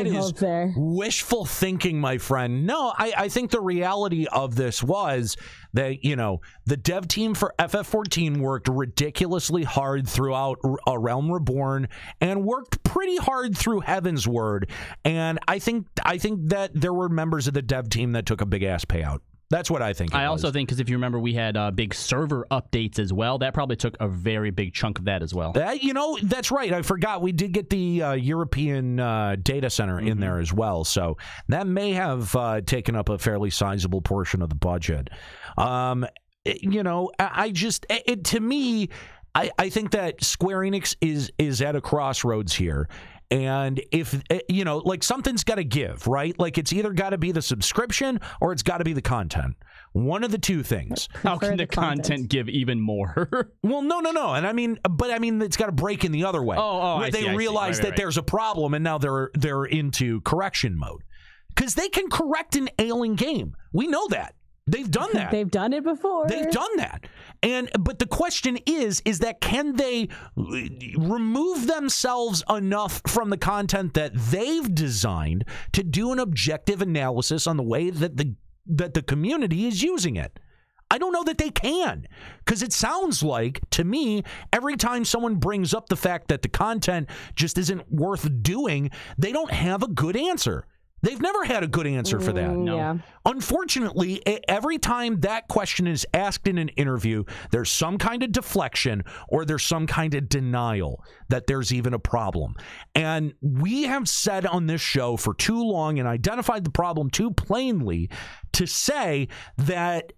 is wishful thinking, my friend. No, I think the reality of this was that, you know, the dev team for FF14 worked ridiculously hard throughout A Realm Reborn and worked pretty hard through Heaven's Word. And I think that there were members of the dev team that took a big ass payout. That's what I think. I also think, because if you remember, we had big server updates as well. That probably took a very big chunk of that as well. You know, that's right. I forgot. We did get the European data center in there as well. So that may have taken up a fairly sizable portion of the budget. You know, to me, I think that Square Enix is at a crossroads here. And if, you know, like, something's got to give, right? Like, it's either got to be the subscription or it's got to be the content. One of the two things. How can the content give even more? Well, no. And I mean, it's got to break in the other way. Where they realize that there's a problem and now they're into correction mode. Because they can correct an ailing game. We know that. They've done that. They've done it before. They've done that. But the question is that can they remove themselves enough from the content that they've designed to do an objective analysis on the way that the community is using it? I don't know that they can, because it sounds like, to me, every time someone brings up the fact that the content just isn't worth doing, they don't have a good answer. They've never had a good answer for that. No. Yeah. Unfortunately, every time that question is asked in an interview, there's some kind of deflection or there's some kind of denial that there's even a problem. And we have said on this show for too long and identified the problem too plainly to say that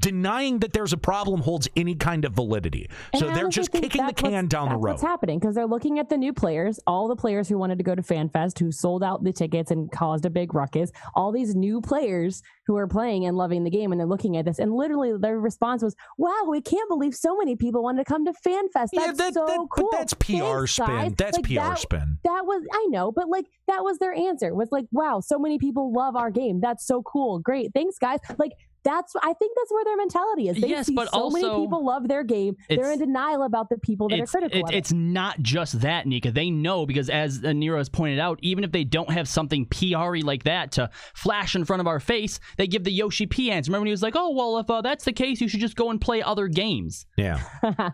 denying that there's a problem holds any kind of validity. So they're just kicking the can down the road. That's what's happening, because they're looking at the new players, all the players who wanted to go to FanFest, who sold out the tickets and caused a big ruckus, all these new players who are playing and loving the game, and they're looking at this, and literally their response was, wow, we can't believe so many people wanted to come to FanFest. That's so cool. But that's PR spin. Guys. That's like, PR spin. That was, I know, but like, that was their answer, was like, wow, so many people love our game. That's so cool. Great. Thanks, guys. Like, I think that's where their mentality is. They Yes, see but so also, many people love their game. They're in denial about the people that are critical of it. It's not just that, Nika. They know, because as Nero has pointed out, even if they don't have something PR-y like that to flash in front of our face, they give the Yoshi P answer. Remember when he was like, oh, well, if that's the case, you should just go and play other games. Yeah.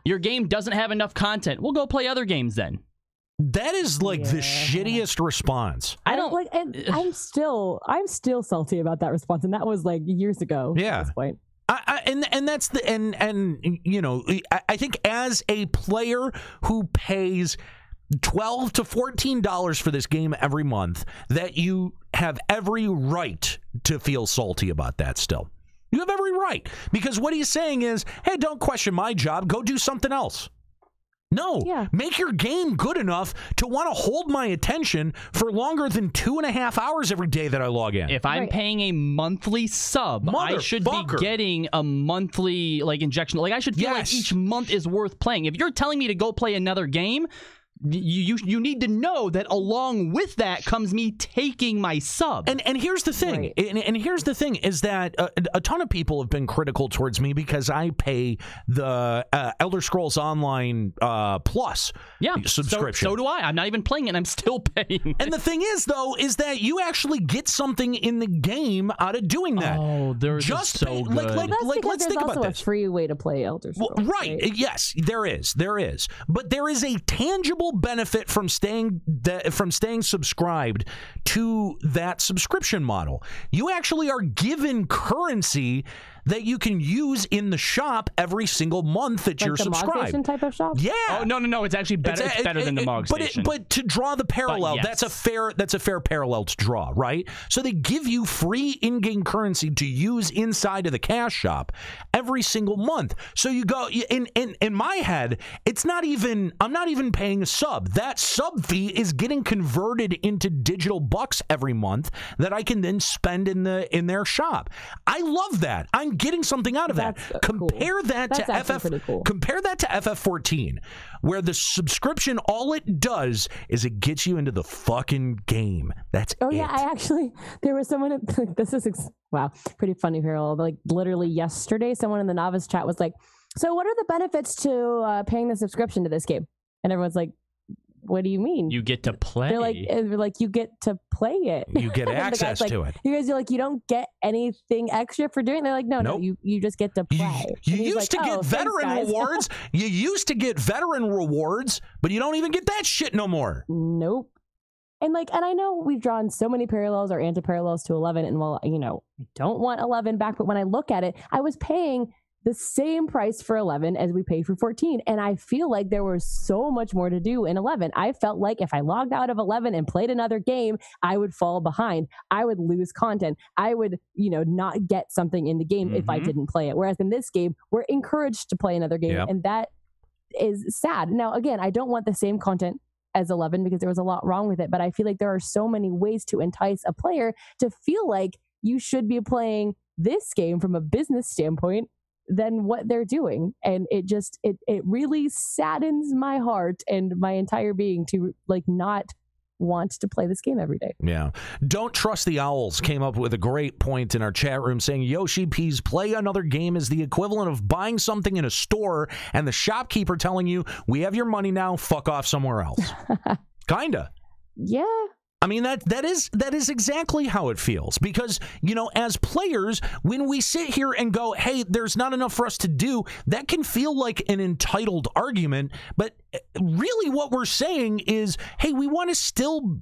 Your game doesn't have enough content. We'll go play other games then. That is like the shittiest response. I don't like, and I'm still salty about that response, and that was like years ago. Yeah. At this point. And that's the and you know, I think as a player who pays $12 to $14 for this game every month, that you have every right to feel salty about that still. You have every right, because what he's saying is, hey, don't question my job, go do something else. No, make your game good enough to want to hold my attention for longer than 2.5 hours every day that I log in. If I'm paying a monthly sub, I should be getting a monthly injection. Like, I should feel like each month is worth playing. If you're telling me to go play another game, you need to know that along with that comes me taking my sub. And here's the thing. And here's the thing is that a ton of people have been critical towards me because I pay the Elder Scrolls Online Plus subscription. So do I. I'm not even playing it. I'm still paying. And the thing is, though, is that you actually get something in the game out of doing that. Oh, they're just so good. Let's think about this. A free way to play Elder Scrolls. Well, right. Yes, there is. But there is a tangible benefit from staying subscribed to that subscription model. You actually are given currency that you can use in the shop every single month that you're subscribed. Mog Station type of shop? Yeah. Oh, no. It's actually better. It's better than the Mog Station. But to draw the parallel, that's a fair parallel to draw, right? So they give you free in-game currency to use inside of the cash shop every single month. So you go in my head, it's not even. I'm not even paying a sub. That sub fee is getting converted into digital bucks every month that I can then spend in their shop. I love that. I'm getting something out of that. Compare that to FF14, where the subscription, all it does is it gets you into the fucking game. That's it. Yeah, there was someone, pretty funny here. Like literally yesterday, someone in the novice chat was like, so what are the benefits to paying the subscription to this game? And everyone's like, what do you mean? You get to play. They're like, you get to play it. You get access to it. You guys are like, you don't get anything extra for doing it. They're like, no, you just get to play. You used to get veteran rewards. You used to get veteran rewards, but you don't even get that shit no more. Nope. And I know we've drawn so many parallels or anti-parallels to 11, and I don't want 11 back, but when I look at it, I was paying the same price for 11 as we pay for 14. And I feel like there was so much more to do in 11. I felt like if I logged out of 11 and played another game, I would fall behind. I would lose content. I would, not get something in the game if I didn't play it. Whereas in this game, we're encouraged to play another game. Yep. And that is sad. Now, again, I don't want the same content as 11 because there was a lot wrong with it. But I feel like there are so many ways to entice a player to feel like you should be playing this game from a business standpoint than what they're doing. And it really saddens my heart and my entire being to not want to play this game every day. Yeah. Don't Trust the Owls came up with a great point in our chat room saying, Yoshi P's play another game is the equivalent of buying something in a store and the shopkeeper telling you, we have your money now, fuck off somewhere else. Kinda. Yeah. I mean, that is exactly how it feels, because, as players, when we sit here and go, hey, there's not enough for us to do, that can feel like an entitled argument. But really what we're saying is, hey, we want to still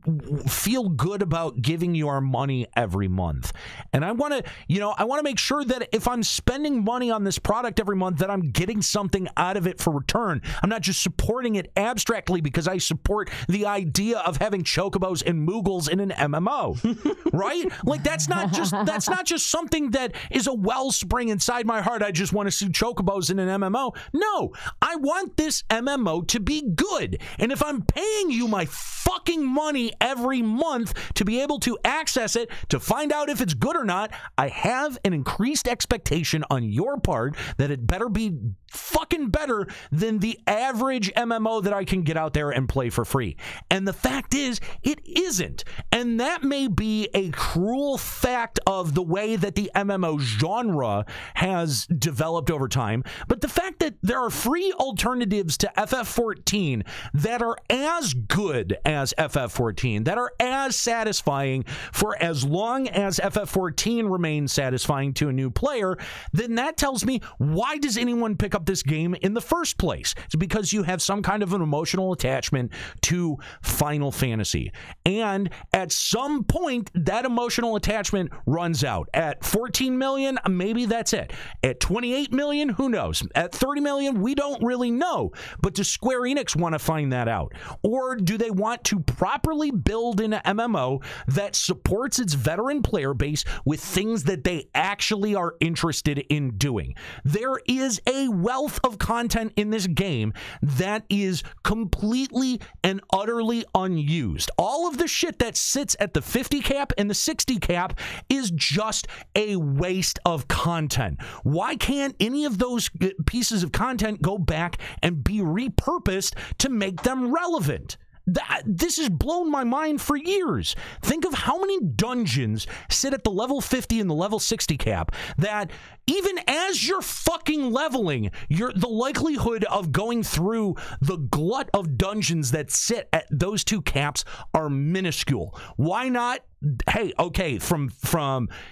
feel good about giving you our money every month. And I want to make sure that if I'm spending money on this product every month, that I'm getting something out of it for return. I'm not just supporting it abstractly because I support the idea of having chocobos and Moogles in an MMO, right? Like that's not just something that is a wellspring inside my heart. I just want to see chocobos in an MMO. No, I want this MMO to be good. And if I'm paying you my fucking money every month to be able to access it, to find out if it's good or not, I have an increased expectation on your part that it better be fucking better than the average MMO that I can get out there and play for free. And the fact is, it isn't. And that may be a cruel fact of the way that the MMO genre has developed over time. But the fact that there are free alternatives to FF14 that are as good as FF14, that are as satisfying for as long as FF14 remains satisfying to a new player, then that tells me, why does anyone pick up this game in the first place? It's because you have some kind of an emotional attachment to Final Fantasy. And at some point, that emotional attachment runs out. At 14 million, maybe that's it. At 28 million, who knows? At 30 million, we don't really know. But does Square Enix want to find that out? Or do they want to properly build an MMO that supports its veteran player base with things that they actually are interested in doing? There is a wealth of content in this game that is completely and utterly unused. All of the shit that sits at the 50 cap and the 60 cap is just a waste of content. Why can't any of those pieces of content go back and be repurposed to make them relevant? This has blown my mind for years. Think of how many dungeons sit at the level 50 and the level 60 cap that even as you're fucking leveling, the likelihood of going through the glut of dungeons that sit at those two caps are minuscule. Why not? Hey, okay, from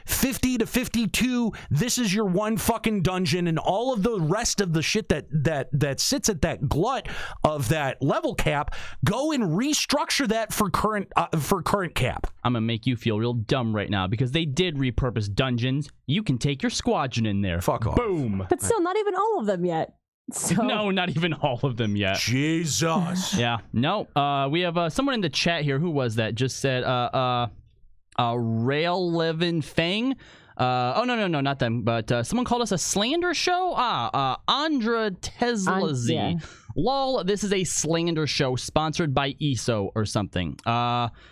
50 to 52, this is your one fucking dungeon, and all of the rest of the shit that sits at that glut of that level cap, go and restructure that for current cap. I'm gonna make you feel real dumb right now because they did repurpose dungeons. You can take your squadron in there. Fuck off. Boom. But still, not even all of them yet. So. No, not even all of them yet. Jesus. Yeah. No. We have someone in the chat here. Who was that? Just said Rail Living Fang. No, not them. But someone called us a slander show. Andra Teslazy. Yeah. Lol, this is a slander show sponsored by ESO or something.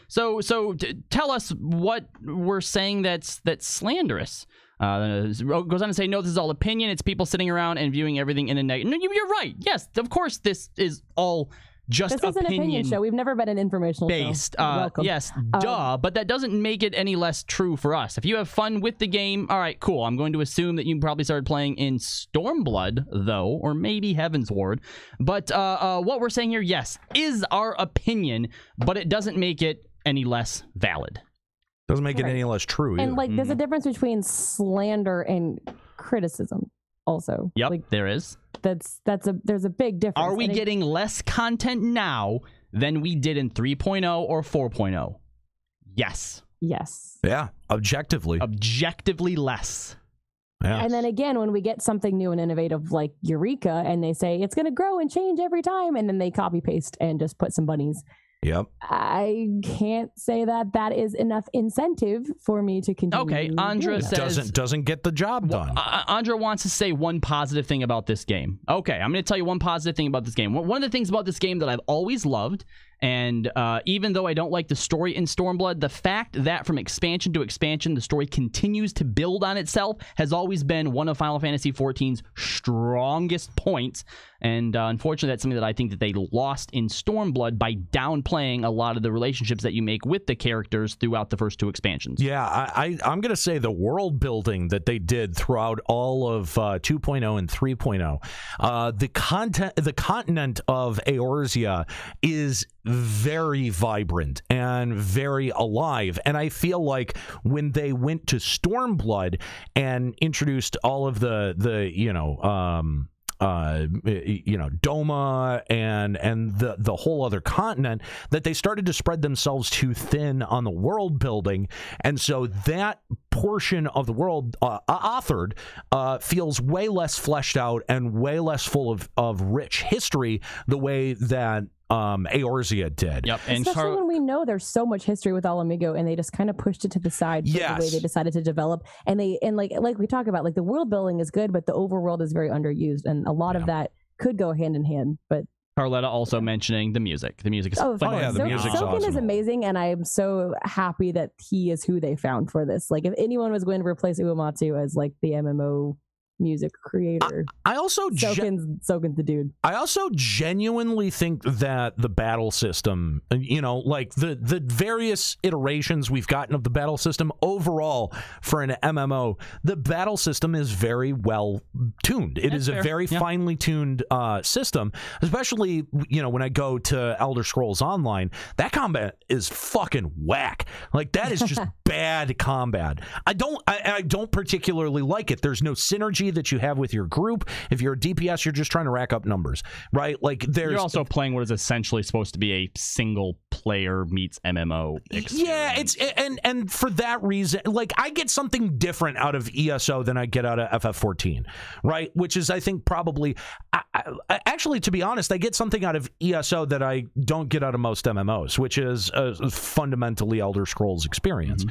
So tell us what we're saying that's slanderous. Goes on to say, no, this is all opinion. It's people sitting around and viewing everything in a negative. No, you're right. Yes, of course, this is all just this is an opinion show. We've never been an informational based. show. Welcome. Yes, duh. But that doesn't make it any less true for us. If you have fun with the game, all right, cool. I'm going to assume that you probably started playing in Stormblood, though, or maybe Heaven's Ward. But what we're saying here, yes, is our opinion, but it doesn't make it any less valid. Doesn't make it any less true either. And like, there's a difference between slander and criticism. Also, yep, there is. There's a big difference. Are we getting less content now than we did in 3.0 or 4.0? Yes. Yes. Yeah, objectively less. Yeah. And then again, when we get something new and innovative like Eureka, and they say it's going to grow and change every time, and then they copy paste and just put some bunnies. Yep. I can't say that is enough incentive for me to continue. Okay, Andra says doesn't get the job done. Andra wants to say one positive thing about this game. Okay, I'm going to tell you one positive thing about this game. One of the things about this game that I've always loved, and even though I don't like the story in Stormblood, the fact that from expansion to expansion, the story continues to build on itself has always been one of Final Fantasy XIV's strongest points. And unfortunately, that's something that I think that they lost in Stormblood by downplaying a lot of the relationships that you make with the characters throughout the first two expansions. Yeah, I'm going to say the world building that they did throughout all of 2.0 and 3.0, the continent of Eorzea is very vibrant and very alive. And I feel like when they went to Stormblood and introduced all of the Doma and the whole other continent, that they started to spread themselves too thin on the world building, and so that portion of the world authored feels way less fleshed out and way less full of rich history the way that Eorzea did. Yep. And especially when we know there's so much history with Alamigo, and they just kind of pushed it to the side for the way they decided to develop. And like we talk about, like, the world building is good, but the overworld is very underused, and a lot of that could go hand in hand. But Carletta also mentioning the music. The music is phenomenal. yeah, the music's Soken awesome. is amazing, and I'm so happy that he is who they found for this. Like, if anyone was going to replace Uematsu as like the MMO music creator, I also Soken's the dude. I also genuinely think that the battle system, like the various iterations we've gotten of the battle system overall for an MMO, the battle system is very well tuned. It is a very finely tuned system, especially, when I go to Elder Scrolls Online, that combat is fucking whack. Like, that is just bad combat. I don't particularly like it. There's no synergy that you have with your group. If you're a DPS, you're just trying to rack up numbers, right? Like, you're also playing what is essentially supposed to be a single player meets MMO experience. Yeah, and for that reason, like, I get something different out of ESO than I get out of FF14, right? Which is, I think, probably actually, to be honest, I get something out of ESO that I don't get out of most MMOs, which is a fundamentally Elder Scrolls experience,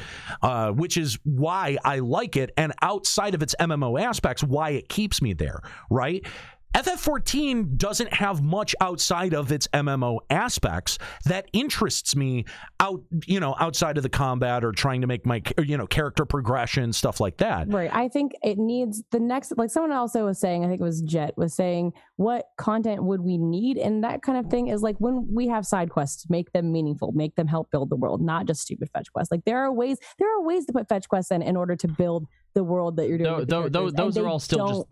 which is why I like it, and outside of its MMO aspects, why it keeps me there, right? FF14 doesn't have much outside of its MMO aspects that interests me outside of the combat or trying to make my, character progression, stuff like that. Right. I think it needs the next, like someone also was saying, I think it was Jet was saying, what content would we need? And that kind of thing is like, when we have side quests, make them meaningful, make them help build the world, not just stupid fetch quests. Like, there are ways to put fetch quests in order to build the world that you're doing. Those are all still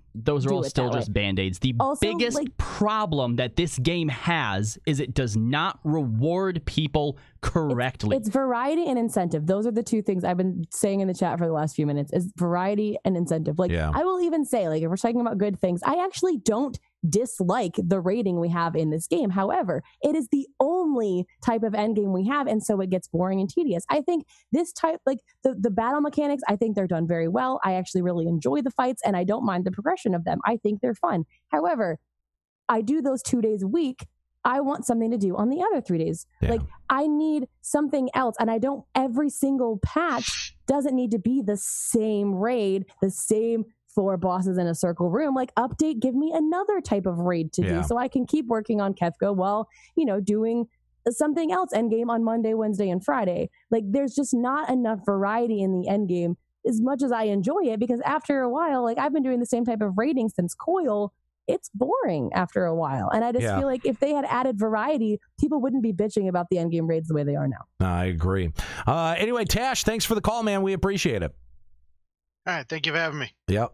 just band-aids. The biggest problem that this game has is it does not reward people correctly. It's variety and incentive. Those are the two things I've been saying in the chat for the last few minutes, is variety and incentive. Like, I will even say, like, if we're talking about good things, I actually don't dislike the rating we have in this game. However, it is the only type of end game we have, and so it gets boring and tedious. I think this type, like the battle mechanics, I think they're done very well. I actually really enjoy the fights, and I don't mind the progression of them. I think they're fun. However, I do those 2 days a week. I want something to do on the other 3 days. Like, I need something else, and every single patch doesn't need to be the same raid, the same 4 bosses in a circle room. Like, update, give me another type of raid to do so I can keep working on Kefka while, doing something else endgame on Monday, Wednesday, and Friday. Like, there's just not enough variety in the endgame as much as I enjoy it, because after a while, like, I've been doing the same type of raiding since Coil. It's boring after a while. And I just feel like if they had added variety, people wouldn't be bitching about the endgame raids the way they are now. I agree. Anyway, Tash, thanks for the call, man. We appreciate it. All right, thank you for having me. Yep.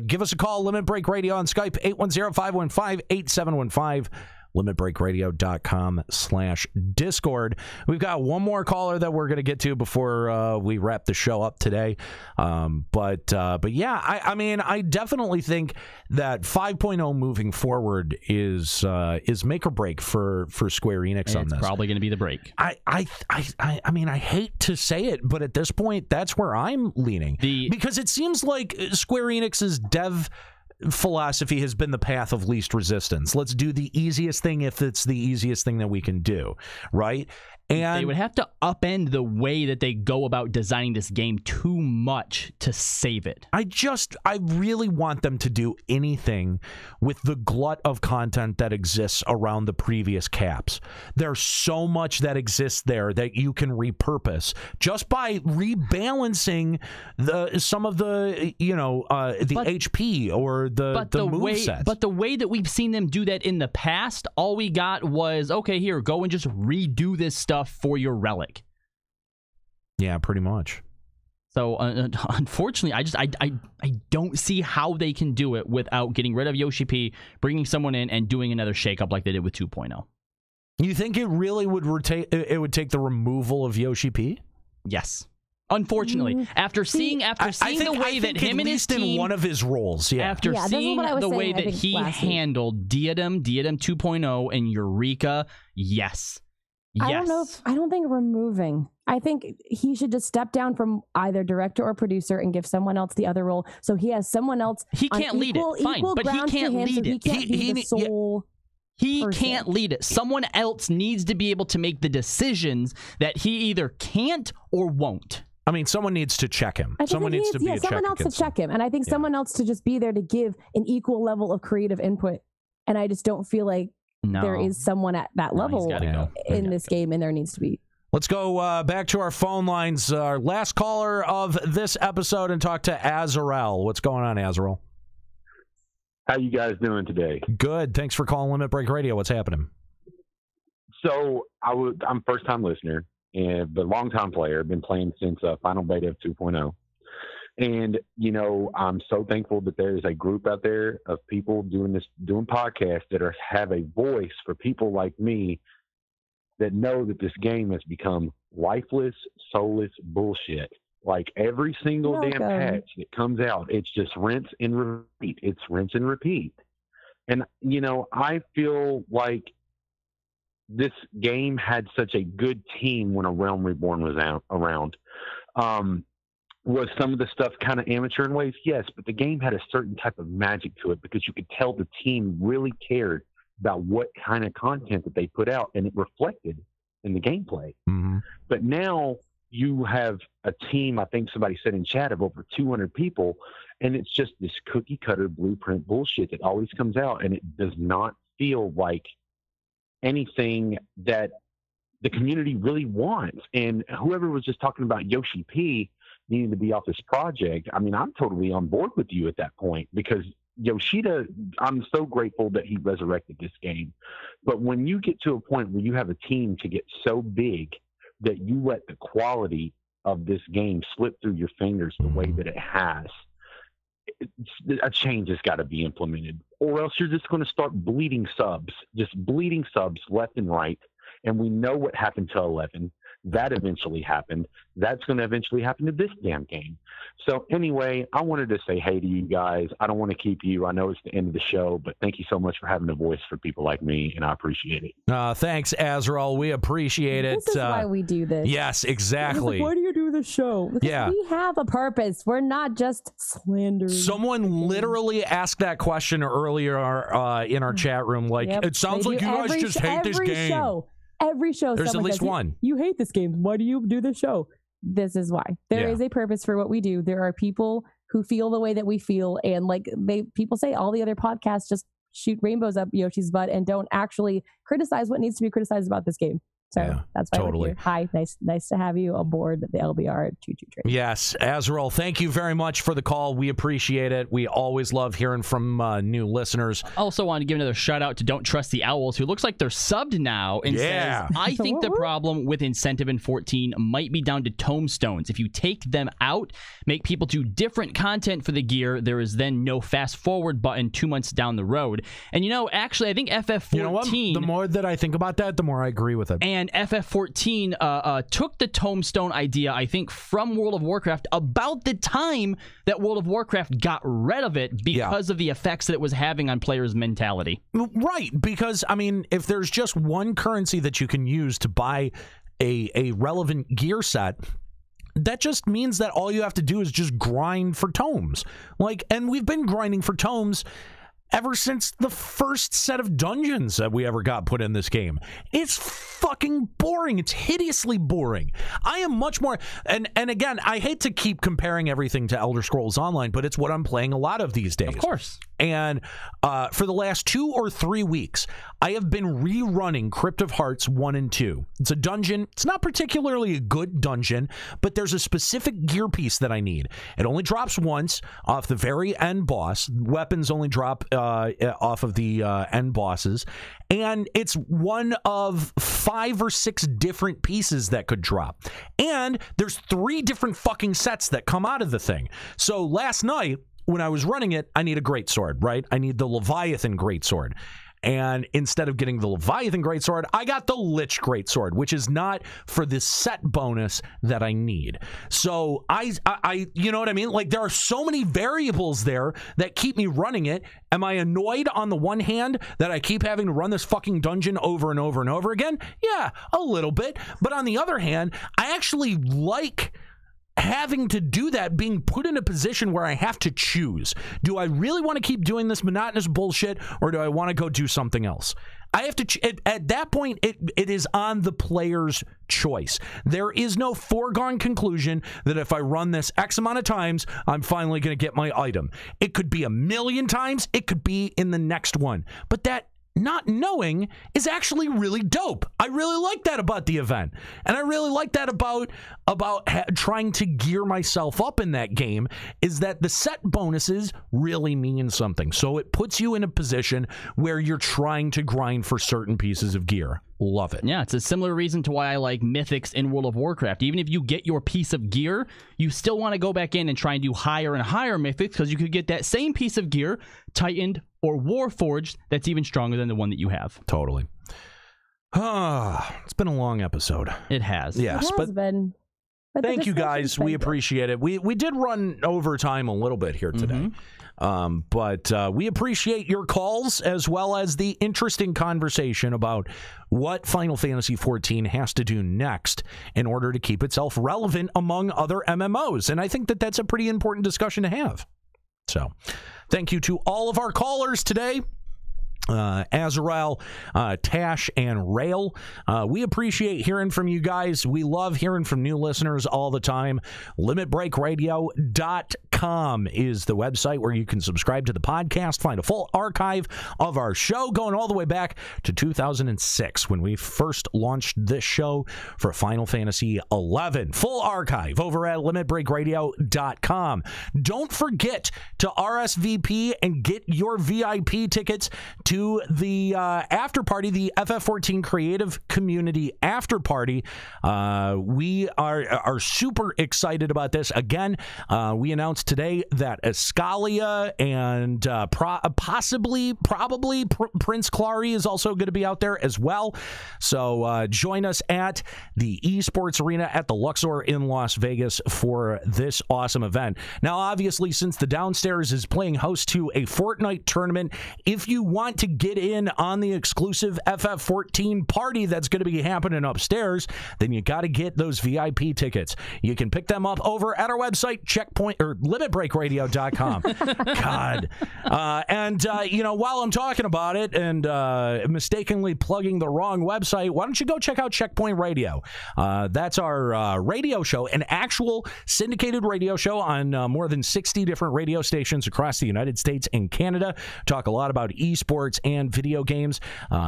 Give us a call, Limit Break Radio on Skype, 810-515-8715, limitbreakradio.com/Discord. We've got one more caller that we're going to get to before we wrap the show up today. But yeah, I mean, I definitely think that 5.0 moving forward is make or break for Square Enix on this. It's probably going to be the break. I mean, I hate to say it, but at this point, that's where I'm leaning. Because it seems like Square Enix's dev philosophy has been the path of least resistance. Let's do the easiest thing if it's the easiest thing that we can do, right? And they would have to upend the way that they go about designing this game too much to save it. I really want them to do anything with the glut of content that exists around the previous caps. There's so much that exists there that you can repurpose just by rebalancing some of the HP or the movesets. But the way that we've seen them do that in the past, all we got was, okay, here, go and just redo this stuff for your relic. Yeah, pretty much. So unfortunately, I don't see how they can do it without getting rid of Yoshi P, bringing someone in, and doing another shakeup like they did with 2.0. You think it really would take the removal of Yoshi P? Yes. Unfortunately, after seeing the way that him and his team, in one of his roles, after seeing the way that he handled Diadem 2.0, and Eureka, yes. I don't think removing. I think he should just step down from either director or producer and give someone else the other role, so he has someone else. He can't lead it, fine, but he can't lead it. He can't be the sole. He can't lead it. Someone else needs to be able to make the decisions that he either can't or won't. I mean, someone needs to check him. Someone needs to be a check someone else to check him, and I think someone else to just be there to give an equal level of creative input. And I just don't feel like No. there is someone at that level in this game, and there needs to be. Let's go back to our phone lines. Our last caller of this episode and talk to Azrael. What's going on, Azrael? How you guys doing today? Good. Thanks for calling Limit Break Radio. What's happening? So I'm first-time listener, but long-time player. Been playing since Final Beta of 2.0. And, you know, I'm so thankful that there's a group out there of people doing podcasts that have a voice for people like me that know that this game has become lifeless, soulless bullshit. Like every single damn patch that comes out, it's just rinse and repeat. It's rinse and repeat. And, you know, I feel like this game had such a good team when A Realm Reborn was around. Was some of the stuff kind of amateur in ways? Yes, but the game had a certain type of magic to it because you could tell the team really cared about what kind of content that they put out, and it reflected in the gameplay. Mm-hmm. But now you have a team, I think somebody said in chat, of over 200 people, and it's just this cookie cutter blueprint bullshit that always comes out, and it does not feel like anything that the community really wants. And whoever was just talking about Yoshi P needing to be off this project, I mean, I'm totally on board with you at that point, because Yoshida, I'm so grateful that he resurrected this game. But when you get to a point where you have a team to get so big that you let the quality of this game slip through your fingers the way that it has, a change has got to be implemented, or else you're just going to start bleeding subs left and right. And we know what happened to 11. That eventually happened. That's going to eventually happen to this damn game. So anyway, I wanted to say hey to you guys. I don't want to keep you. I know it's the end of the show, but thank you so much for having a voice for people like me, and I appreciate it. Thanks, Azrael. We appreciate it. This is why we do this. Yes, exactly. Why do you do the show? Because yeah. we have a purpose. We're not just slandering. Someone literally asked that question earlier in our chat room. Like, it sounds like you guys just hate this game. Every show, there's at least one. You hate this game. Why do you do this show? This is why. There is a purpose for what we do. There are people who feel the way that we feel, and like people say, all the other podcasts just shoot rainbows up Yoshi's butt and don't actually criticize what needs to be criticized about this game. So that's why we're here. Hi, nice to have you aboard the LBR Choo-Choo Train. Yes, Azrael, thank you very much for the call. We appreciate it. We always love hearing from new listeners. I also wanted to give another shout out to Don't Trust the Owls, who looks like they're subbed now and says, I think the problem with incentive in 14 might be down to tomestones. If you take them out, make people do different content for the gear, there is then no fast forward button 2 months down the road. And you know, actually, I think FF14... You know what? The more that I think about that, the more I agree with it. And FF14 took the tombstone idea, I think, from World of Warcraft about the time that World of Warcraft got rid of it because of the effects that it was having on players' mentality. Right, because, I mean, if there's just one currency that you can use to buy a relevant gear set, that just means that all you have to do is just grind for tomes. Like, and we've been grinding for tomes ever since the first set of dungeons that we ever got put in this game. It's fucking boring. It's hideously boring. I am much more... And again, I hate to keep comparing everything to Elder Scrolls Online, but it's what I'm playing a lot of these days. Of course. And for the last 2 or 3 weeks, I have been rerunning Crypt of Hearts 1 and 2. It's a dungeon. It's not particularly a good dungeon, but there's a specific gear piece that I need. It only drops once off the very end boss. Weapons only drop off of the end bosses. And it's one of 5 or 6 different pieces that could drop. And there's 3 different fucking sets that come out of the thing. So last night, when I was running it, I need a greatsword, right? I need the Leviathan greatsword. And instead of getting the Leviathan greatsword, I got the Lich greatsword, which is not for the set bonus that I need. So I you know what I mean? Like, there are so many variables there that keep me running it. Am I annoyed on the one hand that I keep having to run this fucking dungeon over and over and over again? Yeah, a little bit. But on the other hand, I actually like having to do that, being put in a position where I have to choose. Do I really want to keep doing this monotonous bullshit, or do I want to go do something else? I have to, at that point, it is on the player's choice. There is no foregone conclusion that if I run this X amount of times, I'm finally going to get my item. It could be 1,000,000 times. It could be in the next one. But that not knowing is actually really dope. I really like that about the event. And I really like that about trying to gear myself up in that game, is that the set bonuses really mean something. So it puts you in a position where you're trying to grind for certain pieces of gear. Love it. Yeah, it's a similar reason to why I like mythics in World of Warcraft. Even if you get your piece of gear, you still want to go back in and try and do higher and higher mythics, because you could get that same piece of gear tightened or warforged that's even stronger than the one that you have. Totally. It's been a long episode. It has. Yes, It has been. But thank you guys. We appreciate it. We did run overtime a little bit here today. But we appreciate your calls, as well as the interesting conversation about what Final Fantasy XIV has to do next in order to keep itself relevant among other MMOs. And I think that that's a pretty important discussion to have. So thank you to all of our callers today. Azrael, Tash, and Rail. We appreciate hearing from you guys. We love hearing from new listeners all the time. LimitBreakRadio.com is the website where you can subscribe to the podcast, find a full archive of our show going all the way back to 2006 when we first launched this show for Final Fantasy XI. Full archive over at LimitBreakRadio.com. Don't forget to RSVP and get your VIP tickets to the after party, the FF14 Creative Community After Party. We are super excited about this. Again, we announced today that Escalia and probably Prince Clary is also going to be out there as well. So join us at the Esports Arena at the Luxor in Las Vegas for this awesome event. Now, obviously, since the downstairs is playing host to a Fortnite tournament, if you want to get in on the exclusive FF14 party that's going to be happening upstairs, then you got to get those VIP tickets. You can pick them up over at our website, LimitBreakRadio.com. God. While I'm talking about it and mistakenly plugging the wrong website, why don't you go check out Checkpoint Radio? That's our radio show, an actual syndicated radio show on more than 60 different radio stations across the United States and Canada. Talk a lot about esports and video games.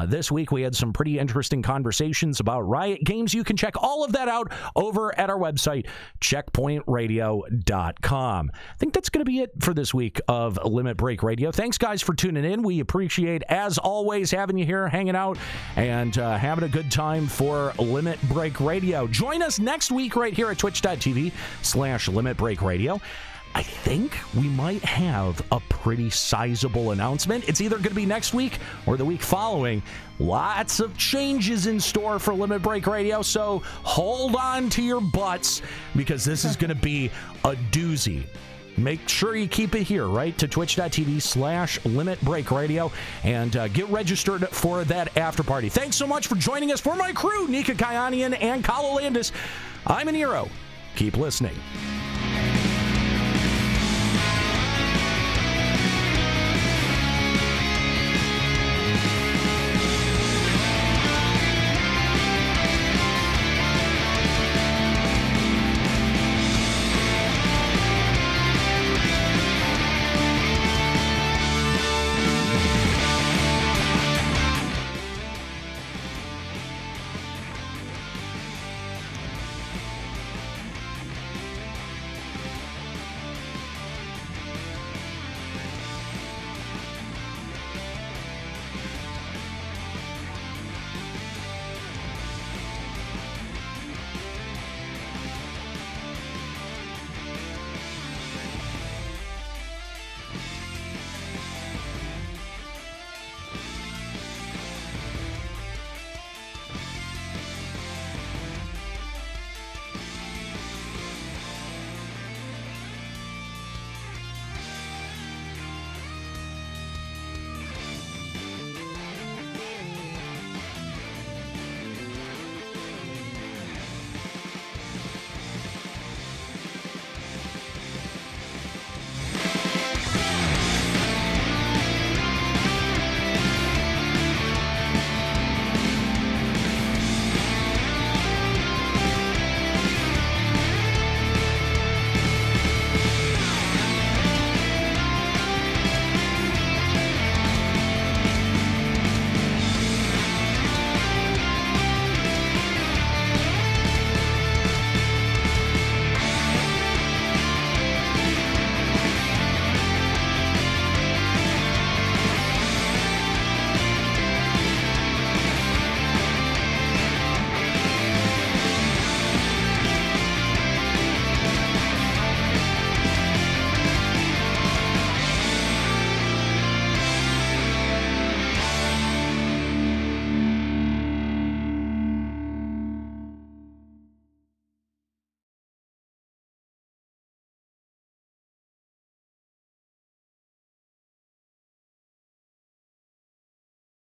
This week we had some pretty interesting conversations about Riot Games. You can check all of that out over at our website, checkpointradio.com. I think that's going to be it for this week of Limit Break Radio. Thanks, guys, for tuning in. We appreciate, as always, having you here, hanging out, and having a good time for Limit Break Radio. Join us next week right here at twitch.tv/Limit Break Radio. I think we might have a pretty sizable announcement. It's either going to be next week or the week following. Lots of changes in store for Limit Break Radio, so hold on to your butts, because this is going to be a doozy. Make sure you keep it here, right, to twitch.tv/Limit Break Radio, and get registered for that after party. Thanks so much for joining us. For my crew, Nika Kyanian and Kala Landis, I'm an hero. Keep listening.